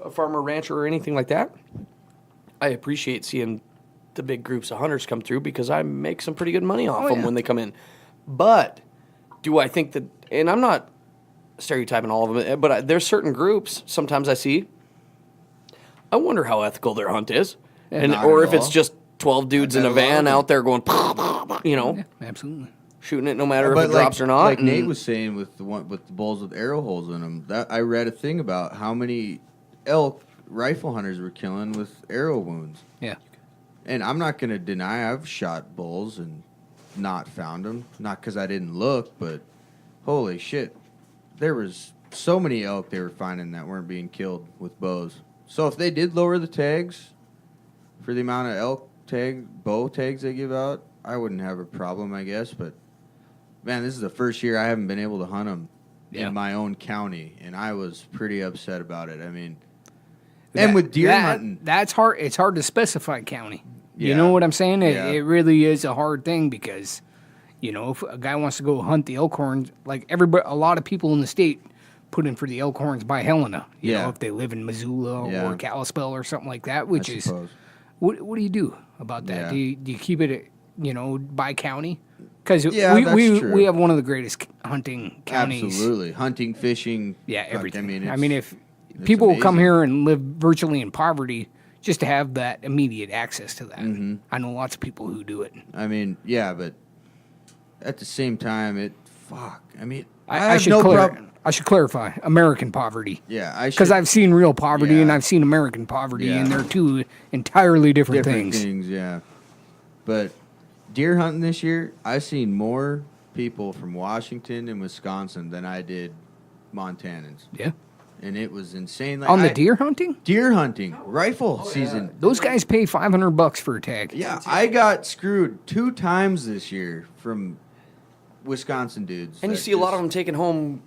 a farmer rancher or anything like that, I appreciate seeing the big groups of hunters come through because I make some pretty good money off Oh, them yeah. when they come in. But do I think that, and I'm not stereotyping all of them, but there's certain groups sometimes I see, I wonder how ethical their hunt is. And, Not or at if it's all. just 12 dudes in a bet a lot of van them- out there going, you know, Absolutely. shooting it no matter if but it drops or not. Like and- Nate was saying with the bulls with arrow holes in them. That I read a thing about how many elk rifle hunters were killing with arrow wounds. Yeah. And I'm not going to deny I've shot bulls and not found them. Not because I didn't look, but holy shit, there was so many elk they were finding that weren't being killed with bows. So if they did lower the tags for the amount of bow tags they give out, I wouldn't have a problem, I guess. But man, this is the first year I haven't been able to hunt them Yeah. in my own county, and I was pretty upset about it. I mean, and with deer hunting, that's hard. It's hard to specify county. You Yeah. know what I'm saying? Yeah. It really is a hard thing because, if a guy wants to go hunt the elkhorns, like a lot of people in the state put in for the elkhorns by Helena. You Yeah. know, if they live in Missoula Yeah. or Kalispell or something like that, which I is suppose. what do you do about that? Yeah. Do you keep it by county? Because Yeah, that's true. we have one of the greatest hunting counties. Absolutely, hunting, fishing, Yeah, fuck, everything. I mean, if it's people will come amazing. here and live virtually in poverty just to have that immediate access to that. Mm-hmm. I know lots of people who do it. I mean, yeah, but at the same time, I mean, I have should no clar- problem. I should clarify American poverty. Yeah, I Because should- I've seen real poverty and Yeah. I've seen American poverty, Yeah. and they're two entirely different different things. things, yeah. But deer hunting this year, I've seen more people from Washington and Wisconsin than I did Montanans, Yeah. and it was insane. Like, On the deer hunting, deer hunting rifle season. those guys pay $500 for a tag. Yeah, I got screwed 2 times this year from Wisconsin dudes. And you that see a lot of just- them taking home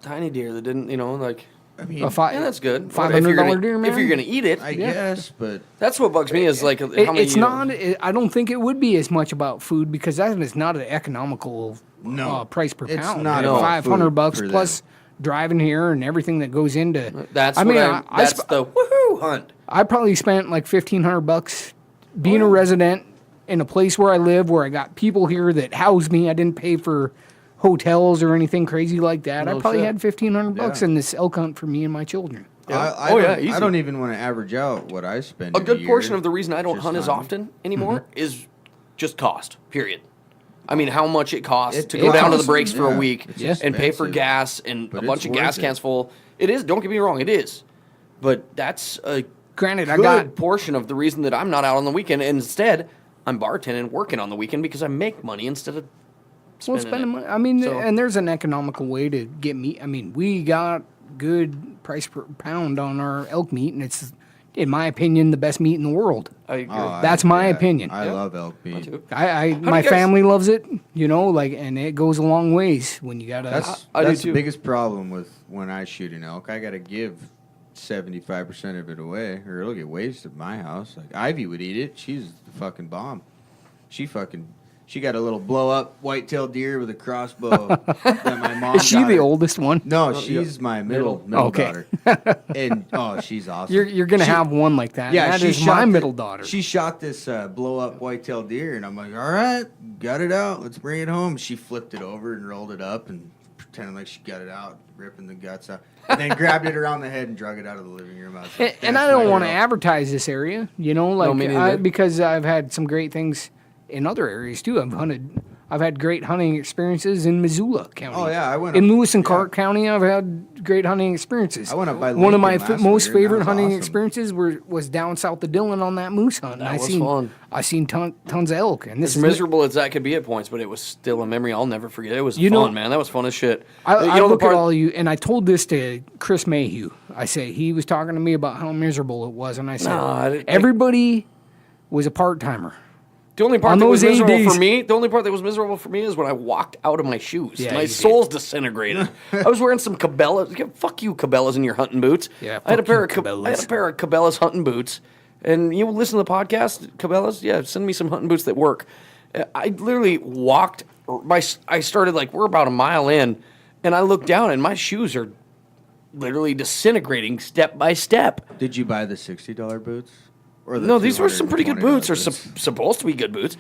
tiny deer that didn't, like. I mean, Yeah, that's good. $500 deer, man. If you're gonna eat it, I guess, but that's what bugs me is like how many. It's not. I don't think it would be as much about food because that is not an economical No, price per it's pound. not about $500 food for plus driving here and everything that goes into. That's I what mean, that's the woohoo hunt. I probably spent like $1,500 being a resident in a place where I live, where I got people here that house me. I didn't pay for hotels or anything crazy like that. No I probably shit. had $1,500 Yeah. in this elk hunt for me and my children. Easy. I don't even want to average out what I spend. A good year portion of the reason I don't just hunt as hunting. often anymore is just cost, period. I mean, how much it costs It to go down to the costs, breaks for a yeah. week It's and pay for expensive, gas and but a bunch it's of gas worth cans it. full. It is, don't get me wrong, it is. But that's a Granted, I good got portion of the reason that I'm not out on the weekend. And instead, I'm bartending, working on the weekend because I make money instead of spending it. money. I mean, So- and there's an economical way to get meat. I mean, we got good price per pound on our elk meat, and it's, in my opinion, the best meat in the world. I agree. That's my opinion. I Yeah. love elk meat. too. My you guys- family loves it, like, and it goes a long ways when you gotta. I do That's too. the biggest problem with when I shoot an elk. I got to give 75% of it away, or it'll get wasted at my house. Like Ivy would eat it. She's the fucking bomb. She got a little blow up white-tailed deer with a crossbow that my mom. Is she got the her. oldest one? No, she's my middle Okay. daughter. And she's awesome. You're gonna She- have one like that. Yeah, that she is shot my the- middle daughter. She shot this blow up white-tailed deer, and I'm like, all right, got it out. Let's bring it home. She flipped it over and rolled it up and pretended like she got it out, ripping the guts out, and then grabbed it around the head and drug it out of the living room. I was like, And I "That's don't my want to hero." advertise this area, me neither. because I've had some great things in other areas too. I've had great hunting experiences in Missoula County. Oh, yeah, I went in up- Lewis and yeah. Clark County. I've had great hunting experiences. I went up by One of my Lincoln last most winter, and that favorite was hunting awesome. experiences was down south of Dillon on that moose hunt. That was fun. I seen tons of elk, and this As is miserable as that could be at points, but it was still a memory I'll never forget. It was You fun, know- man. That was fun as shit. I the look part- at all you, and I told this to Chris Mayhew. I say he was talking to me about how miserable it was, and I said Nah, I didn't- everybody was a part timer. The only part On that was those 8 miserable days- for me, the only part that was miserable for me is when I walked out of my shoes. Yeah, My you did. soul's disintegrated. I was wearing some Cabela's. Fuck you, Cabela's, in your hunting boots. Yeah, I had a fuck pair you, of Cabela's. I had a pair of Cabela's hunting boots. And you listen to the podcast, Cabela's. Yeah, send me some hunting boots that work. I literally walked. I started we're about a mile in, and I looked down, and my shoes are literally disintegrating step by step. Did you buy the $60 boots? Or the No, these were some pretty good boots, or $220 supposed to be good boots.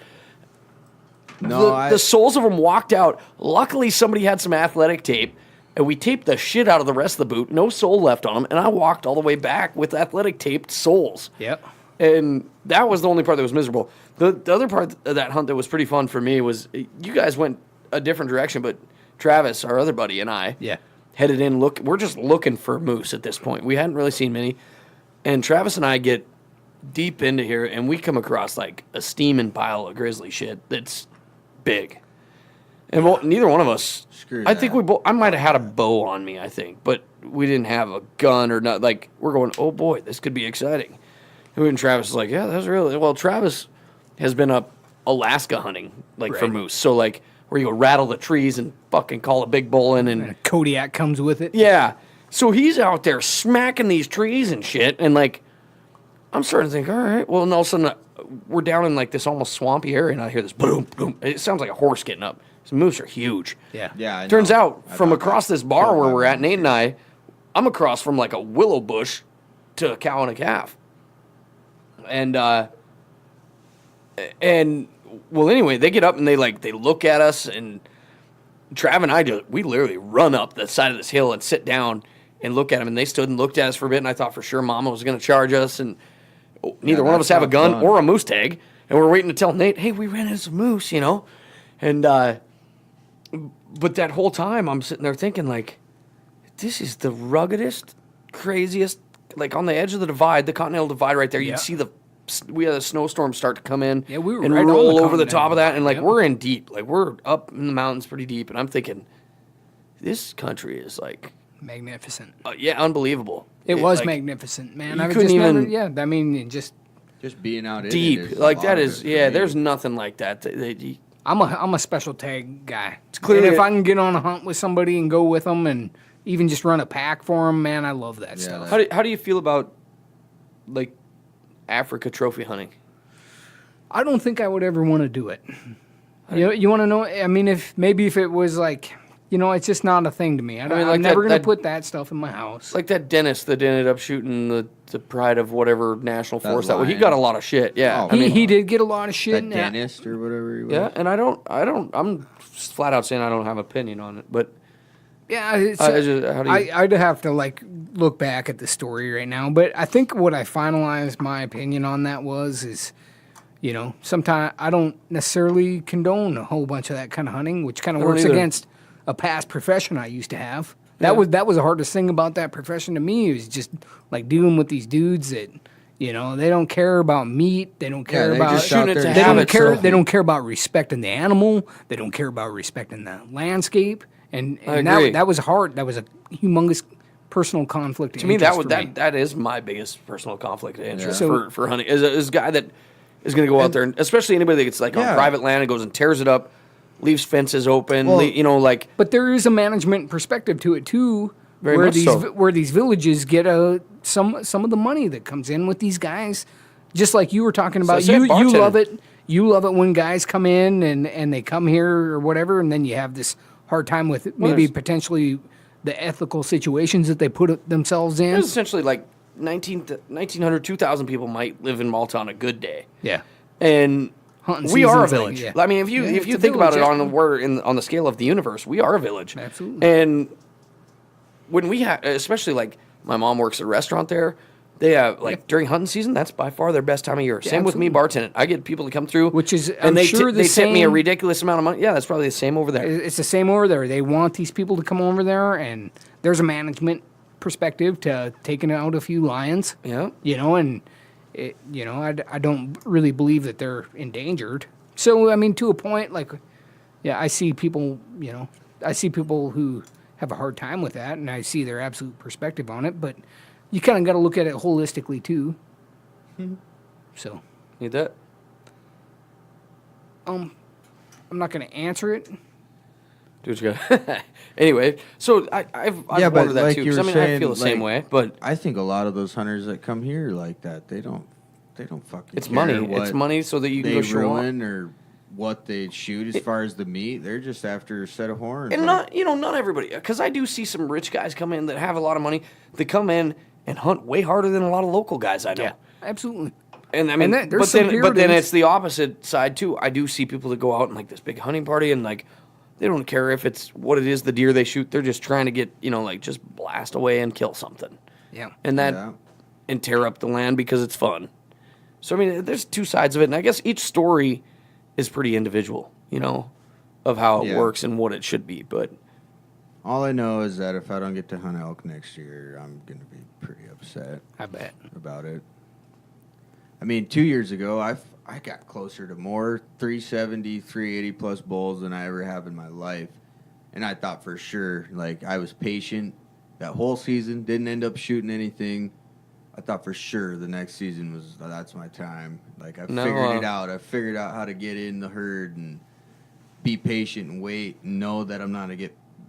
No, The soles of them walked out. Luckily, somebody had some athletic tape, and we taped the shit out of the rest of the boot. No sole left on them, and I walked all the way back with athletic taped soles. Yep. And that was the only part that was miserable. The other part of that hunt that was pretty fun for me was you guys went a different direction, but Travis, our other buddy, and I headed in. We're just looking for moose at this point. We hadn't really seen many. And Travis and I get deep into here, and we come across a steaming pile of grizzly shit that's big. And neither one of us. Screw I think that. I might have had a bow on me, I think, but we didn't have a gun or not. We're going, oh boy, this could be exciting. And Travis is like, yeah, that's really well. Travis has been up Alaska hunting for moose, so where you go rattle the trees and fucking call a big bull in, and And a Kodiak comes with it. yeah. So he's out there smacking these trees and shit, and I'm starting to think, all right, well, and all of a sudden we're down in this almost swampy area, and I hear this boom, boom. It sounds like a horse getting up. These moose are huge. Yeah. Yeah. I Turns know. out I from thought across that this bar killed where my we're at, mom. Nate and I'm across from a willow bush to a cow and a calf. And well, anyway, they get up and they look at us, and Trav and I we literally run up the side of this hill and sit down and look at them, and they stood and looked at us for a bit, and I thought for sure Mama was going to charge us, and neither one of us that have a sounds gun fun. or a moose tag, and we're waiting to tell Nate, hey, we ran into some moose, and but that whole time I'm sitting there thinking this is the ruggedest, craziest, on the edge of the divide, the Continental Divide right there. Yeah. You'd see we had a snowstorm start to come in, Yeah, we were and right on the roll over the top Continental of that, and Divide, yeah. we're in deep, we're up in the mountains pretty deep, and I'm thinking, this country is Magnificent. unbelievable. It was magnificent, man. you I was couldn't just never, even- I mean, just Just being out in deep, it is a lot that of is, it for yeah. me. There's nothing like that. I'm a special tag guy. It's clearly and if a- I can get on a hunt with somebody and go with them and even just run a pack for them, man, I love that stuff. How do you feel about Africa trophy hunting? I don't think I would ever want to do it. You want to know? I mean, if it was it's just not a thing to me. I'm like never going that- to put that stuff in my house. Like that dentist that ended up shooting the pride of whatever national forest that was. He lion. got a lot of shit. Yeah, Oh, he did get a lot of shit. That and dentist or whatever he was. yeah, and I'm just flat out saying I don't have an opinion on it, but Yeah, it's, how do you? I'd have to look back at the story right now, but I think what I finalized my opinion on that is, sometimes I don't necessarily condone a whole bunch of that kind of hunting, which kind of don't works either. against a past profession I used to have. That was the hardest thing about that profession to me, is just like dealing with these dudes that they don't care about meat, they don't care they're about just out there they to don't have it, care so- they don't care about respecting the animal, they don't care about respecting the landscape. And I agree. that was hard. That was a humongous personal conflict. To me, that is my biggest personal conflict of interest So- for hunting. Is a guy that is going to go out there, and especially anybody that gets on private land and goes and tears it up, leaves fences open, But there is a management perspective to it too, Very where much these so. where these villages get some of the money that comes in with these guys. Just like you were talking about, So I said you bartending. love it. You love it when guys come in and they come here or whatever, and then you have this hard time with maybe there's- potentially the ethical situations that they put themselves in. There's essentially like 1,900, 2,000 people might live in Malta on a good day. Yeah. And Hunting we are a season's village. yeah. I mean, if you Yeah, it's a think about it village, on the scale of the universe, we are a village. Absolutely. And when we have, especially like my mom works at a restaurant there, they have during hunting season, that's by far their best time of year. Same with me bartending. I get people to come through, Which is, and I'm they sure the they tip me a same- ridiculous amount of money. Yeah, that's probably the same over there. It's the same over there. They want these people to come over there, and there's a management perspective to taking out a few lions. Yeah. And I don't really believe that they're endangered. So I mean, to a point, I see people. I see people who have a hard time with that, and I see their absolute perspective on it. But you kind of got to look at it holistically too. So Need that? I'm not going to answer it. Do what you got. Anyway, so I've Yeah, but wondered that like too. you 'Cause were I mean, saying, I feel the same way, but I think a lot of those hunters that come here like that, they don't fucking. it's care money. what It's money so that you can they go show off. ruin or what they shoot as far as the meat. They're just after a set of horns. And like- not everybody, because I do see some rich guys come in that have a lot of money. They come in and hunt way harder than a lot of local guys I know. Yeah, absolutely. And I mean, there's but some then Puritans. it's the opposite side too. I do see people that go out and like this big hunting party and like they don't care if it's what it is, the deer they shoot. They're just trying to get just blast away and kill something. Yeah. And that Yeah. and tear up the land because it's fun. So I mean, there's two sides of it, and I guess each story is pretty individual, of how it Yeah. works and what it should be. But All I know is that if I don't get to hunt elk next year, I'm gonna be pretty upset I bet. about it. I mean, 2 years ago, I got closer to more 370, 380 plus bulls than I ever have in my life, and I thought for sure, I was patient that whole season, didn't end up shooting anything. I thought for sure the next season that's my time. I No, figured it out. I figured out how to get in the herd and be patient and wait and know that I'm not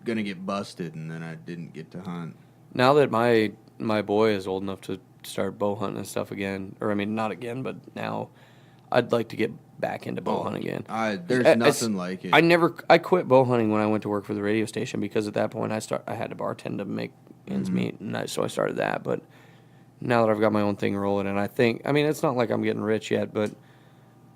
gonna get busted, and then I didn't get to hunt. now that my boy is old enough to start bow hunting and stuff again, or I mean not again, but now I'd like to get back into bow hunting again. There's nothing like it. I quit bow hunting when I went to work for the radio station because at that point I had to bartend to make ends meet, and so I started that. But now that I've got my own thing rolling, and it's not like I'm getting rich yet, but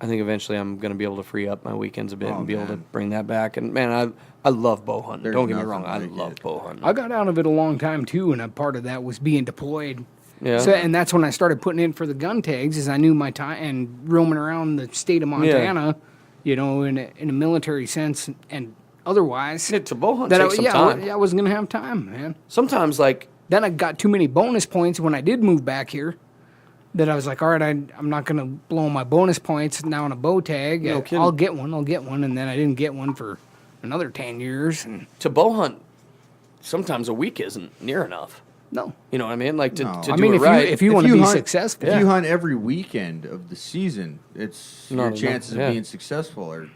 I think eventually I'm going to be able to free up my weekends a bit and be able to man. bring that back. And man, I love bow hunting. There's Don't get me nothing wrong, I like love it. bow hunting. I got out of it a long time too, and a part of that was being deployed. Yeah. So, and that's when I started putting in for the gun tags, as I knew my time and roaming around the state of Montana, in a military sense and otherwise. Yeah, to bow hunt that takes some time. I wasn't gonna have time, man. Sometimes Then I got too many bonus points when I did move back here. That I was like, all right, I'm not gonna blow my bonus points now on a bow tag. No kidding. I'll get one, and then I didn't get one for another 10 years, and to bow hunt, sometimes a week isn't near enough. no. You know what I mean? Like to No. do I mean, it right. if you want to be hunt- successful, If you hunt every weekend of the season, your No, chances yeah. of being successful are,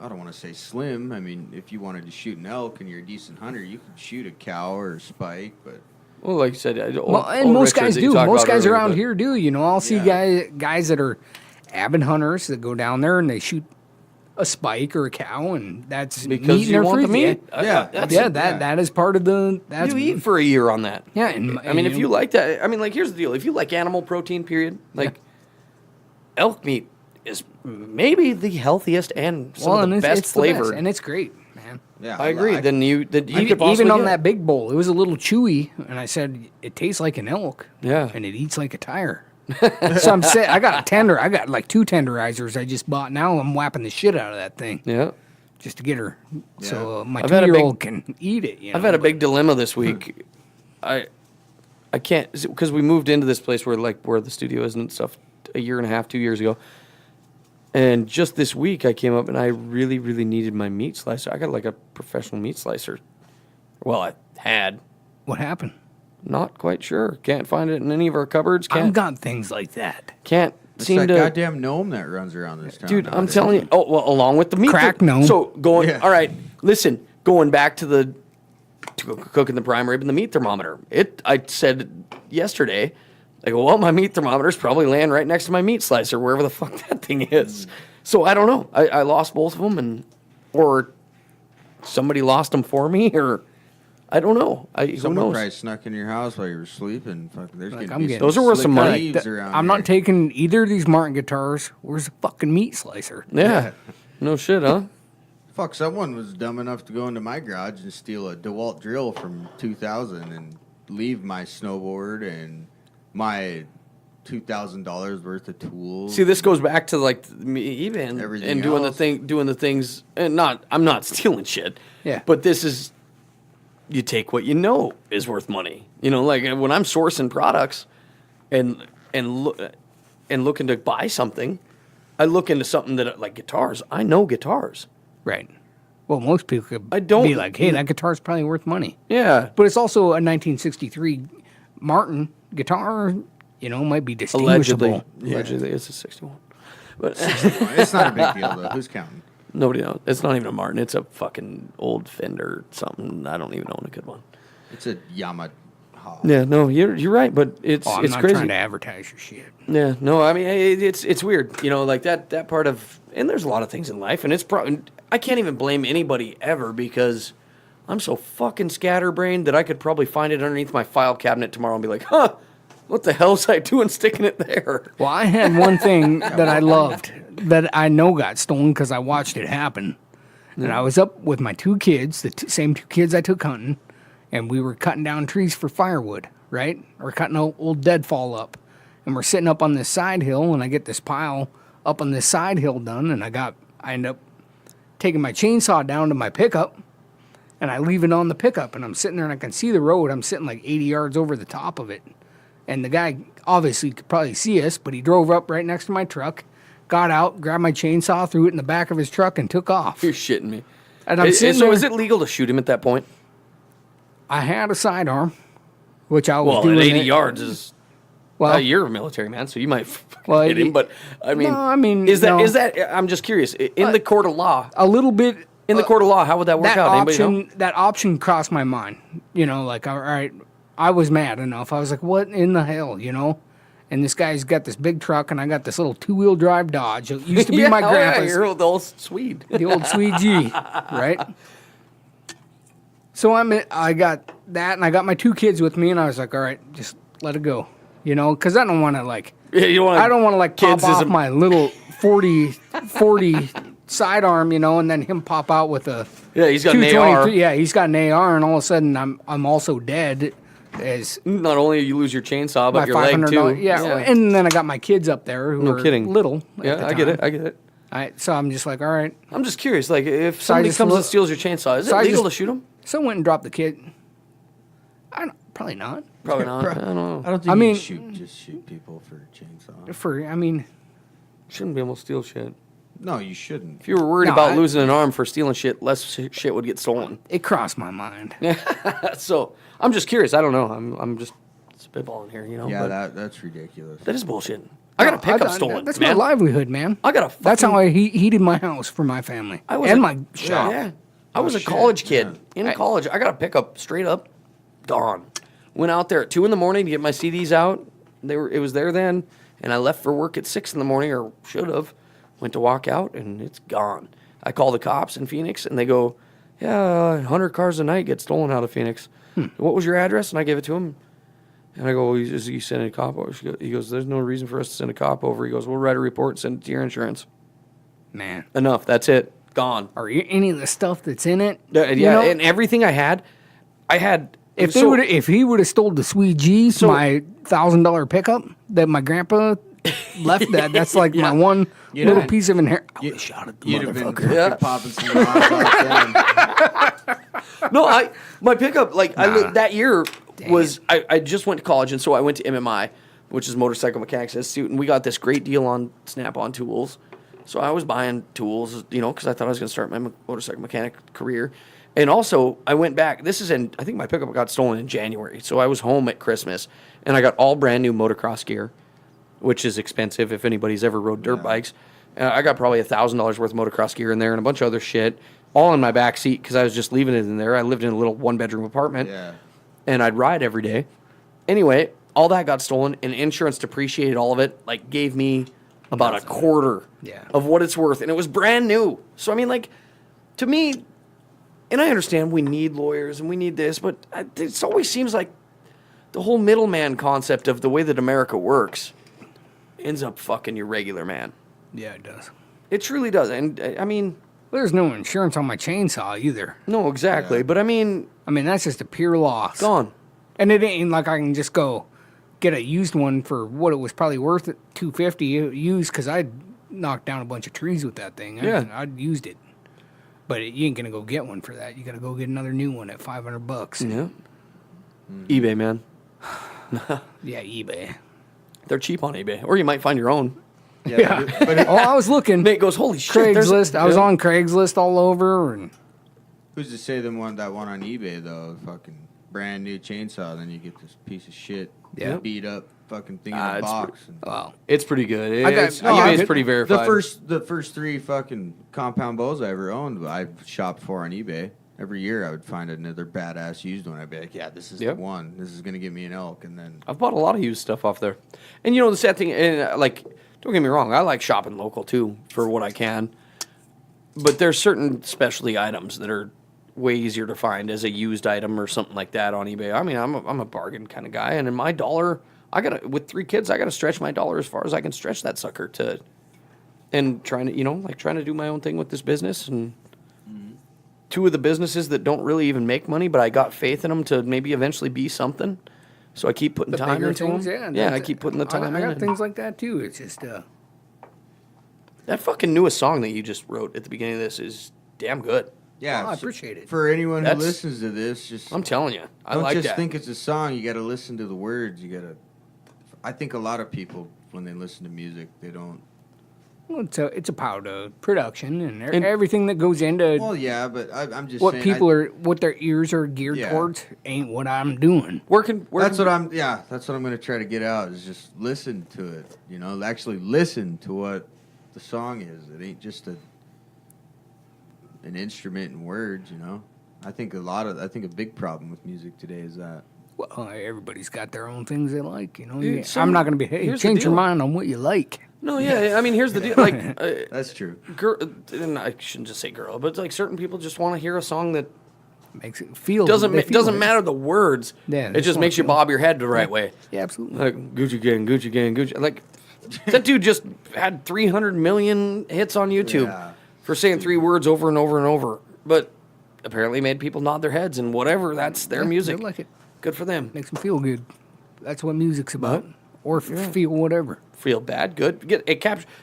I don't want to say slim. I mean, if you wanted to shoot an elk and you're a decent hunter, you could shoot a cow or a spike, but well, like you said, and most guys do. Most guys around here do. I'll see Yeah. guys that are avid hunters that go down there and they shoot a spike or a cow, and that's Because meat in you their want the freezer. meat. That is part of the. That's You eat for a year on that. Yeah, and I mean, if you like that, I mean, like, here's the deal: if you like animal protein, period, like elk meat is maybe the healthiest and some of the best flavored, and it's great, man. Yeah, I agree. Then you could Even possibly on get. that big bowl, it was a little chewy, and I said it tastes like an elk. Yeah. and it eats like a tire. So I'm saying I got a tender. I got like 2 tenderizers I just bought. Now I'm whapping the shit out of that thing Yeah. just to get her, so my I've had a 2-year-old can eat it. You know? I've had a big dilemma this week. I can't, because we moved into this place where the studio is and stuff a year and a half, 2 years ago. And just this week I came up and I really, really needed my meat slicer. I got like a professional meat slicer. Well, I had. What happened? Not quite sure. Can't find it in any of our cupboards. I've Can't got things like that. It's seem that to. goddamn gnome that runs around this town. Dude, I'm nowadays. telling you. Oh, well, along with the meat. Crack gnome. So going. Yeah. All right. Listen. Going back to cooking the prime rib and the meat thermometer. I said yesterday, I go, well, my meat thermometer's probably laying right next to my meat slicer, wherever the fuck that thing is. So I don't know. I lost both of them, or somebody lost them for me, or I don't know. Who Someone knows? probably snuck into your house while you were sleeping. Fuck, there's Like, gonna I'm be getting- Those are worth some slick money. leaves around I'm here. not taking either of these Martin guitars. Where's the fucking meat slicer? Yeah. No shit, huh? Fuck, someone was dumb enough to go into my garage and steal a DeWalt drill from 2000 and leave my snowboard and my $2,000 worth of tools. See, this goes back to like me even Everything and doing else. doing the things, and I'm not stealing shit. Yeah. But this is, you take what you know is worth money. You know, like when I'm sourcing products, and looking to buy something, I look into something that like guitars. I know guitars. Right. Well, most people could I don't- be like, hey, that guitar's probably worth money. Yeah. But it's also a 1963 Martin guitar, might be distinguishable. Allegedly, it's a 61. But It's not a big deal, though. Who's counting? nobody knows. It's not even a Martin. It's a fucking old Fender something. I don't even own a good one. It's a Yamaha. Yeah, no, you're right, but it's I'm not crazy. trying to advertise your shit. Yeah, no, I mean it's weird, like that part of, and there's a lot of things in life, and it's probably, I can't even blame anybody ever because I'm so fucking scatterbrained that I could probably find it underneath my file cabinet tomorrow and be like, huh, what the hell was I doing sticking it there? Well, I had one thing that I loved that I know got stolen because I watched it happen. And I was up with my 2 kids, the same 2 kids I took hunting, and we were cutting down trees for firewood, right? Or cutting old deadfall up. And we're sitting up on this side hill, and I get this pile up on this side hill done, and I end up taking my chainsaw down to my pickup, and I leave it on the pickup, and I'm sitting there, and I can see the road. I'm sitting like 80 yards over the top of it. And the guy obviously could probably see us, but he drove up right next to my truck, got out, grabbed my chainsaw, threw it in the back of his truck, and took off. You're shitting me. And I'm sitting so there. is it legal to shoot him at that point? I had a sidearm, which I was Well, doing. at 80 it- yards is. Well, You're a military man, so you might Well, hit him. But I mean, No, I mean, is that no. is that? I'm just curious. In the court of law, a little bit. in the court of law, how would that work That out? Anybody know? option, that option crossed my mind. Like, all right, I was mad enough. I was like, what in the hell, And this guy's got this big truck, and I got this little 2-wheel drive Dodge. It used to be my grandpa's. You're the old Swede. The old Swede G, right? So I got that, and I got my 2 kids with me, and I was like, all right, just let it go, because I don't want to Yeah, you want I don't want to pop kids off is a- my little 40 sidearm, and then him pop out with a Yeah, he's got an AR. Yeah, he's got an AR, and all of a sudden I'm also dead as Not only you lose your chainsaw, but my your leg too. $500. Yeah, and then I got my kids up there who No are kidding. little. at Yeah, the I get it. time. I get it. So I'm just like, all right. I'm just curious. Like, if So I somebody just comes look- and steals your chainsaw, is so it I legal just- to shoot him? So I went and dropped the kid. Probably not. Probably not. I don't know. I don't think I mean- just shoot people for a chainsaw. Shouldn't be able to steal shit. No, you shouldn't. If you were worried No, about I- losing an arm for stealing shit, less shit would get stolen. It crossed my mind. So I'm just curious. I don't know. I'm just spitballing here. Yeah, but that's ridiculous. that is bullshit. I got a pickup stolen. That's man. my livelihood, man. I got a. That's fucking- how I heated my house for my family I was and a- my shop. Yeah. I was a shit, college kid yeah. in college. I got a pickup straight up, gone. Went out there at 2 a.m. to get my CDs out. It was there then, and I left for work at 6 a.m. or should have. Went to walk out, and it's gone. I call the cops in Phoenix, and they go, yeah, 100 cars a night get stolen out of Phoenix. What was your address? And I gave it to him. And I go, well, is he sending a cop over? He goes, there's no reason for us to send a cop over. He goes, we'll write a report and send it to your insurance. Man. Enough. That's it. Gone. Or any of the stuff that's in it. Yeah, you know? And everything I had. If he would have stole the Sweet G's, my $1,000 pickup that my grandpa left, that's like my one little piece of inheritance. I would have shot at the You'd have been motherfucker. popping some bombs off then. No, my pickup, that year was, I just went to college, and so I went to MMI, which is Motorcycle Mechanics Institute, and we got this great deal on Snap-on tools. So I was buying tools, because I thought I was going to start my motorcycle mechanic career. And also, I went back. I think my pickup got stolen in January. So I was home at Christmas, and I got all brand new motocross gear, which is expensive if anybody's ever rode dirt bikes. I got probably $1,000 worth of motocross gear in there and a bunch of other shit, all in my back seat because I was just leaving it in there. I lived in a little one-bedroom apartment, and I'd ride every day. Anyway, all that got stolen, and insurance depreciated all of it, gave me about a quarter of what it's worth, and it was brand new. So, I mean, to me, and I understand we need lawyers and we need this, but it always seems like the whole middleman concept of the way that America works ends up fucking your regular man. Yeah, it does. It truly does. And, I mean... There's no insurance on my chainsaw either. No, exactly. Yeah. But, I mean, that's just a pure loss. Gone. And it ain't like I can just go get a used one for what it was probably worth at $250 used because I'd knocked down a bunch of trees with that thing. I'd used it. But you ain't going to go get one for that. You got to go get another new one at $500. Yeah. eBay, man. Yeah, eBay. They're cheap on eBay. Or you might find your own. Yeah. I was looking. Nate goes, holy shit. Craigslist. I was on Craigslist all over. And who's to say that one on eBay, though, fucking brand new chainsaw, then you get this piece of shit, beat up fucking thing in a box. It's pretty good. eBay's pretty verified. The first 3 fucking compound bows I ever owned, I shopped for on eBay. Every year I would find another badass used one. I'd be like, yeah, this is the one. This is going to give me an elk. And then I've bought a lot of used stuff off there. And the sad thing, don't get me wrong, I like shopping local too for what I can. But there's certain specialty items that are way easier to find as a used item or something like that on eBay. I mean, I'm a bargain kind of guy, and in my dollar, with 3 kids, I gotta stretch my dollar as far as I can stretch that sucker and trying to do my own thing with this business. And 2 of the businesses that don't really even make money, but I got faith in them to maybe eventually be something. So I keep putting time into them. Yeah, I keep putting the time in. I got things like that too. It's just that fucking newest song that you just wrote at the beginning of this is damn good. Yeah, I appreciate it. For anyone who listens to this, I'm telling you, I like that. Don't just that. think it's a song. You got to listen to the words. I think a lot of people, when they listen to music, they don't. Well, it's a part of production and everything that goes into. Well, yeah, but I'm just what saying, people what their ears are geared towards ain't what I'm doing. That's what I'm going to try to get out is just listen to it. Actually listen to what the song is. It ain't just an instrument and words. I think a big problem with music today is that. Well, everybody's got their own things they like. I'm not going to be change your mind on what you like. No, yeah. I mean, here's the deal. That's true. And I shouldn't just say girl, but certain people just want to hear a song that makes it feel. Doesn't matter the words. Yeah, it just makes you bob your head the right way. Yeah, absolutely. Like Gucci Gang, Gucci Gang, Gucci. Like that dude just had 300 million hits on YouTube for saying 3 words over and over and over, but apparently made people nod their heads and whatever. That's their music. They like it. Good for them. Makes them feel good. That's what music's about. Or feel whatever. Feel bad, good.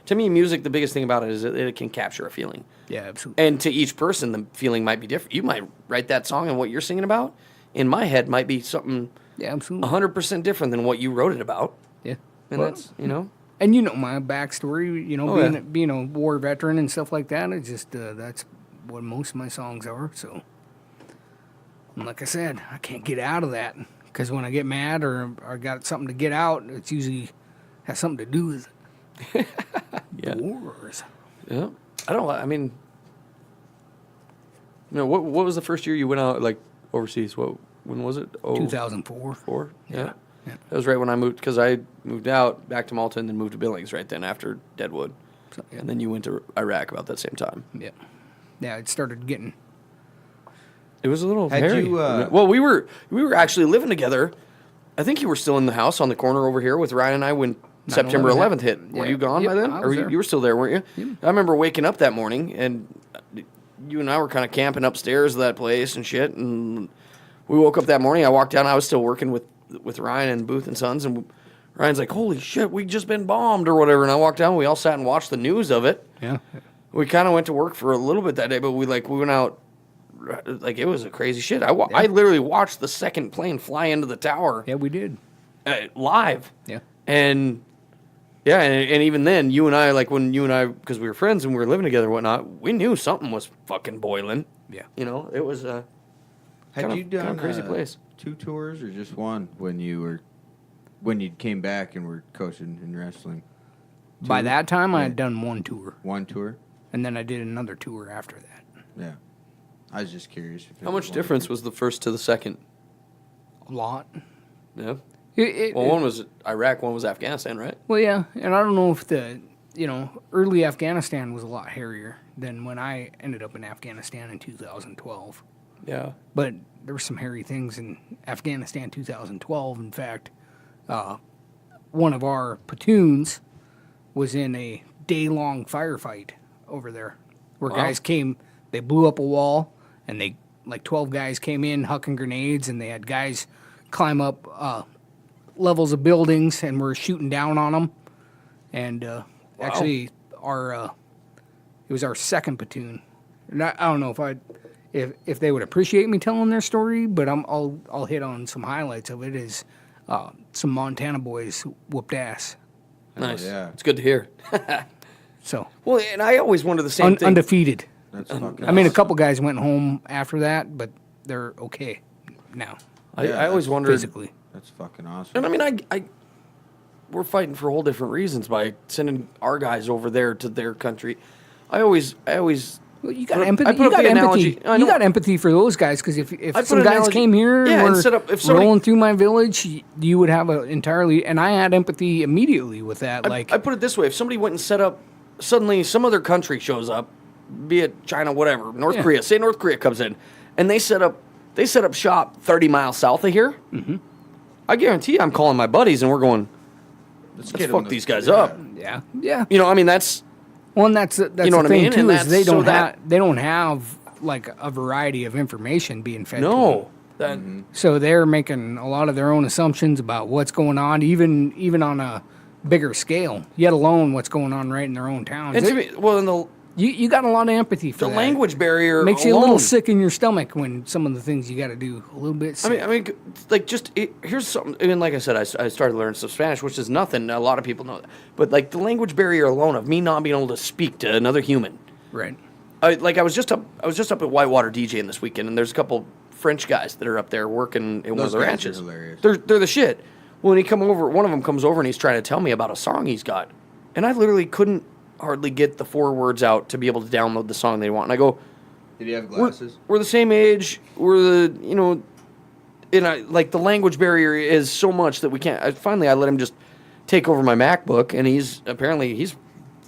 To me, music, the biggest thing about it is that it can capture a feeling. Yeah, absolutely. And to each person, the feeling might be different. You might write that song and what you're singing about, in my head, might be something 100% different than what you wrote it about. Yeah. And that's, And my backstory, being a war veteran and stuff like that, it's just, that's what most of my songs are, so. And like I said, I can't get out of that. Because when I get mad or I got something to get out, it's usually has something to do with wars. Yeah. What was the first year you went out, overseas? When was it? 2004. 4? Yeah. That was right when I moved, because I moved out back to Malta and then moved to Billings right then after Deadwood. So, and then you went to Iraq about that same time. Yeah. Yeah, it started getting. It was a little Had hairy. you, well, we were actually living together. I think you were still in the house on the corner over here with Ryan and I when September 11th hit. Were Yeah. you gone Yep, by then? I Or was you, there. you were still there, weren't you? I remember waking up that morning and you and I were kind of camping upstairs of that place and shit. And we woke up that morning. I walked down. I was still working with Ryan and Booth and Sons. And Ryan's like, holy shit, we just been bombed or whatever. And I walked down. We all sat and watched the news of it. Yeah. We kind of went to work for a little bit that day, but we went out. Like, it was a crazy shit. I literally watched the second plane fly into the tower Yeah, we did. live. Yeah. And yeah, and even then, you and I, like when you and I, because we were friends and we were living together and whatnot, we knew something was fucking boiling. Yeah. You know, it was Had kind you of done crazy place. 2 tours or just one when you came back and were coaching in wrestling? By Two? that time, I Yeah. had done one tour, One tour? and then I did another tour after that. Yeah. I was just curious. If it How much one difference tour. was the first to the second? A lot. Yeah. It, Well, one was Iraq, one was Afghanistan, right? Well, yeah, and I don't know if early Afghanistan was a lot hairier than when I ended up in Afghanistan in 2012. Yeah. But there were some hairy things in Afghanistan 2012. In fact, one of our platoons was in a day-long firefight over there where Wow. guys came, they blew up a wall, and 12 guys came in hucking grenades, and they had guys climb up levels of buildings and were shooting down on them. And actually, it was our second platoon. And I don't know if they would appreciate me telling their story, but I'll hit on some highlights of it. Is some Montana boys whooped ass. Nice. yeah. It's good to hear. So Well, and I always wonder the same thing. undefeated. That's fucking I mean, a awesome. couple guys went home after that, but they're okay now I always wondered. physically. That's fucking awesome. And I mean, I we're fighting for whole different reasons by sending our guys over there to their country. I always. Well, you got I empathy. put You up got the empathy. analogy. I You know. got empathy for those guys because if I put some an guys analogy- came here yeah, and and were set up- if somebody- rolling through my village, you would have an entirely. And I had empathy immediately with that. I put it this way: if somebody went and set up, suddenly some other country shows up, be it China, whatever, North Yeah. Korea. Say North Korea comes in, and they set up shop 30 miles south of here. Mm-hmm. I guarantee I'm calling my buddies and we're going, let's get 'em fuck the- these guys yeah. up. yeah. You know, I mean, that's Well, and that's know the what I thing mean? too And is they that's- so don't that- have like a variety of information being fed to them. no. That So they're making a lot of their own assumptions about what's going on, even on a bigger scale. Yet alone what's going on right in their own towns. and to me, well, and You got a lot of empathy for the that. language barrier Makes you a little alone. sick in your stomach when some of the things you got to do a little bit sick. I mean, like, here's something. I mean, like I said, I started learning some Spanish, which is nothing. A lot of people know that. But, like, the language barrier alone of me not being able to speak to another human. right. I was just up at Whitewater DJing this weekend, and there's a couple French guys that are up there working in one of Those the guys are ranches. hilarious. They're the shit. Well, one of them comes over and he's trying to tell me about a song he's got. And I literally couldn't hardly get the 4 words out to be able to download the song they want. And I go, Did he have glasses? we're the same age. We're the language barrier is so much that we can't. Finally, I let him just take over my MacBook, and he's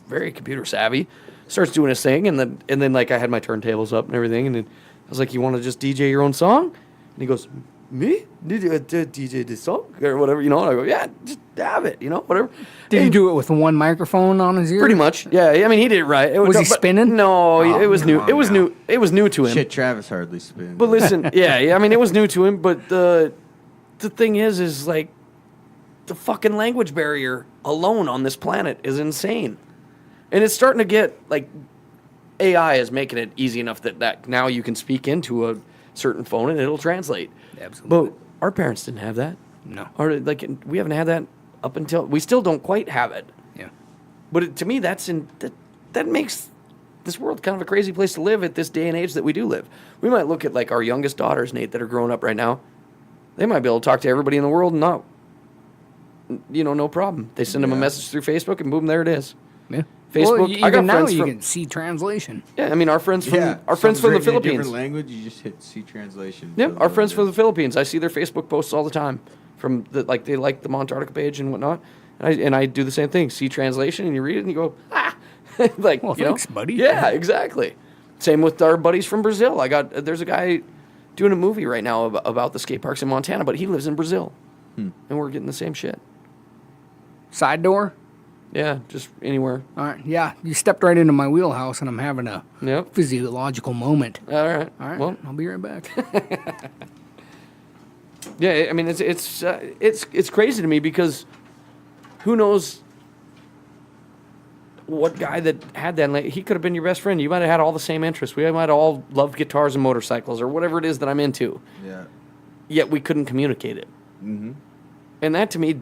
very computer savvy. Starts doing his thing, and then like I had my turntables up and everything, and then I was like, "You want to just DJ your own song?" And he goes, "Me? Did you DJ this song or whatever?" And I go, "Yeah, just have it, whatever." Did And he do it with one microphone on his ear? pretty much? Yeah, I mean, he did it right. Was he but- spinning? No, it was new. no, It was no. new. It was new to him. Shit, Travis hardly spins. But listen, yeah, I mean, it was new to him. But the thing is like the fucking language barrier alone on this planet is insane, and it's starting to get like AI is making it easy enough that now you can speak into a certain phone and it'll translate. Absolutely. But our parents didn't have that. No. Or like we haven't had that up until we still don't quite have it. Yeah. But to me, that makes this world kind of a crazy place to live at this day and age that we do live. We might look at like our youngest daughters, Nate, that are growing up right now. They might be able to talk to everybody in the world and not, no problem. They send them a Yeah. message through Facebook and boom, there it is. Yeah. Facebook. Well, I got even now friends you from. can see translation. Yeah, I mean our friends from yeah, our friends from the something's written in a Philippines. different language, you just hit C translation. Yeah, So our friends it from the is. Philippines. I see their Facebook posts all the time. From they like the Montarctica page and whatnot, and I do the same thing. See translation, and you read it, and you go, ah, like Well, you know? thanks, buddy. Yeah, exactly. Same with our buddies from Brazil. There's a guy doing a movie right now about the skate parks in Montana, but he lives in Brazil. And we're getting the same shit. Side door? Yeah, just anywhere. All right. Yeah, you stepped right into my wheelhouse, and I'm having a Yep. physiological moment. All right. All right. Well, I'll be right back. yeah, I mean, it's crazy to me because who knows what guy that had that, he could have been your best friend. You might have had all the same interests. We might have all loved guitars and motorcycles or whatever it is that I'm into. Yeah. Yet we couldn't communicate it. Mm-hmm. And that, to me,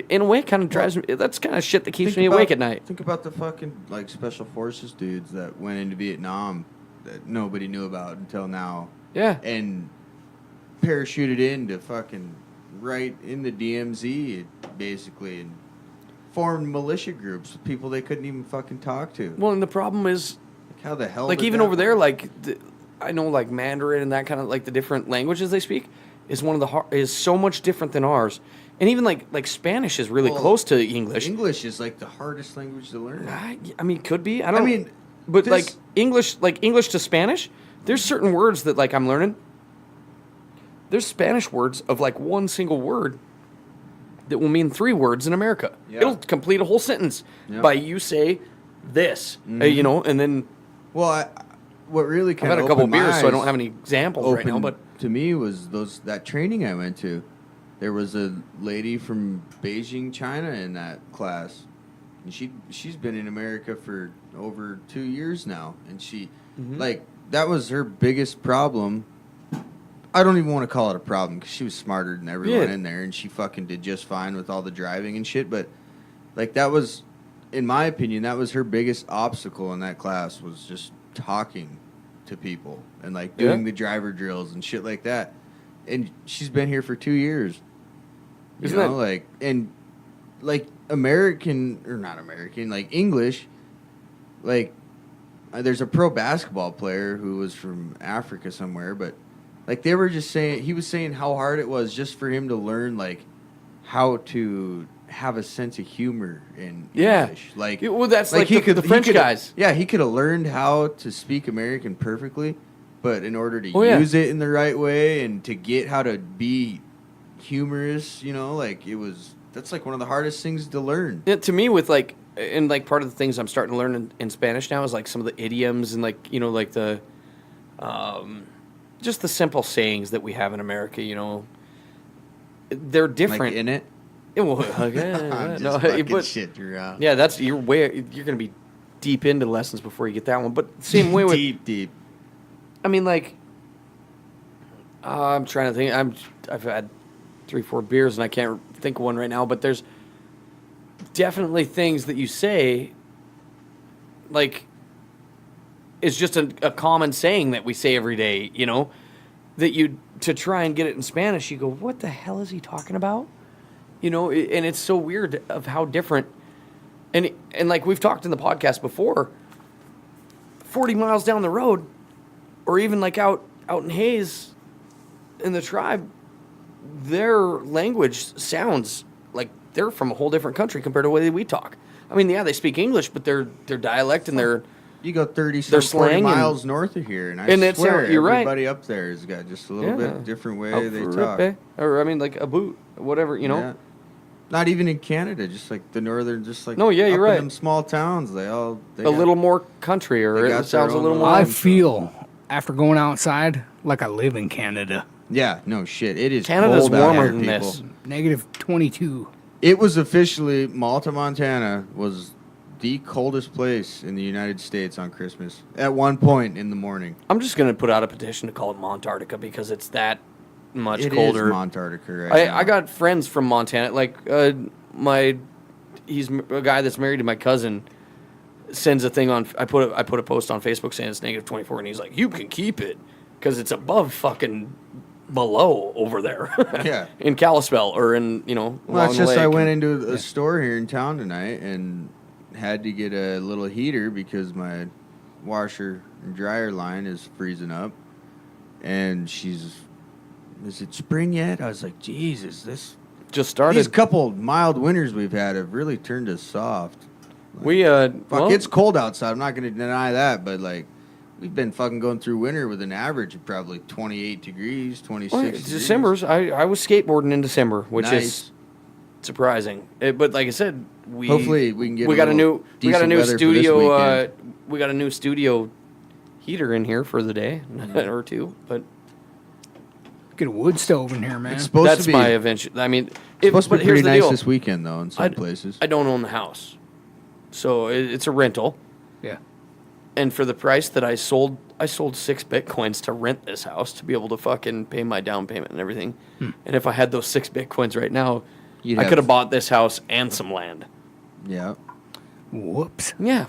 in a way, kind of drives me. That's kind of shit that keeps me awake at night. Think about the fucking, like, special forces dudes that went into Vietnam that nobody knew about until now. Yeah. And parachuted into fucking right in the DMZ, basically, and formed militia groups with people they couldn't even fucking talk to. Well, and the problem is, Like, how the hell like, did even that over there, work? like, I know, like, Mandarin and that kind of, like, the different languages they speak is one of the is so much different than ours. And even, like Spanish is really Well, close to English. English is, like, the hardest language to learn. I mean, could be. I don't. I mean, but this- like English to Spanish, there's certain words that like I'm learning. There's Spanish words of like one single word that will mean 3 words in America. Yeah. It'll complete a whole sentence Yeah. by you say this, you know, and then Well, what really I've kind had of a couple beers, so I don't have any examples right now. opened But to me was that training I went to. There was a lady from Beijing, China, in that class, and she's been in America for over 2 years now, and she like that was her biggest problem. I don't even want to call it a problem because she was smarter than everyone Yeah. in there, and she fucking did just fine with all the driving and shit. But like that was, in my opinion, that was her biggest obstacle in that class was just talking to people and like doing the driver drills and shit like that. And she's been here for 2 years. Isn't You know, that- like, and like American or not American, like English, like there's a pro basketball player who was from Africa somewhere, but like they were just saying, he was saying how hard it was just for him to learn like how to have a sense of humor in English. Like, well, that's like he the French guys. Yeah, he could have learned how to speak American perfectly, but in order to Oh, yeah. use it in the right way and to get how to be humorous, you know, like that's like one of the hardest things to learn. Yeah, to me, with like, and like part of the things I'm starting to learn in Spanish now is like some of the idioms and like, you know, like the, just the simple sayings that we have in America, you know, they're different. Like in it. Well, I'm just fucking shit around. yeah, you're going to be deep into lessons before you get that one. But same way with, deep. I mean, like, I'm trying to think. I've had 3-4 beers and I can't think of one right now. But there's definitely things that you say, like, it's just a common saying that we say every day. You know, that to try and get it in Spanish, you go, what the hell is he talking about? You know, and it's so weird of how different. And like we've talked in the podcast before, 40 miles down the road, or even like out in Hayes, in the tribe, their language sounds like they're from a whole different country compared to the way we talk. I mean, yeah, they speak English, but their dialect and their You go 30, Their 40 slang miles north of here, and I and it's- swear you're right. everybody up there has got just a little bit different way they talk. or I mean, like a boot, whatever, you know. Yeah. Not even in Canada, just like the northern, just like No, yeah, you're up right. in them small towns, they A got- little more country, or they got it their sounds a own little little- more. I I'm feel after going outside like I live in Canada. Yeah, no shit. It is Canada's cold out warmer here, than people. this. Negative 22. It was officially Malta, Montana was the coldest place in the United States on Christmas at one point in the morning. I'm just gonna put out a petition to call it Montarctica because it's that much It is colder. Montarctica right now. I got friends from Montana. Like he's a guy that's married to my cousin. Sends a thing on. I put a post on Facebook saying it's negative 24, and he's like, "You can keep it because it's above fucking below over there." Yeah. in Kalispell or in Well, along it's the just I lake. went into a store here in town tonight and had to get a little heater because my washer and dryer line is freezing up. And is it spring yet? I was like, Jesus, just started. these couple mild winters we've had have really turned us soft. We Fuck, well, it's cold outside. I'm not going to deny that, but like We've been fucking going through winter with an average of probably 28 degrees, 26 Well, degrees. December's. I was skateboarding in December, which Nice. is surprising. But like I said, Hopefully we can get we got a new decent weather for this studio. weekend. We got a new studio heater in here for the day or two. But Get a wood stove in here, man. It's supposed that's to be, my eventual. I mean, it's supposed to but be here's pretty the nice deal. this weekend, though, in some places. I don't own the house, so it's a rental. Yeah. And for the price that I sold 6 Bitcoins to rent this house to be able to fucking pay my down payment and everything. And if I had those 6 Bitcoins right now, I could have bought this house and some land. Yeah. Whoops. Yeah,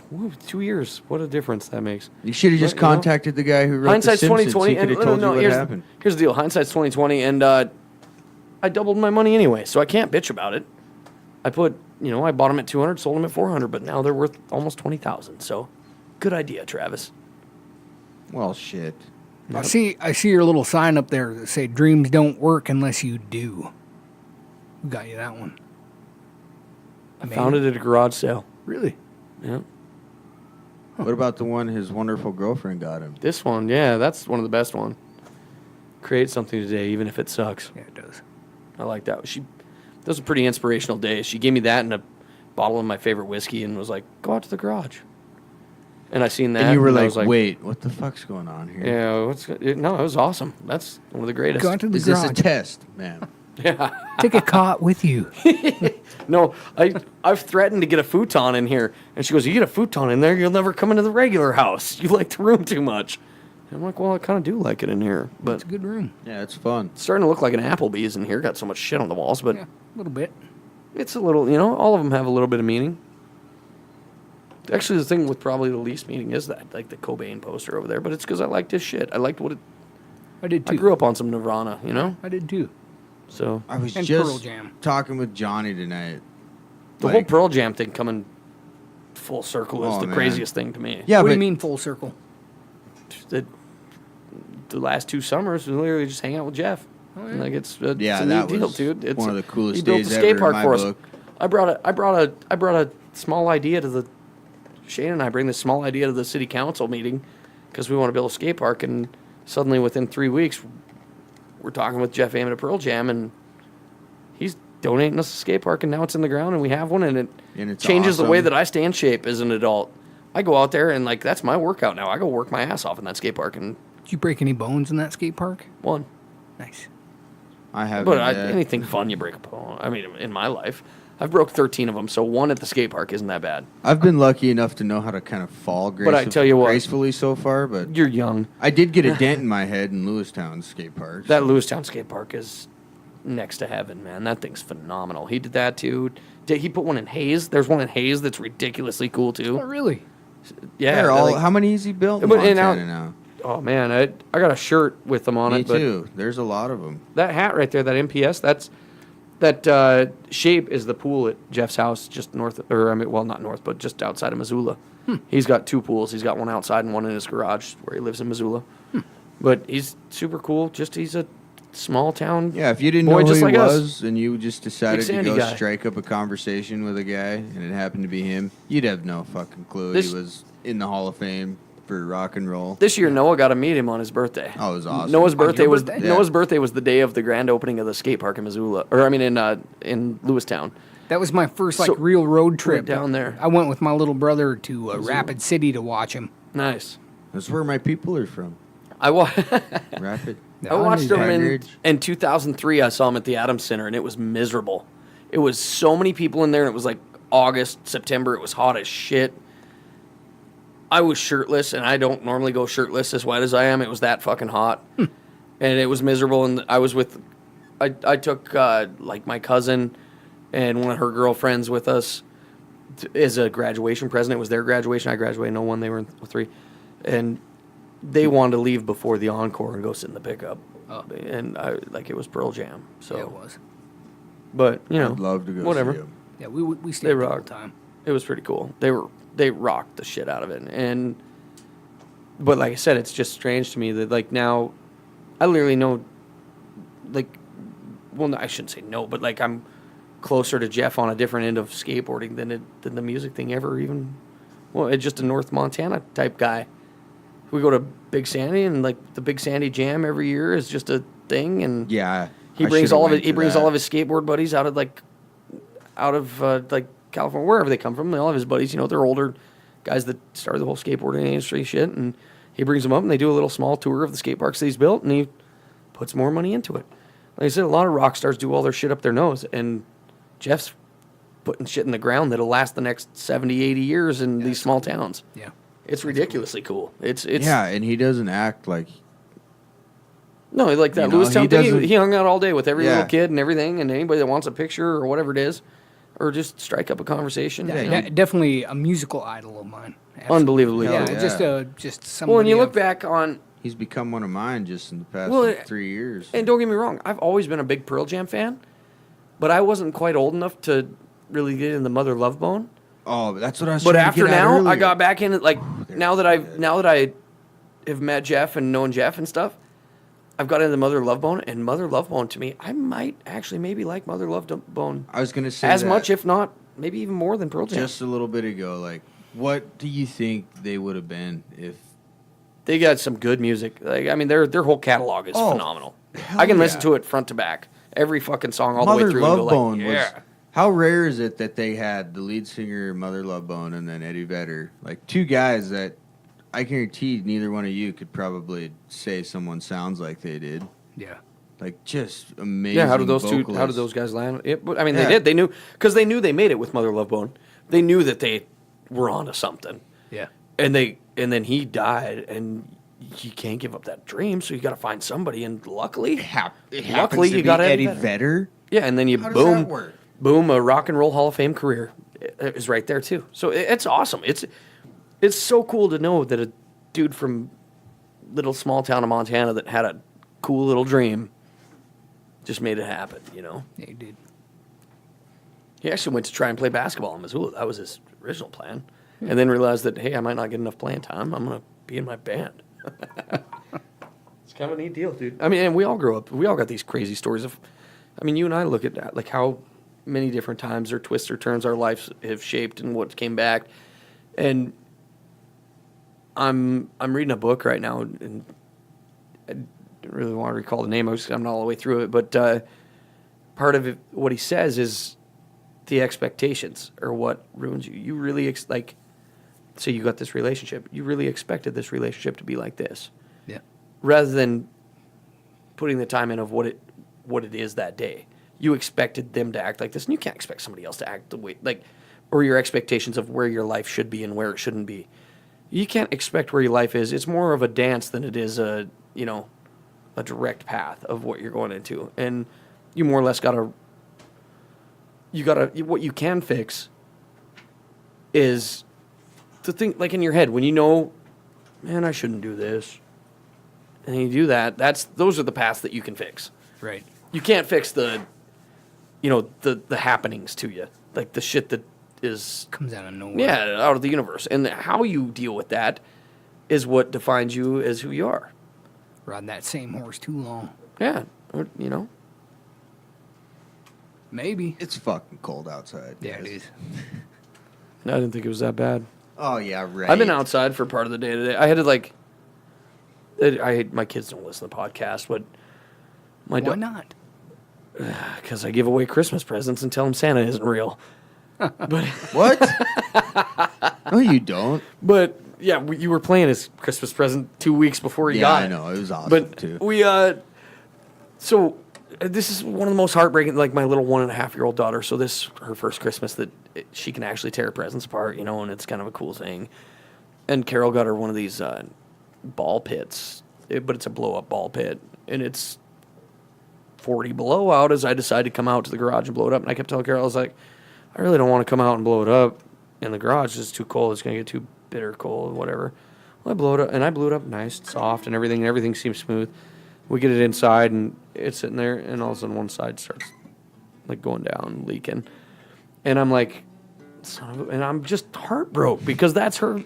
2 years. What a difference that makes. You should have just Right, you know? contacted the guy who wrote Hindsight's The Simpsons. 2020. He could have and told you what here's, happened. Here's the deal. Hindsight's 2020, and I doubled my money anyway, so I can't bitch about it. I bought them at 200, sold them at 400, but now they're worth almost 20,000. So, good idea, Travis. Well, shit. I see your little sign up there that say dreams don't work unless you do. Who got you that one? I found it at a garage sale. Really? Yeah. What about the one his wonderful girlfriend got him? This one, yeah, that's one of the best one. Create something today, even if it sucks. Yeah, it does. I like that. That was a pretty inspirational day. She gave me that and a bottle of my favorite whiskey and was like, go out to the garage. And I seen that. And you were I like, was wait, what the fuck's going on here? Yeah, no, it was awesome. That's one of the greatest. Go out to the Is this garage. a test, man? Take a cot with you. No, I've threatened to get a futon in here. And she goes, you get a futon in there, you'll never come into the regular house. You like the room too much. And I'm like, well, I kind of do like it in here. But It's a good room. Yeah, it's fun. it's starting to look like an Applebee's in here. Got so much shit on the walls, but Yeah, a little bit. it's a little, all of them have a little bit of meaning. Actually, the thing with probably the least meaning is that, like the Cobain poster over there. But it's because I liked his shit. I liked what it... I did too. I grew up on some Nirvana, I did too. So I was And Pearl just Jam. talking with Johnny tonight. the whole Pearl Jam thing coming full circle is Oh, the man. craziest thing to me. Yeah, What but do you mean full circle? The last 2 summers, we literally just hang out with Jeff. Like it's a Yeah, neat that deal, was dude. It's one of the coolest he built days the ever skate in park my for us. book. I brought a small idea to the Shane and I bring this small idea to the city council meeting because we want to build a skate park, and suddenly within 3 weeks, we're talking with Jeff Ammon at Pearl Jam, and he's donating us a skate park, and now it's in the ground, and we have one, and it it's changes the way awesome. that I stay in shape as an adult. I go out there and like that's my workout now. I go work my ass off in that skate park, and Did you break any bones in that skate park? one. Nice. I haven't. But yet. anything fun, you break a bone. I mean, in my life, I've broke 13 of them, so one at the skate park isn't that bad. I've been lucky enough to know how to kind of fall I tell you what- gracefully so far, but You're young. I did get a dent in my head in Lewistown skate park. That Lewistown skate park is next to heaven, man. That thing's phenomenal. He did that too. He put one in Hayes. There's one in Hayes that's ridiculously cool Oh, too. really? Yeah. They're they're all, like- how many has he built in But- and Montana now- now? oh man, I got a shirt with them on Me it. But too. There's a lot of them. that hat right there, that MPS, that shape is the pool at Jeff's house, just north, or I mean, well, not north, but just outside of Missoula. He's got 2 pools. He's got one outside and one in his garage where he lives in Missoula. But he's super cool. He's a small town. Yeah, if you didn't boy know who just he like us. was and you just decided to Sandy go guy. strike up a conversation with a guy and it happened to be him, you'd have no fucking clue This- he was in the Hall of Fame for rock and roll. This year, Noah got to meet him on his birthday. Oh, it was awesome. Noah's On birthday your was birthday? Yeah. Noah's birthday was the day of the grand opening of the skate park in Missoula, or I mean in Lewistown. That was my first So, real road trip down there. I went with my little brother to Rapid City to watch him. Nice. That's where my people are from. I Rapid. I watched him Pine in Ridge. 2003. I saw him at the Adams Center, and it was miserable. It was so many people in there, and it was like August, September. It was hot as shit. I was shirtless, and I don't normally go shirtless as wet as I am. It was that fucking hot, and it was miserable. And I was with, I took like my cousin and one of her girlfriends with us as a graduation present. It was their graduation. I graduated in 01. They were in 03, and they wanted to leave before the encore and go sit in the pickup. Oh. And it was Pearl Jam. So, Yeah, it was. but you know, I'd love to go whatever. see him. Yeah, we stayed They there all the rocked. time. It was pretty cool. They rocked the shit out of it. But like I said, it's just strange to me that like now, I literally know, like, well, no, I shouldn't say no, but like I'm closer to Jeff on a different end of skateboarding than the music thing ever even. Well, it's just a North Montana type guy. we go to Big Sandy, and like the Big Sandy Jam every year is just a thing, and Yeah. he brings all of it. He brings all of his skateboard buddies out of like California, wherever they come from. All of his buddies, they're older guys that started the whole skateboarding industry shit, and he brings them up, and they do a little small tour of the skate parks that he's built, and he puts more money into it. Like I said, a lot of rock stars do all their shit up their nose, and Jeff's putting shit in the ground that'll last the next 70, 80 years in these small towns. Yeah. It's ridiculously cool. It's Yeah, and he doesn't act like... No, like that You know, Lewistown he thing, doesn't- he hung out all day with every Yeah. little kid and everything, and anybody that wants a picture or whatever it is, or just strike up a conversation. Yeah, definitely a musical idol of mine. Absolutely. Unbelievably Yeah, cool. just somebody. Well, when you look of- back on, He's become one of mine just in the past Well, 3 years. and don't get me wrong, I've always been a big Pearl Jam fan, but I wasn't quite old enough to really get in the Mother Love Bone. Oh, that's what I was But trying after to get at now, I earlier. got back in it. Like there now that I have met Jeff and known Jeff and stuff, I've got into Mother Love Bone, and Mother Love Bone to me, I might actually maybe like Mother Love Bone I was going to say as that much, if not maybe even more than Pearl Jam. just a little bit ago. Like, what do you think they would have been if... They got some good music. Like I mean, their whole catalog is Oh, phenomenal. hell I can listen yeah. to it front to back, every fucking song all the Mother way through. Love and go Bone like, was... yeah. How rare is it that they had the lead singer, Mother Love Bone, and then Eddie Vedder? Like, two guys that I guarantee neither one of you could probably say someone sounds like they did. Yeah. Like, just amazing Yeah, how did those vocalists. how did those guys land? I mean, Yeah. they did. They knew because they knew they made it with Mother Love Bone. They knew that they were onto something, Yeah. and then he died, and you can't give up that dream. So you got to find somebody, and luckily, It happens luckily to you be got Eddie Vedder. Vedder? Yeah, and then you How does boom, that work? boom, a rock and roll Hall of Fame career is right there too. So it's awesome. It's so cool to know that a dude from little small town of Montana that had a cool little dream just made it happen. Yeah, he did. He actually went to try and play basketball in Missoula. That was his original plan, and then realized that hey, I might not get enough playing time. I'm gonna be in my band. It's kind of a neat deal, dude. I mean, and we all grow up. We all got these crazy stories of. I mean, you and I look at that, like how many different times or twists or turns our lives have shaped and what came back. And I'm reading a book right now, and I don't really want to recall the name. I'm not all the way through it, but part of it, what he says is the expectations are what ruins you. You really say you got this relationship. You really expected this relationship to be like this, Yeah. rather than putting the time in of what it is that day. You expected them to act like this, and you can't expect somebody else to act the way or your expectations of where your life should be and where it shouldn't be. You can't expect where your life is. It's more of a dance than it is a direct path of what you're going into, and you more or less gotta. What you can fix is the thing, like in your head when you know, man, I shouldn't do this, and you do that. Those are the paths that you can fix. Right. You can't fix the happenings to you, like the shit that is Comes out of nowhere. yeah out of the universe, and how you deal with that is what defines you as who you are. Riding that same horse too long. Yeah, Maybe. It's fucking cold outside. Yeah, guys. it is. I didn't think it was that bad. Oh, yeah, right. I've been outside for part of the day today. I had to my kids don't listen to the podcast, but my Why not? because I give away Christmas presents and tell them Santa isn't real. But What? No, you don't. but yeah, you were playing his Christmas present 2 weeks before he Yeah, got I it. know. It was awesome, But too. we so this is one of the most heartbreaking. Like my little 1.5-year-old daughter. So this her first Christmas that she can actually tear presents apart, and it's kind of a cool thing. And Carol got her one of these ball pits, but it's a blow up ball pit, and it's 40 below out. As I decided to come out to the garage and blow it up, and I kept telling Carol, I was like, I really don't want to come out and blow it up in the garage. It's too cold. It's gonna get too bitter cold, whatever. Well, I blew it up, and I blew it up nice, soft, and everything seems smooth. We get it inside, and it's sitting there, and all of a sudden one side starts like going down, leaking, and I'm like, and I'm just heartbroken because that's her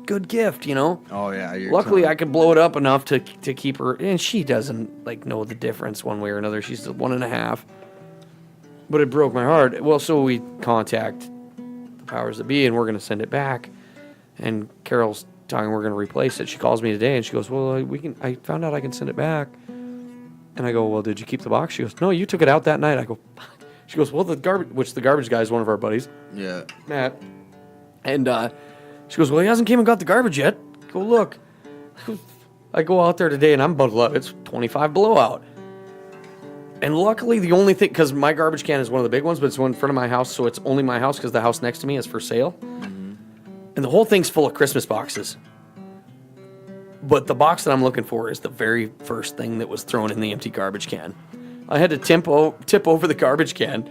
good gift, Oh, yeah. Luckily, I could blow it up enough to keep her, and she doesn't know the difference one way or another. She's 1.5, but it broke my heart. Well, so we contact the powers that be, and we're gonna send it back. And Carol's telling her we're going to replace it. She calls me today and she goes, well, I found out I can send it back. And I go, well, did you keep the box? She goes, no, you took it out that night. I go, she goes, well, the garbage guy is one of our buddies. Yeah. Matt. And she goes, well, he hasn't came and got the garbage yet. Go look. I go out there today and I'm bundled up. It's 25 below out. And luckily, the only thing, because my garbage can is one of the big ones, but it's one in front of my house, so it's only my house because the house next to me is for sale. Mm-hmm. And the whole thing's full of Christmas boxes. But the box that I'm looking for is the very first thing that was thrown in the empty garbage can. I had to tip over the garbage can,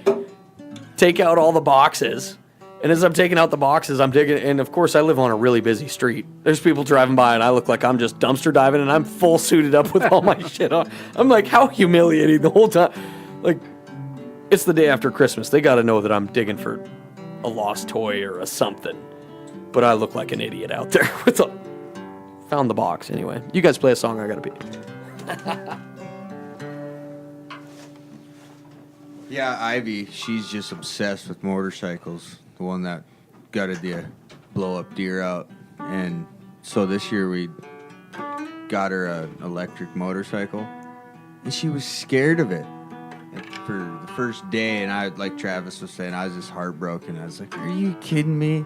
take out all the boxes, and as I'm taking out the boxes, I'm digging, and of course I live on a really busy street. There's people driving by and I look like I'm just dumpster diving and I'm full suited up with all my shit on. I'm like, how humiliating the whole time. Like, it's the day after Christmas. They got to know that I'm digging for a lost toy or a something. But I look like an idiot out there with found the box anyway. You guys play a song, I gotta pee. Yeah, Ivy, she's just obsessed with motorcycles. The one that gutted the blow-up deer out. And so this year we got her an electric motorcycle. And she was scared of it. Like, for the first day, and I, like Travis was saying, I was just heartbroken. I was like, are you kidding me?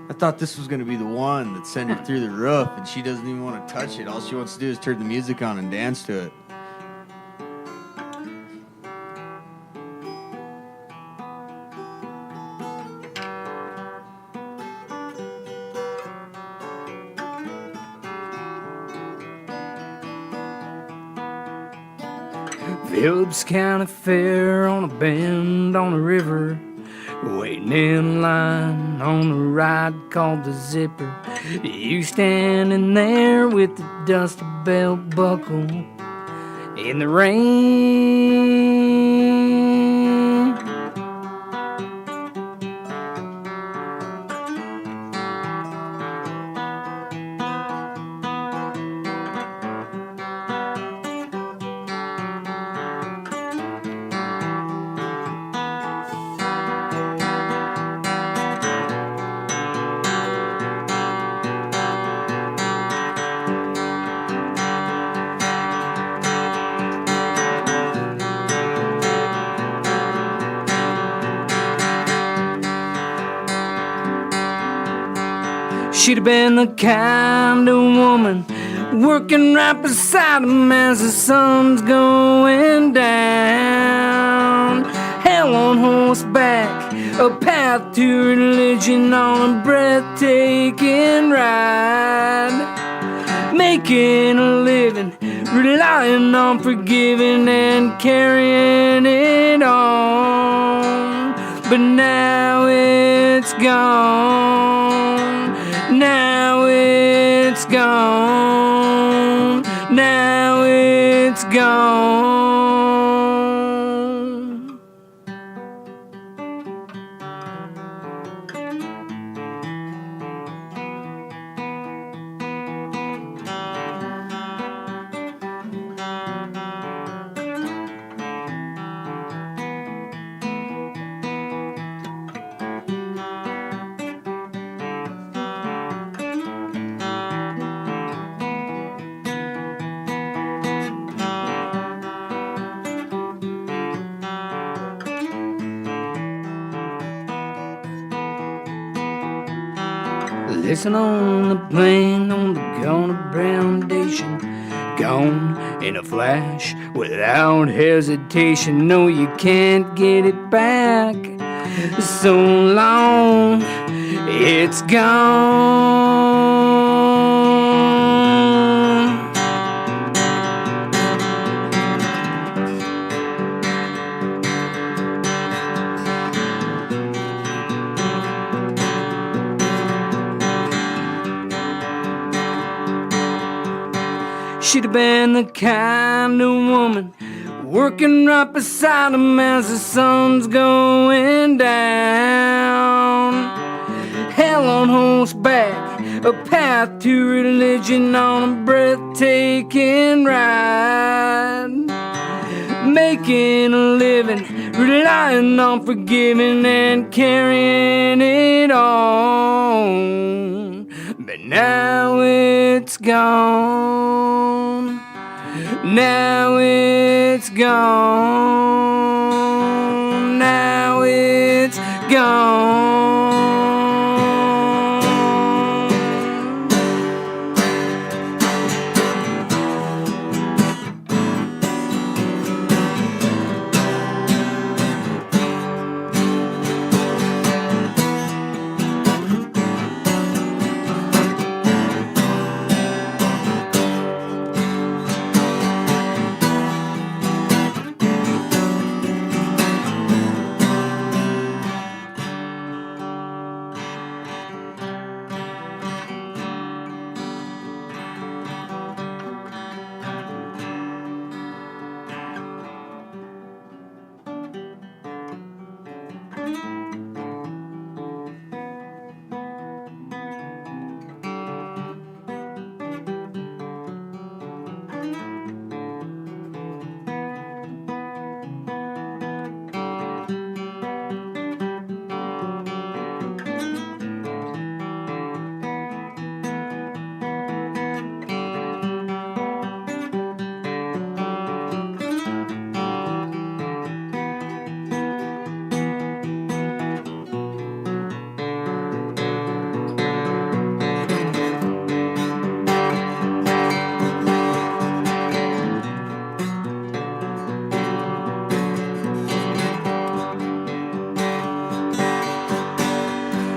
I thought this was going to be the one that sent her through the roof, and she doesn't even want to touch it. All she wants to do is turn the music on and dance to it. Phillips County Fair on a bend on the river, waiting in line on a ride called the Zipper. You standing there with the dust belt buckle in the rain. She'd have been the kind of woman working right beside him as the sun's going down. Hell on horseback, a path to religion on a breathtaking ride. Making a living, relying on forgiving and carrying it on. But now it's gone. Now it's gone. Now it's gone. Listen on the plane on the Gonna Foundation, gone in a flash without hesitation. No, you can't get it back. So long, it's gone. She'd have been the kind of woman working right beside him as the sun's going down. Hell on horseback, a path to religion on a breathtaking ride. Making a living, relying on forgiving and carrying it on. But now it's gone. Now it's gone. Now it's gone.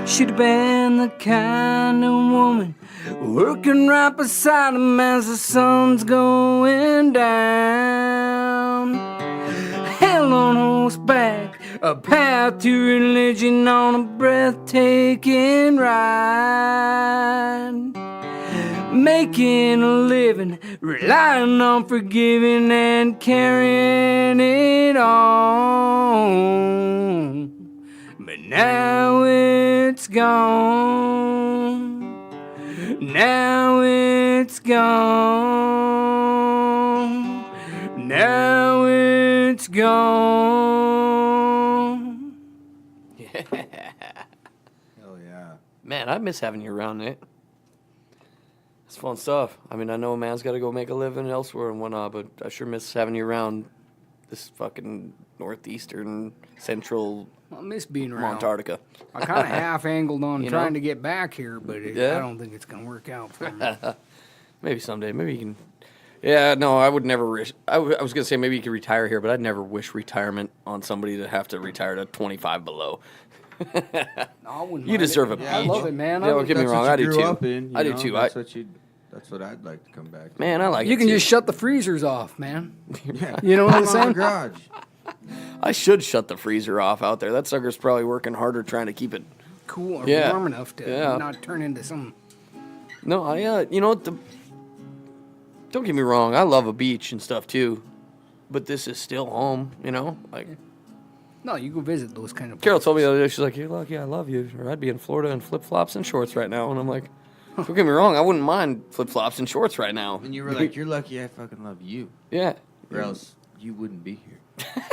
She'd have been the kind of woman working right beside him as the sun's going down. Hell on horseback, a path to religion on a breathtaking ride. Making a living, relying on forgiving and carrying it on. But now it's gone. Now it's gone. Now it's gone. Yeah. Hell yeah. Man, I miss having you around, Nate. It's fun stuff. I mean, I know a man's got to go make a living elsewhere and whatnot, but I sure miss having you around this fucking northeastern, central I miss being around. Montarctica. I kind of half-angled on You trying know? to get back here, but Yeah. I don't think it's going to work out for me. Maybe someday. Maybe you can. Yeah, no, I would never wish. I was going to say maybe you could retire here, but I'd never wish retirement on somebody to have to retire to 25 below. I wouldn't You mind deserve it. a I beach. love it, man. Yeah, I well, would- get me That's wrong, what I you do grew too. up in, I do you know? too. That's what I'd like to come back. Man, I like it. you can too. just shut the freezers off, man. Yeah. You know what I'm Put 'em on saying? the garage. I should shut the freezer off out there. That sucker's probably working harder trying to keep it. Cool or Yeah. warm enough to Yeah. not turn into some. No, you know what? Don't get me wrong. I love a beach and stuff too, but this is still home. You know, like No, you go visit those kind of. Carol told me the other day. She's like, "You're lucky I love you, or I'd be in Florida in flip flops and shorts right now." And I'm like, "Don't get me wrong. I wouldn't mind flip flops and shorts right now." And you were like, "You're lucky I fucking love you, Yeah. or else you wouldn't be here."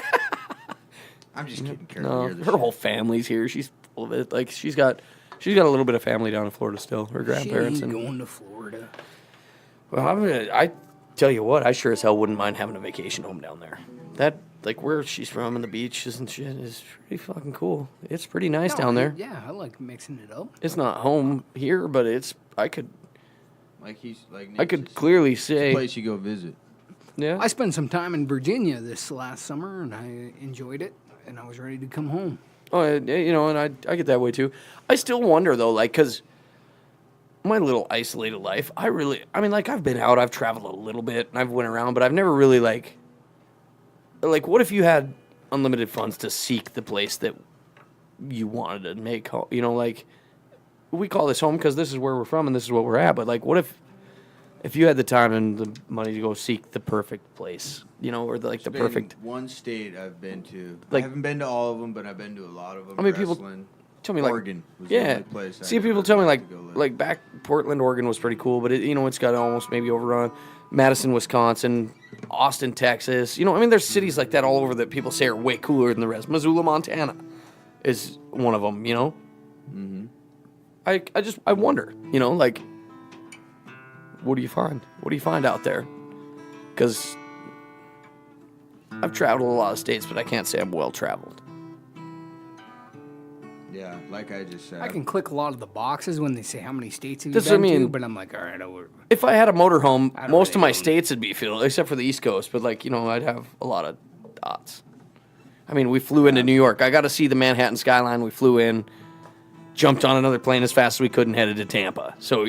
I'm just kidding, Carol. No, You're the her shit. whole family's here. She's full of it. Like she's got a little bit of family down in Florida still. Her She grandparents ain't and going to Florida. well, I tell you what, I sure as hell wouldn't mind having a vacation home down there. That like where she's from and the beaches and shit is pretty fucking cool. It's pretty nice No, down there. Yeah, I like mixing it up. It's not home here, but I could It's clearly a say place you go visit. yeah. I spent some time in Virginia this last summer, and I enjoyed it, and I was ready to come home. Oh, you know, and I get that way too. I still wonder though, like, cause my little isolated life, I mean, like, I've been out, I've traveled a little bit, and I've went around, but I've never really like, what if you had unlimited funds to seek the place that you wanted to make home? You know, like, we call this home because this is where we're from and this is what we're at. But like, what if you had the time and the money to go seek the perfect place? You know, or the Been perfect. one state I've been to. Like- I haven't been to all of them, but I've been to a lot of them. I mean, people Wrestling. Tell me, like, Oregon was the yeah. only place I See, ever people tell me wanted to go live. like back Portland, Oregon was pretty cool, but it's got almost maybe overrun. Madison, Wisconsin, Austin, Texas. You know, I mean, there's cities like that all over that people say are way cooler than the rest. Missoula, Montana, is one of them. You know. Mm-hmm. I wonder. You know, like, what do you find? What do you find out there? Because I've traveled a lot of states, but I can't say I'm well traveled. Yeah, like I just said. I can click a lot of the boxes when they say how many states have you That's what been I mean. to, but I'm like, all right, If I had a motorhome, I don't most of really my know. states would be filled, except for the East Coast. But like, I'd have a lot of dots. I mean, we flew into New York. I got to see the Manhattan skyline. We flew in, jumped on another plane as fast as we could, and headed to Tampa. So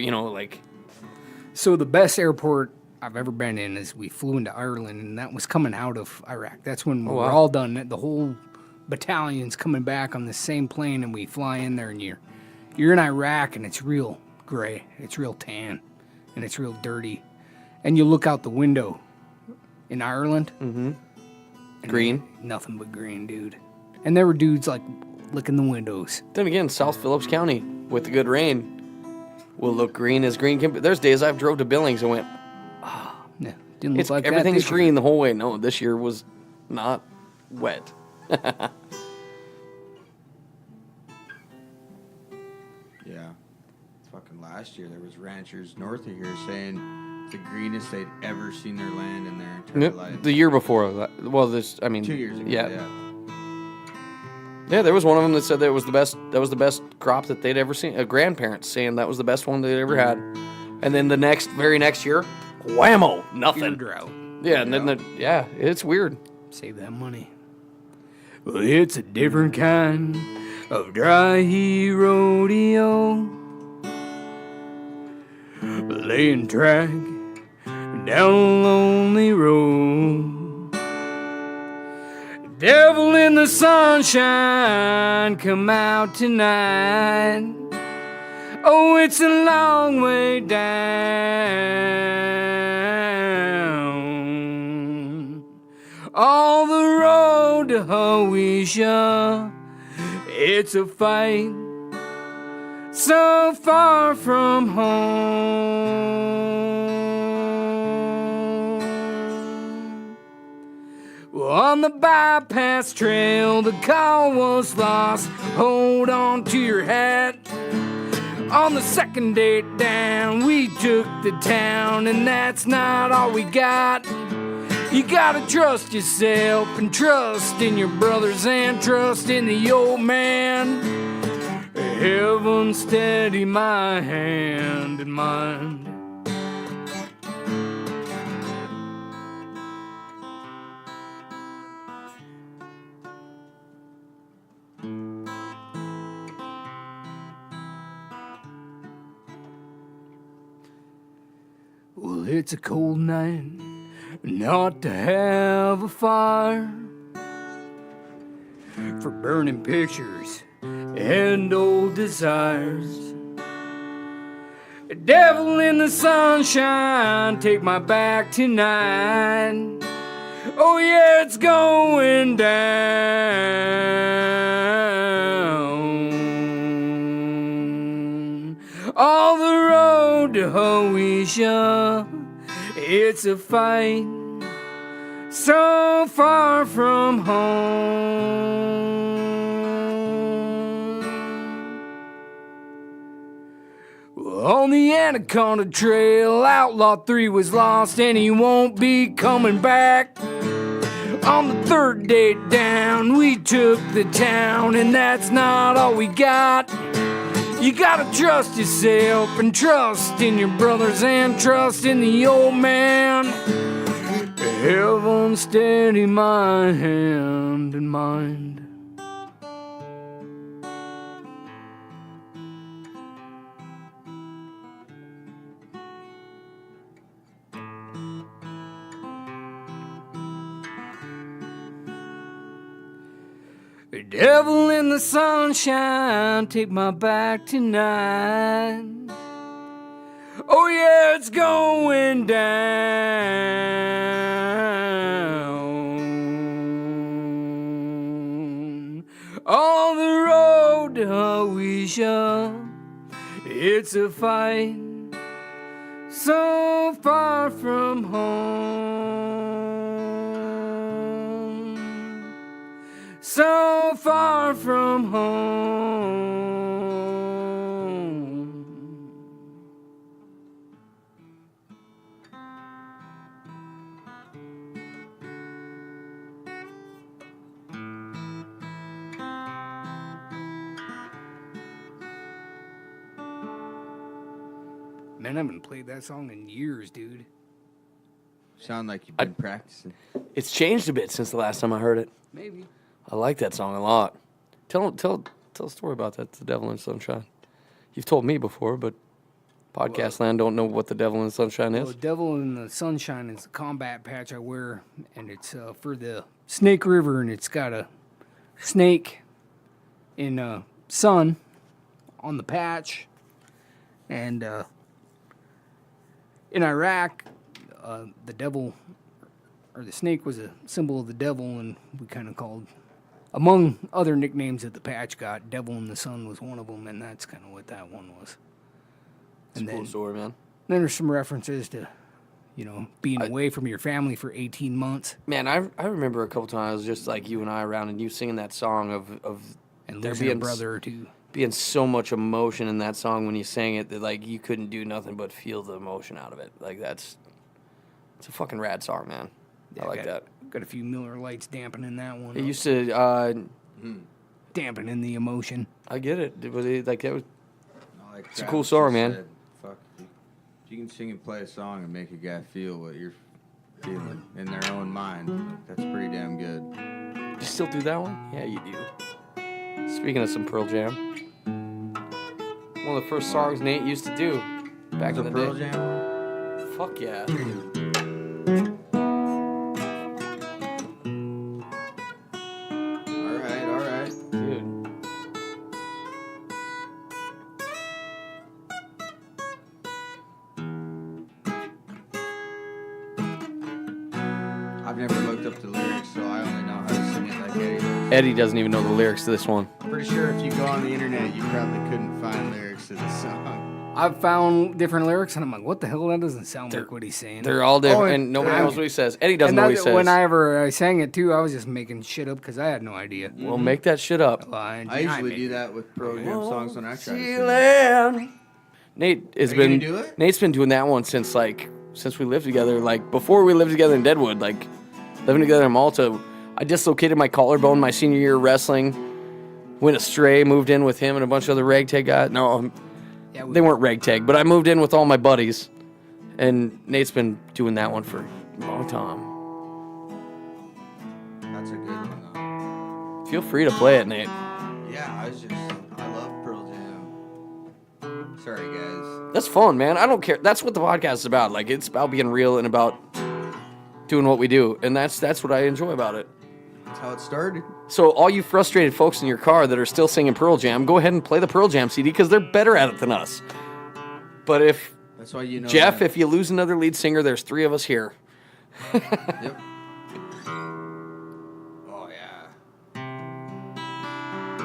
So the best airport I've ever been in is we flew into Ireland, and that was coming out of Iraq. That's when we're wow. all done. The whole battalion's coming back on the same plane, and we fly in there, and you're in Iraq, and it's real gray, it's real tan, and it's real dirty. And you look out the window in Ireland, and green. nothing but green, dude. And there were dudes like licking the windows. Then again, South Phillips County with the good rain will look green as green can be. There's days I've drove to Billings and went, Yeah, didn't look it's like that everything's this year. green the whole way. No, this year was not wet. Yeah. Fucking last year, there was ranchers north of here saying the greenest they'd ever seen their land in their entire life. The year before, 2 years ago, yeah. yeah. Yeah, there was one of them that said that was the best. That was the best crop that they'd ever seen. Grandparents saying that was the best one they'd ever had. And then the very next year, whammo, Pure nothing. drought. Yeah, and then it's weird. Save that money. Well, it's a different kind of dry heat rodeo. Laying track down a lonely road. Devil in the sunshine, come out tonight. Oh, it's a long way down. All the road to Hoisha, it's a fight so far from home. Well, on the bypass trail, the call was lost. Hold on to your hat. On the second date down, we took the town, and that's not all we got. You gotta trust yourself and trust in your brothers and trust in the old man. Heaven steady my hand and mind. Well, it's a cold night not to have a fire, for burning pictures and old desires. Devil in the sunshine, take my back tonight. Oh yeah, it's going down. All the road to Hoisha, it's a fight so far from home. On the Anaconda Trail, Outlaw 3 was lost and he won't be coming back. On the third date down, we took the town, and that's not all we got. You gotta trust yourself and trust in your brothers and trust in the old man. Heaven steady my hand and mind. Devil in the sunshine, take my back tonight. Oh yeah, it's going down. On the road to Hoisha, it's a fight so far from home. So far from home. Man, I haven't played that song in years, dude. Sound like you've been practicing. It's changed a bit since the last time I heard it. Maybe. I like that song a lot. Tell a story about that, The Devil in Sunshine. You've told me before, but podcast land don't know what The Devil in Sunshine is. Well, Devil in the Sunshine is a combat patch I wear, and it's for the Snake River, and it's got a snake in sun on the patch. And in Iraq, the devil, or the snake, was a symbol of the devil, and we kind of called, among other nicknames that the patch got, Devil in the Sun was one of them, and that's kind of what that one was. It's a cool story, man. Then there's some references to, being away from your family for 18 months. Man, I remember a couple times just like you and I around and you singing that song of And there losing a being brother or two. being so much emotion in that song when you sang it that like you couldn't do nothing but feel the emotion out of it. Like it's a fucking rad song, man. Yeah, I like that. Got a few Miller Lights dampening that one. It used to. Dampening the emotion. I get it. It was like that was. Like It's a Travis cool song, just man. said, fuck, if you can sing and play a song and make a guy feel what you're feeling in their own mind, that's pretty damn good. You still do that one? Yeah, you do. Speaking of some Pearl Jam, one of the first songs Nate used to do back in the Pearl day. Jam? Fuck yeah. All right. Dude. I've never looked up the lyrics, so I only know how to sing it like Eddie does. Eddie doesn't even know the lyrics to this one. Pretty sure if you go on the internet, you probably couldn't find lyrics to the song. I've found different lyrics, and I'm like, what the hell? That doesn't sound like what he's saying. They're all different, Oh, and nobody I- knows what he says. Eddie doesn't and know what he that- says. Whenever I sang it, too, I was just making shit up because I had no idea. Well, make that shit up. Well, I usually made do it. that with Pearl Jam songs when I try to sing. Sealand. Nate has Are you been. gonna do it? Nate's been doing that one since we lived together. Like before we lived together in Deadwood. Like living together in Malta. I dislocated my collarbone my senior year of wrestling. Went astray. Moved in with him and a bunch of other ragtag guys. No, Yeah, they weren't ragtag, but I moved in with all my buddies. And Nate's been doing that one for a long time. That's a good one, though. Feel free to play it, Nate. Yeah, I love Pearl Jam. Sorry, guys. That's fun, man. I don't care. That's what the podcast is about. Like, it's about being real and about doing what we do. And that's what I enjoy about it. That's how it started. So all you frustrated folks in your car that are still singing Pearl Jam, go ahead and play the Pearl Jam CD because they're better at it than us. But if, That's why you know. Jeff, that. if you lose another lead singer, there's 3 of us here. Yep. Oh yeah.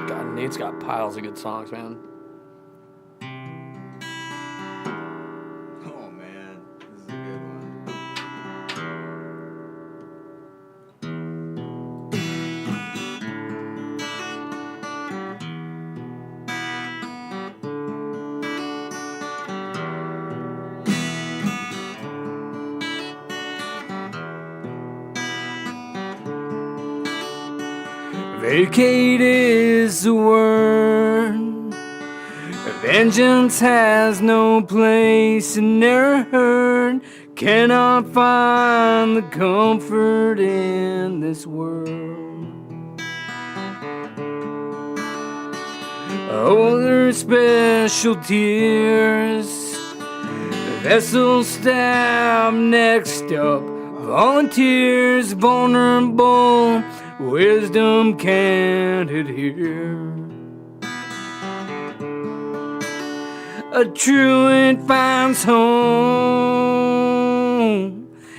God, Nate's got piles of good songs, man. Oh man, this is a good one. Vacate is the word. Vengeance has no place in their hurt. Cannot find the comfort in this world. Oh, their special tears. Vessel stab next up. Volunteers vulnerable. Wisdom can't adhere. A truant finds home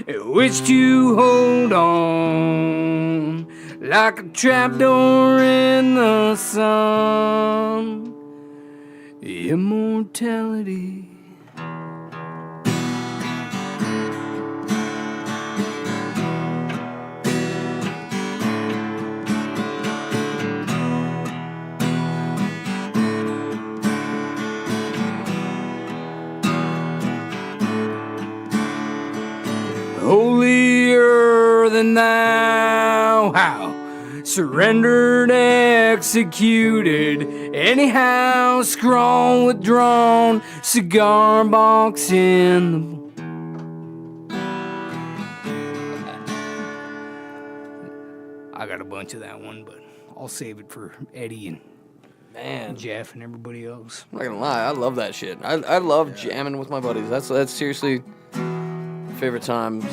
at which to hold on like a trapdoor in the sun. Immortality. Holier than thou, how surrendered, executed, Anyhow, scroll withdrawn, cigar box in the. I got a bunch of that one, but I'll save it for Eddie and Man, Jeff and everybody else. I'm not gonna lie, I love that shit. I love jamming with my buddies. That's seriously favorite times.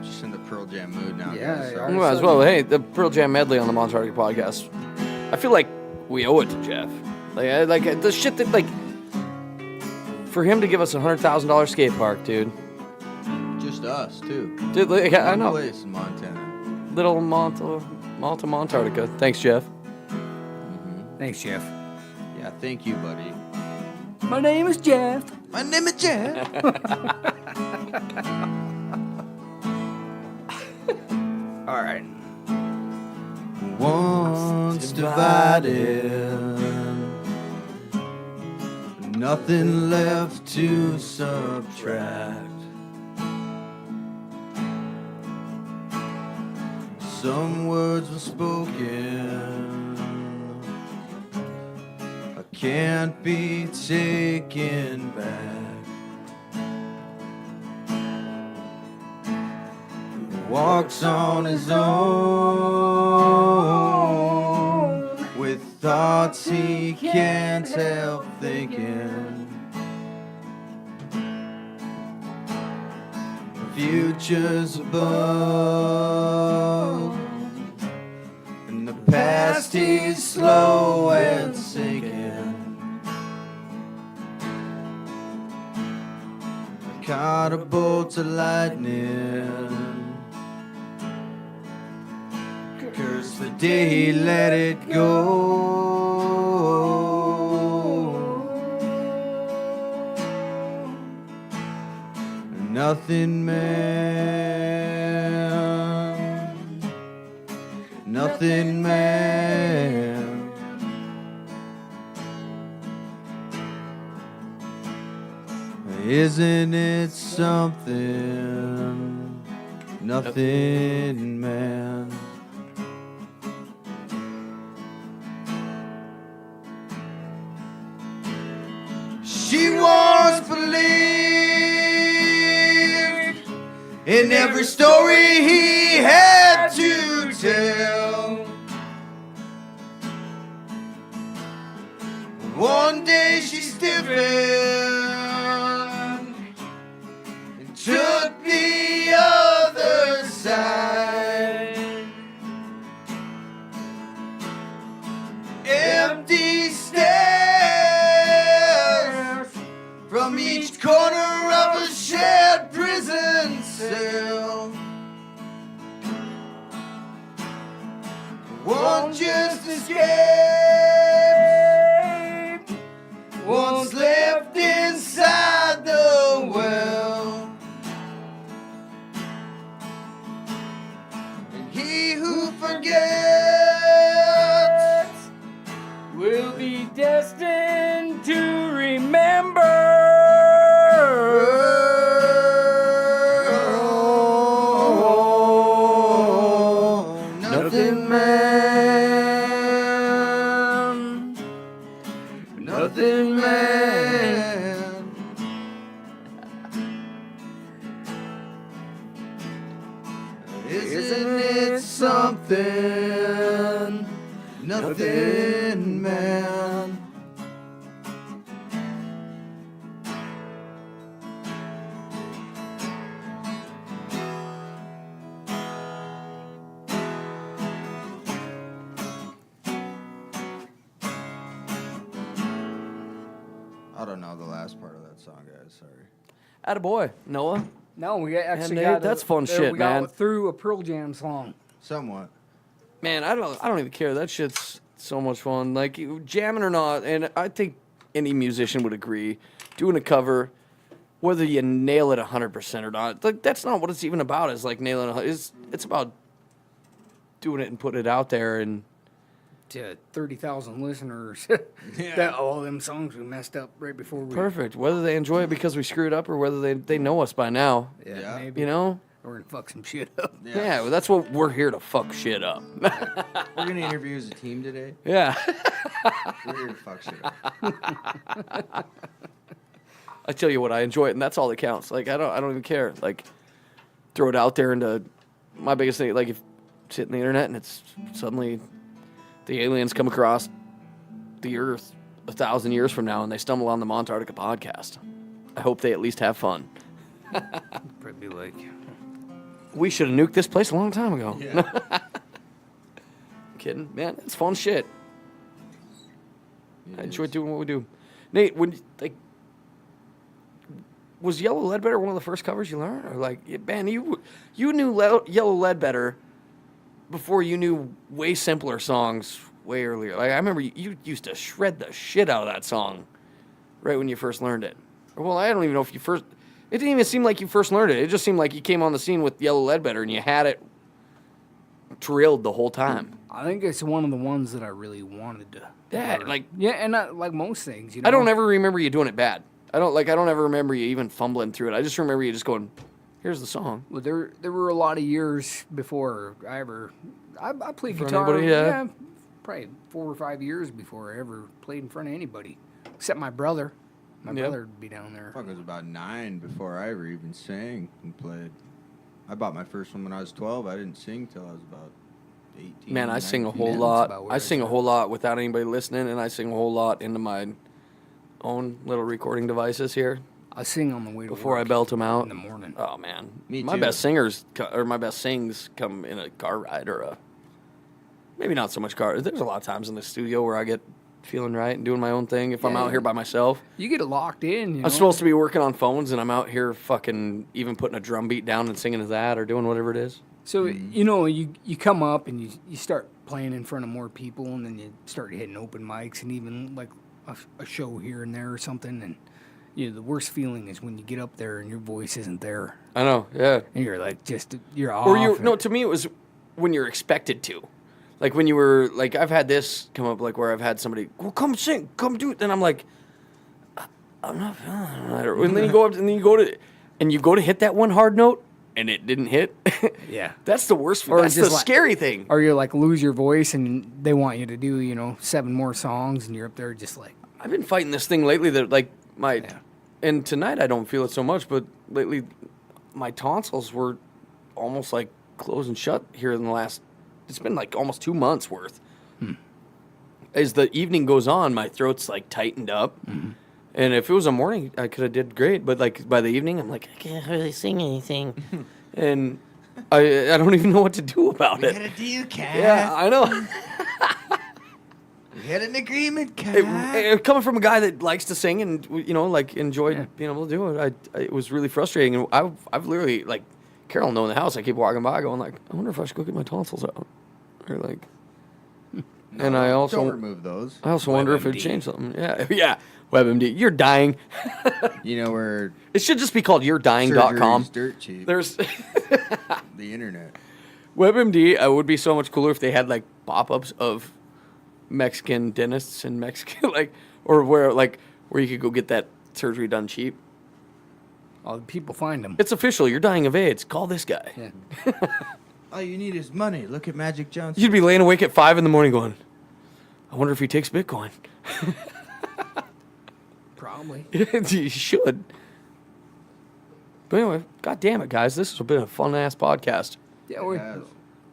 Just in the Pearl Jam mood now. Yeah, guys. yeah. Sorry. Well, as well, hey, the Pearl Jam medley on the Montarctica podcast. I feel like we owe it to Jeff. Like the shit that for him to give us $100,000 skate park, dude. Just us, too. Dude, like, I One know. place in Montana. Little Malta Montarctica. Thanks, Jeff. Thanks, Jeff. Yeah, thank you, buddy. My name is Jeff. My name is Jeff. All right. Once divided, nothing left to subtract. Some words were spoken, I can't be taken back. He walks on his own with thoughts he can't help thinking. Futures above, and the past is slow and sinking. I caught a bolt of lightning, curse the day he let it go. Nothing man, nothing man. Isn't it something? Nothing man. She once believed in every story he had to tell. One day she stiffened and took the other side. Empty stares from each corner of a shared prison cell. One just escaped, one's left inside the well. And he who forgets Will be destined to remember. Nothing man, nothing man. Isn't it something? Nothing man. I don't know the last part of that song, guys. Sorry. Attaboy, Noah. No, we actually Nate, got that's fun shit, we got man. through a Pearl Jam song. Somewhat. Man, I don't even care. That shit's so much fun. Like jamming or not, and I think any musician would agree, doing a cover, whether you nail it 100% or not, like that's not what it's even about. Is like nailing it. It's about doing it and putting it out there. And To 30,000 listeners. That all them songs we messed up right before we. perfect. Whether they enjoy it because we screwed up or whether they know us by now. Yeah, Yeah. maybe. You know, We're gonna fuck some shit up. Yeah, well, that's what we're here to fuck shit up. We're gonna interview as a team today. Yeah. We're here to fuck shit up. I tell you what, I enjoy it, and that's all that counts. Like, I don't even care. Like, throw it out there into my biggest thing. Like, if it's hitting the internet and it's suddenly the aliens come across the Earth 1,000 years from now and they stumble on the Montarctica podcast, I hope they at least have fun. Probably like, We should have nuked this place a long time ago. Yeah. Kidding, man. It's fun shit. It I enjoy is. doing what we do. Nate, was Yellow Ledbetter one of the first covers you learned, or like, man, you knew Yellow Ledbetter before you knew way simpler songs way earlier. Like, I remember you used to shred the shit out of that song right when you first learned it. Well, I don't even know if you first. It didn't even seem like you first learned it. It just seemed like you came on the scene with Yellow Ledbetter and you had it drilled the whole time. I think it's one of the ones that I really wanted to. Yeah, learn. like yeah, and like most things, you know. I don't ever remember you doing it bad. I don't ever remember you even fumbling through it. I just remember you just going, "Here's the song." Well, there were a lot of years before I played For guitar. anybody, yeah. Probably 4 or 5 years before I ever played in front of anybody, except my brother. My Yeah. brother would be down there. Fuck, it was about 9 before I ever even sang and played. I bought my first one when I was 12. I didn't sing till I was about 18. Man, I sing a 19. whole that's lot. about where I I sing a sit. whole lot without anybody listening, and I sing a whole lot into my own little recording devices here I sing on the way to before I work belt them out in the morning. Oh man, Me my too. best singers or my best sings come in a car ride or a maybe not so much car. There's a lot of times in the studio where I get feeling right and doing my own thing. If I'm Yeah. out here by myself, You get it locked in. You know? I'm supposed to be working on phones, and I'm out here fucking even putting a drum beat down and singing to that or doing whatever it is. So you know, you come up and you start playing in front of more people, and then you start hitting open mics and even like a show here and there or something. And you know, the worst feeling is when you get up there and your voice isn't there, I know, yeah. and you're like you're off. Or you and- no, to me it was when you're expected to. Like when you were like I've had this come up like where I've had somebody, well, come sing, come do it. Then I'm like, I'm not feeling it. And then you go up and then you go to hit that one hard note and it didn't hit. Yeah. That's the worst. Or That's the just like- scary thing. Or you like lose your voice and they want you to do 7 more songs, and you're up there just like I've been fighting this thing lately that like my Yeah. and tonight I don't feel it so much, but lately my tonsils were almost like closing shut here in the last. It's been like almost 2 months worth. As the evening goes on, my throat's like tightened up. And if it was a morning, I could have did great. But like by the evening, I'm like, I can't really sing anything. And I don't even know what to do about We had it. a deal, Cat. Yeah, I know. We had an agreement, Cat. Coming from a guy that likes to sing and like enjoyed being able to do it, it was really frustrating. And I've literally like Carol know in the house. I keep walking by, going like, I wonder if I should go get my tonsils out, or like. And I also Don't remove those. I also wonder if it WebMD. changed something. Yeah, yeah. WebMD, you're dying. You know where It should just be called YourDying.com. surgery's dirt cheap. There's The internet. WebMD. It would be so much cooler if they had like pop-ups of Mexican dentists and Mexican or where you could go get that surgery done cheap. all the people find them. It's official. You're dying of AIDS. Call this guy. Yeah. All you need is money. Look at Magic Johnson. You'd be laying awake at 5 a.m. going, I wonder if he takes Bitcoin. Probably. You should. But anyway, God damn it, guys. This has been a fun-ass podcast. Yeah, we're has.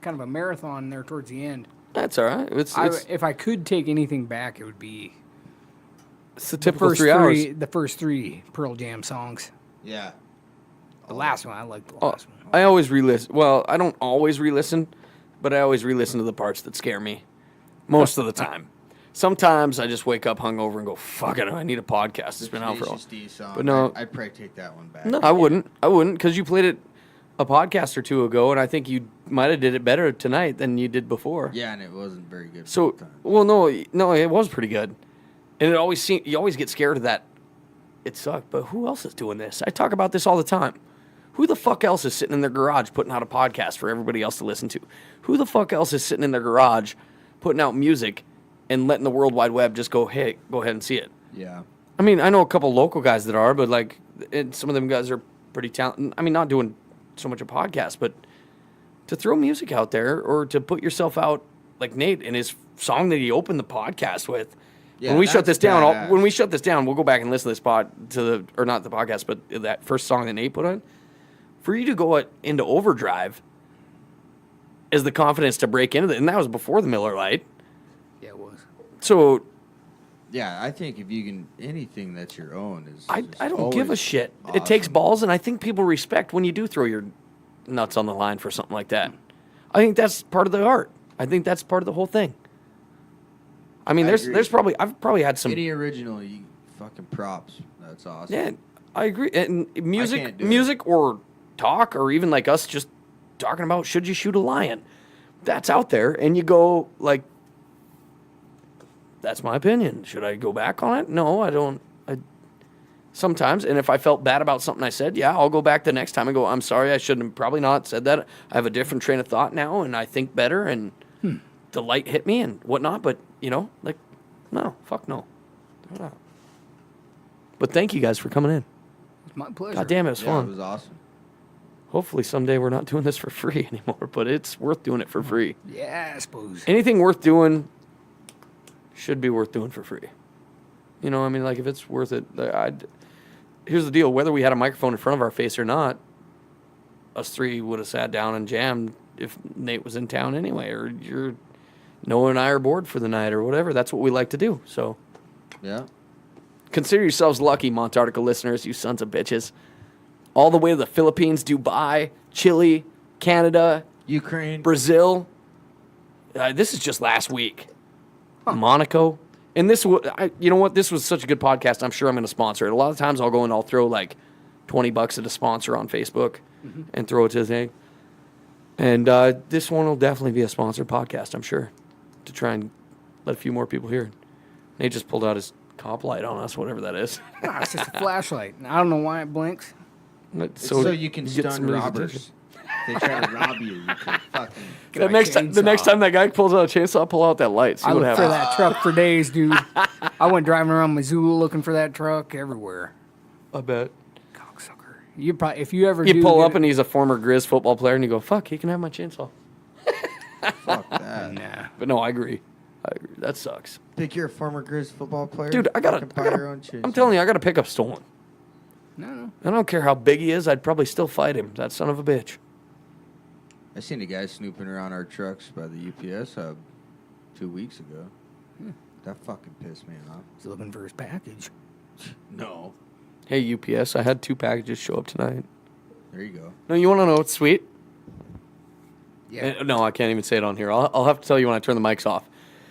kind of a marathon there towards the end. That's all right. It's If I could take anything back, it would be the the typical first 3 hours. the first 3 Pearl Jam songs. Yeah. The last one, I like the Oh, last one. I always re-listen. Well, I don't always re-listen, but I always re-listen to the parts that scare me. Most of the time. Sometimes I just wake up hungover and go, fuck it, I need a podcast. It's been out for a while. Tenacious D song. But no- I'd probably take that one back. No, I wouldn't, because you played it a podcast or two ago, and I think you might have did it better tonight than you did before. Yeah, and it wasn't very good. So, both times. well, no, it was pretty good, and it always you always get scared of that. It sucked, but who else is doing this? I talk about this all the time. Who the fuck else is sitting in their garage putting out a podcast for everybody else to listen to? Who the fuck else is sitting in their garage putting out music and letting the World Wide Web just go, hey, go ahead and see it? Yeah. I mean, I know a couple local guys that are, but some of them guys are pretty talented. I mean, not doing so much a podcast, but to throw music out there or to put yourself out like Nate and his song that he opened the podcast with. Yeah, when we shut that's this down, badass. when we shut this down, we'll go back and listen to this or not the podcast, but that first song that Nate put on. For you to go into overdrive is the confidence to break into it, and that was before the Miller Lite. Yeah, it was. So Yeah, I think if you can, anything that's your own is. I don't give a always shit. awesome. It takes balls, and I think people respect when you do throw your nuts on the line for something like that. I think that's part of the art. I think that's part of the whole thing. I mean, I agree. I've probably had some. Any original, you fucking props. That's awesome. Yeah, I agree. And can't music, do music, or talk, or even like us just talking about should you shoot a lion? That's out there, and you go like, that's my opinion. Should I go back on it? No, I don't. Sometimes, and if I felt bad about something I said, yeah, I'll go back the next time and go, I'm sorry, I shouldn't have probably not said that. I have a different train of thought now, and I think better, and the light hit me and whatnot. But like, no, fuck no. But thank you guys for coming in. It's my pleasure. God damn, it was Yeah, fun. it was awesome. Hopefully someday we're not doing this for free anymore, but it's worth doing it for free. Yeah, I suppose. Anything worth doing should be worth doing for free. You know, I mean, like if it's worth it, here's the deal. Whether we had a microphone in front of our face or not, us three would have sat down and jammed if Nate was in town anyway, or Noah and I are bored for the night or whatever. That's what we like to do. So Yeah. consider yourselves lucky, Montarctica listeners, you sons of bitches. All the way to the Philippines, Dubai, Chile, Canada, Ukraine. Brazil. This is just last week. Monaco. And you know what? This was such a good podcast. I'm sure I'm going to sponsor it. A lot of times I'll go and I'll throw like $20 at a sponsor on Facebook and throw it to the thing. And this one will definitely be a sponsored podcast, I'm sure, to try and let a few more people hear it. Nate just pulled out his cop light on us, whatever that is. Nah, it's just a flashlight. I don't know why it blinks. So you can get stun somebody's robbers. attention. They try to rob you. You can fucking. The next time that guy pulls out a chainsaw, pull out that light. See I what looked for happens. that truck for days, dude. I went driving around Missoula looking for that truck everywhere. I bet. Cocksucker. You probably, if you ever You do pull get up and he's a former Grizz football player, and you go, "Fuck, he can have my chainsaw." Fuck that. Nah. But no, I agree. That sucks, Think you're a former Grizz football player? dude. Fucking buy your own shit. I'm telling you, I got to pick up stolen. No. I don't care how big he is. I'd probably still fight him. That son of a bitch. I seen a guy snooping around our trucks by the UPS hub 2 weeks ago. That fucking pissed me off. He's looking for his package. No. Hey UPS, I had 2 packages show up tonight. There you go. No, you want to know what's sweet? Yeah. No, I can't even say it on here. I'll have to tell you when I turn the mics off.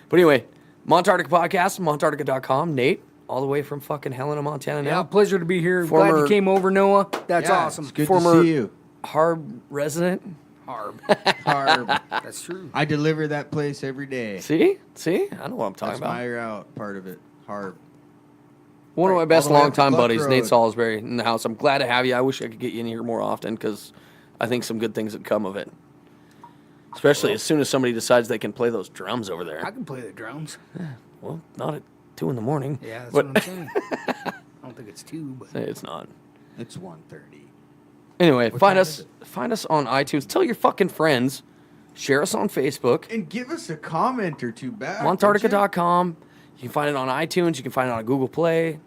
But anyway, Montarctica Podcast, Montarctica.com. Nate, all the way from fucking Helena, Montana Yeah, now. pleasure to be here. Glad Former- you came over, Noah. That's Yeah, awesome. It's good Former- to see you. Harb resident. Harb. Harb. That's true. I deliver that place every day. See? I know what I'm talking That's about. my route, part of it. Harb. One of my best all the way up longtime to Gluck buddies, Nate Road. Salsbery, in the house. I'm glad to have you. I wish I could get you in here more often because I think some good things would come of it. Especially as soon as somebody decides they can play those drums over I there. can play the drums. Well, not at 2 a.m. Yeah, that's But- what I'm saying. I don't think it's 2, but It's not. It's 1:30. Anyway, What find time us is it? find us on iTunes. Tell your fucking friends. Share us on Facebook. And give us a comment or two back. Montarctica.com. You can find it on iTunes. You can find it on Google Play.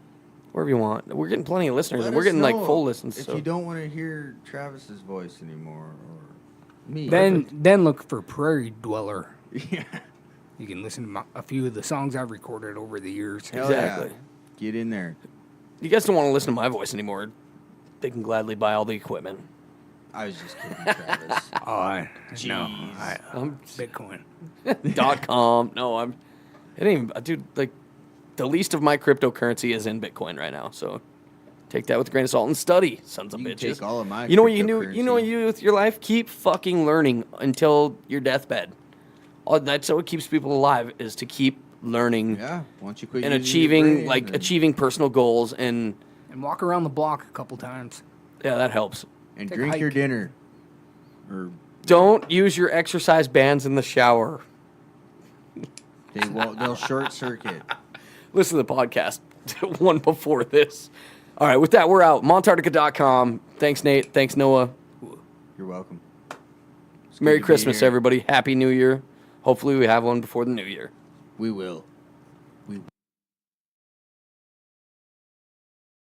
Wherever you want. We're getting plenty of listeners. Let And we're us getting like know full listens. If So. you don't want to hear Travis's voice anymore, or me. then look for Prairie Dweller. Yeah. You can listen to a few of the songs I've recorded over the years. Hell Exactly. yeah. Get in there. You guys don't want to listen to my voice anymore. They can gladly buy all the equipment. I was just kidding, Travis. Bitcoin. .com. No, it ain't even, dude, like, the least of my cryptocurrency is in Bitcoin right now. So take that with a grain of salt and study, sons of You can bitches. take all of my You know what you can do? You know what cryptocurrency. you do with your life? Keep fucking learning until your deathbed. That's what keeps people alive, is to keep learning Yeah. Once you quit and using your achieving, brain, like, then- achieving personal goals. And, And walk around the block a couple times. yeah, that helps. and take a drink your hike. dinner. Or Don't use your exercise bands in the shower. they'll short circuit. Listen to the podcast, one before this. All right, with that, we're out. Montarctica.com. Thanks, Nate. Thanks, Noah. You're welcome. Merry to be Christmas, here. everybody. Happy New Year. Hopefully we have one before the new year. We will.